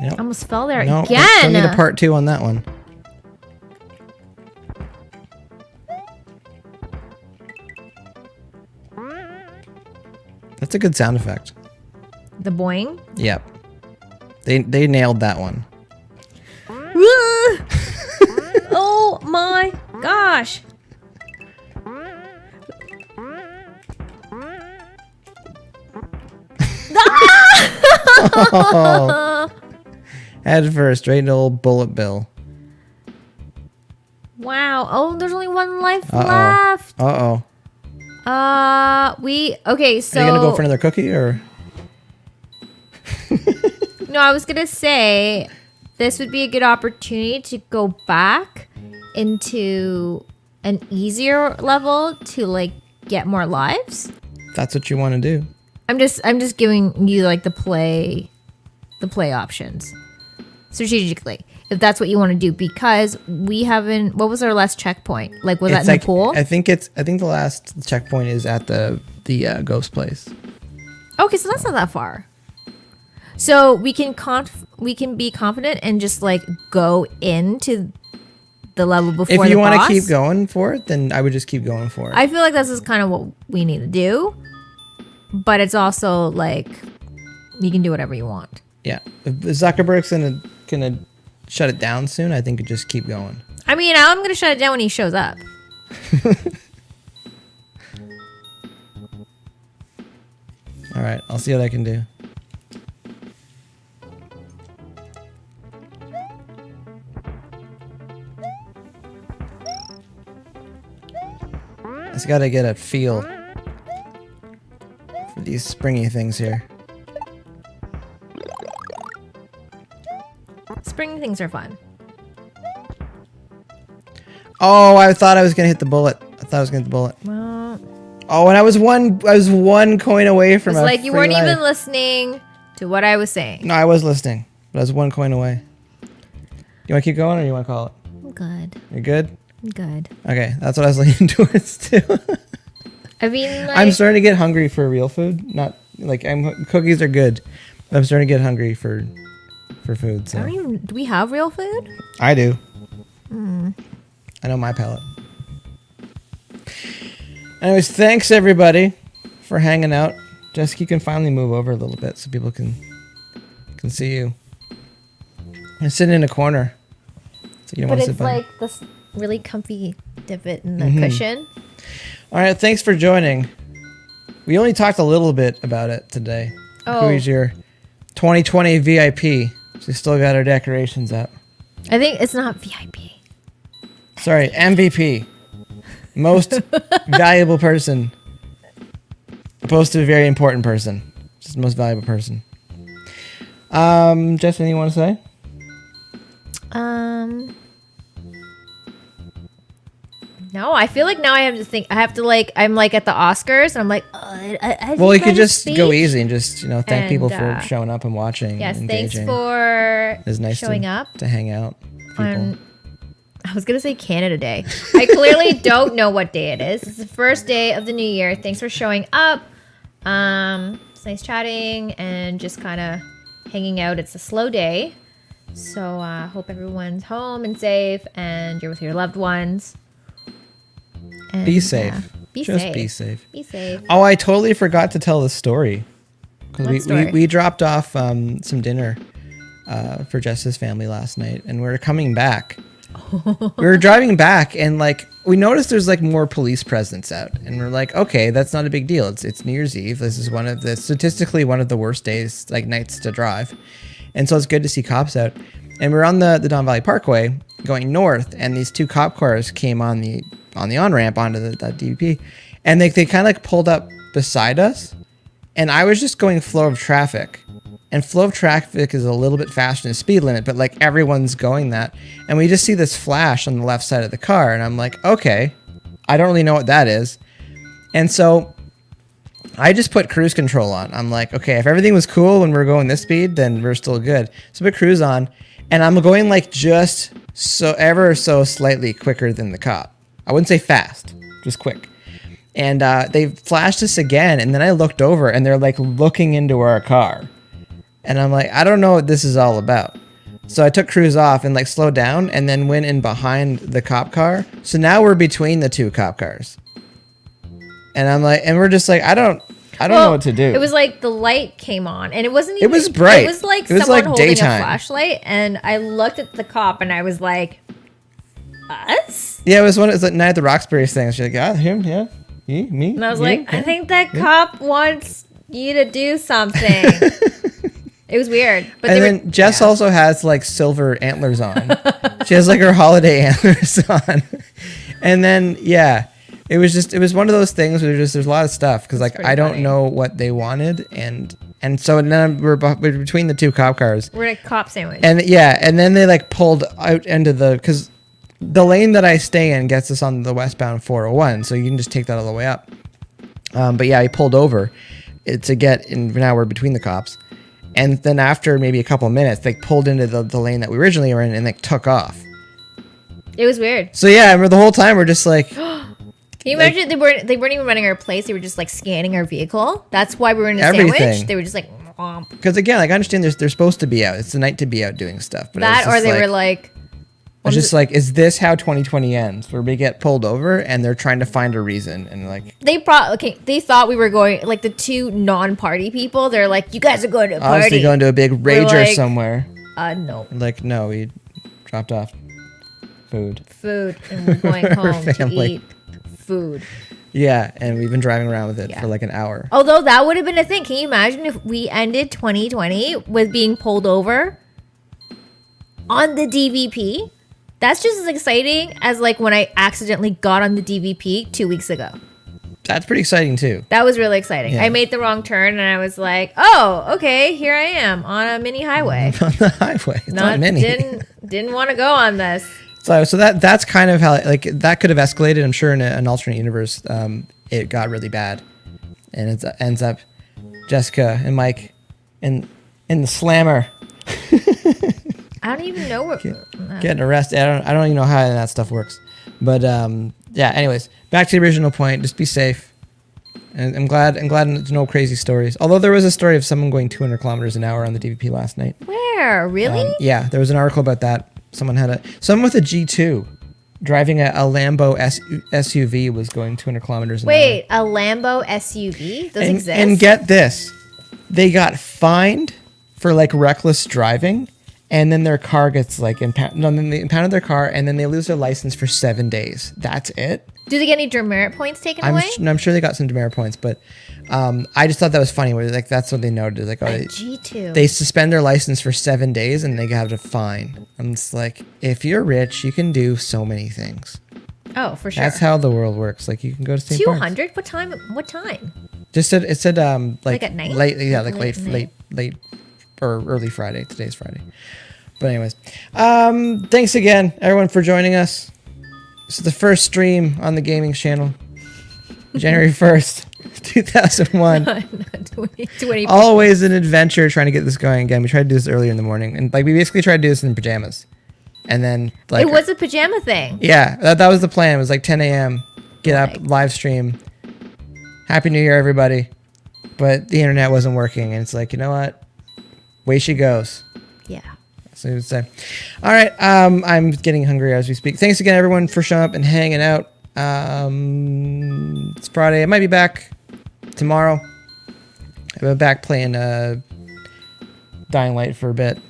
Yep. I almost fell there No, again. Still need a part 2 on that one. That's a good sound effect. The boing? Yep. They nailed that one. Oh my gosh. Oh. Head first, straight into old bullet bill. Wow. Oh, there's only one life Uh-oh. left. Uh-oh. Okay, so... Are you gonna go for another cookie, or...? No, I was gonna say, this would be a good opportunity to go back into an easier level to, like, get more lives. That's what you want to do. I'm just giving you, like, the play options strategically, if that's what you want to do, because we haven't... What was our last checkpoint? Like, was that in the pool? I think the last checkpoint is at the ghost place. Okay, so that's not that far. So we can be confident and just, like, go into the level before the boss. If you want to keep going for it, then I would just keep going for it. I feel like this is kind of what we need to do, but it's also like you can do whatever you want. Yeah, if Zuckerberg's gonna shut it down soon, I think just keep going. I mean, I'm gonna shut it down when he shows up. All right, I'll see what I can do. I just gotta get a feel for these springy things here. Spring things are fun. Oh, I thought I was gonna hit the bullet. Well, oh, and I was one coin away from it's a like you free weren't life. even listening to to what I was saying. No, I was listening, but I was 1 coin away. You want to keep going, or you want to call it? I'm good. You're good? I'm good. Okay, that's what I was leaning towards too. I mean, like, I'm starting to get hungry for real food. Not like cookies are good. But I'm starting to get hungry for food. So do we have real food? I do. I know my palate. Anyways, thanks everybody for hanging out. Jessica, you can finally move over a little bit so people can see you. I'm sitting in a corner. So you don't But want to it's sit by. like this really comfy divot in the cushion. All right, thanks for joining. We only talked a little bit about it today. Oh. Who is your 2020 VIP? We still got our decorations up. I think it's not VIP. Sorry, MVP. Most valuable person. Opposed to a very important person. Just the most valuable person. Jess, anything you want to say? No, I feel like now I have to think. I have to like. I'm like at the Oscars, and I'm like, Well, you could just go easy and just thank And, people for showing up and watching. Yes, and thanks engaging. for It's nice showing up to hang out. with People. on. I was gonna say Canada Day. I clearly don't know what day it is. It's the first day of the new year. Thanks for showing up. It's nice chatting and just kind of hanging out. It's a slow day, so hope everyone's home and safe, and you're with your loved ones. And, Be safe. Be Just safe. be safe. Be safe. Oh, I totally forgot to tell the story. What Because story? we dropped off some dinner for Jess's family last night, and we're coming back. We were driving back, and like we noticed there's like more police presence out, and we're like, okay, that's not a big deal. It's New Year's Eve. This is statistically one of the worst days, like nights to drive, and so it's good to see cops out. And we're on the Don Valley Parkway going north, and these 2 cop cars came on the on-ramp onto that DVP, and they kind of like pulled up beside us, and I was just going flow of traffic. And flow of traffic is a little bit faster than the speed limit, but like everyone's going that. And we just see this flash on the left side of the car. And I'm like, okay, I don't really know what that is. And so I just put cruise control on. I'm like, okay, if everything was cool when we're going this speed, then we're still good. So I put cruise on, and I'm going like just ever so slightly quicker than the cop. I wouldn't say fast, just quick. And they flashed us again. And then I looked over, and they're like looking into our car. And I'm like, I don't know what this is all about. So I took cruise off and like slowed down, and then went in behind the cop car. So now we're between the 2 cop cars. And I'm like, and we're just like, I don't know what to do. It was like the light came on, and it wasn't even. It was bright. It was like It was someone like holding daytime. a flashlight, and I looked at the cop, and I was like, "Us?" Yeah, it was like Night at the Roxbury thing. She's like, yeah, him, yeah, me. And I was you, like, yeah. I think that cop wants you to do something. It was weird. But And then Jess also has like silver antlers on. She has like her holiday antlers on. And then it was one of those things where there's a lot of stuff because like pretty I don't funny. know what they wanted, and so then we're between the 2 cop cars. we're in a cop sandwich. And and then they like pulled out into because the lane that I stay in gets us on the westbound 401, so you can just take that all the way up. But yeah, I pulled over to get in. Now we're between the cops, and then after maybe a couple of minutes, they pulled into the lane that we originally were in, and they took off. It was weird. So yeah, I remember the whole time we're just like, Can you imagine they weren't even running our plates? They were just like scanning our vehicle. That's why we were in a Everything. sandwich. They were just like womp. because again, like I understand they're supposed to be out. It's the night to be out doing stuff, but That, or they were like, it's just like, is this how 2020 ends? Where we get pulled over and they're trying to find a reason, and like they thought we were going, like the 2 non-party people. They're like, you guys are going to a party. obviously going to a big rager like, somewhere. No. Like, no, we dropped off food. And we're going home to family. eat food. Yeah, and we've been driving around with it Yeah. for like an hour. Although that would have been a thing. Can you imagine if we ended 2020 with being pulled over on the DVP? That's just as exciting as like when I accidentally got on the DVP 2 weeks ago. That's pretty exciting too. That was really exciting. Yeah. I made the wrong turn, and I was like, oh, okay, here I am on a mini highway. On the highway. It's not many. Didn't want to go on this. So that's kind of how like that could have escalated. I'm sure in an alternate universe, it got really bad, and it ends up Jessica and Mike and in the slammer. I don't even know where. Getting arrested. I don't even know how that stuff works. But yeah. Anyways, back to the original point. Just be safe. And I'm glad there's no crazy stories. Although there was a story of someone going 200 kilometers an hour on the DVP last night. Where? Really? Yeah, there was an article about that. Someone with a G2 driving a Lambo SUV was going 200 kilometers an hour. Wait, a Lambo SUV? Those exist? And get this, they got fined for like reckless driving, and then their car gets like then they impounded their car, and then they lose their license for 7 days. That's it. Do they get any demerit points taken away? I'm sure they got some demerit points, but I just thought that was funny. Where like that's what they noted. Like, G2. They suspend their license for 7 days and they have a fine. I'm just like, if you're rich, you can do so many things. Oh, for sure. That's how the world works. Like you can go to state parks. 200? What time? Just it said like at night? late or early Friday. Today's Friday. But anyways, thanks again everyone for joining us. This is the first stream on the gaming channel. January 1st, 2001. 2020. Always an adventure trying to get this going again. We tried to do this earlier in the morning, and like we basically tried to do this in pajamas. And then like it was a pajama thing. Yeah, that was the plan. It was like 10 a.m. Get up, live stream. Happy New Year, everybody. But the internet wasn't working, and it's like, you know what? Way she goes. Yeah. So I would say. All right, I'm getting hungry as we speak. Thanks again, everyone, for showing up and hanging out. It's Friday. I might be back tomorrow. I'm back playing Dying Light for a bit.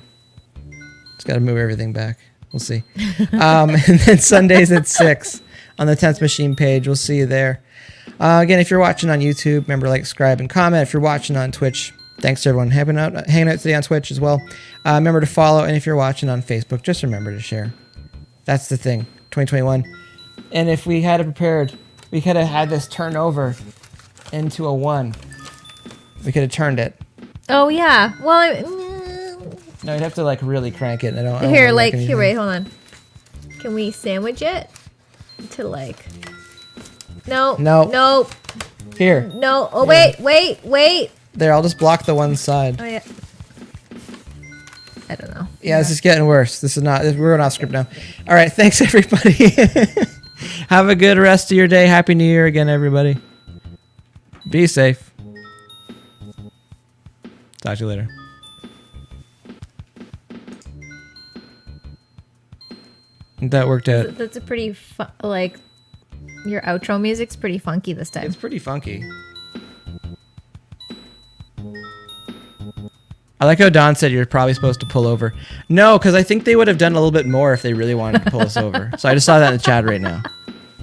Just got to move everything back. We'll see. And then Sundays at 6 on the 10th Machine page. We'll see you there. Again, if you're watching on YouTube, remember to like, subscribe, and comment. If you're watching on Twitch, thanks to everyone hanging out today on Twitch as well. Remember to follow, and if you're watching on Facebook, just remember to share. That's the thing. 2021. And if we had it prepared, we could have had this turn over into a 1. We could have turned it. Oh yeah. Well, No, you'd have to like really crank it. here, wait, hold on. Can we sandwich it to like? No. Here. No. Oh wait. There, I'll just block the one side. Oh yeah. I don't know. Yeah, this is getting worse. We're going off script now. All right, thanks everybody. Have a good rest of your day. Happy New Year again, everybody. Be safe. Talk to you later. That worked out. That's a pretty like your outro music's pretty funky this time. It's pretty funky. I like how Don said you're probably supposed to pull over. No, because I think they would have done a little bit more if they really wanted to pull us over. So I just saw that in the chat right now.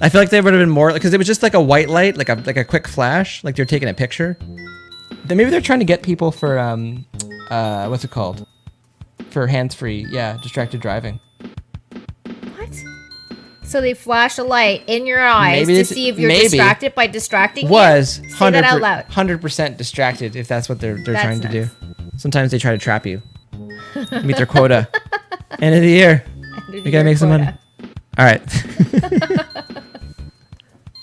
I feel like they would have been more, because it was just like a white light, like a quick flash, like they're taking a picture. Then maybe they're trying to get people for what's it called? For hands-free, distracted driving. What? So they flash a light in your eyes to see if you're distracted by distracting you? Say that out loud. 100% distracted if that's what they're trying to do. Sometimes they try to trap you. Meet their quota. End of the year. We gotta make some money. All right.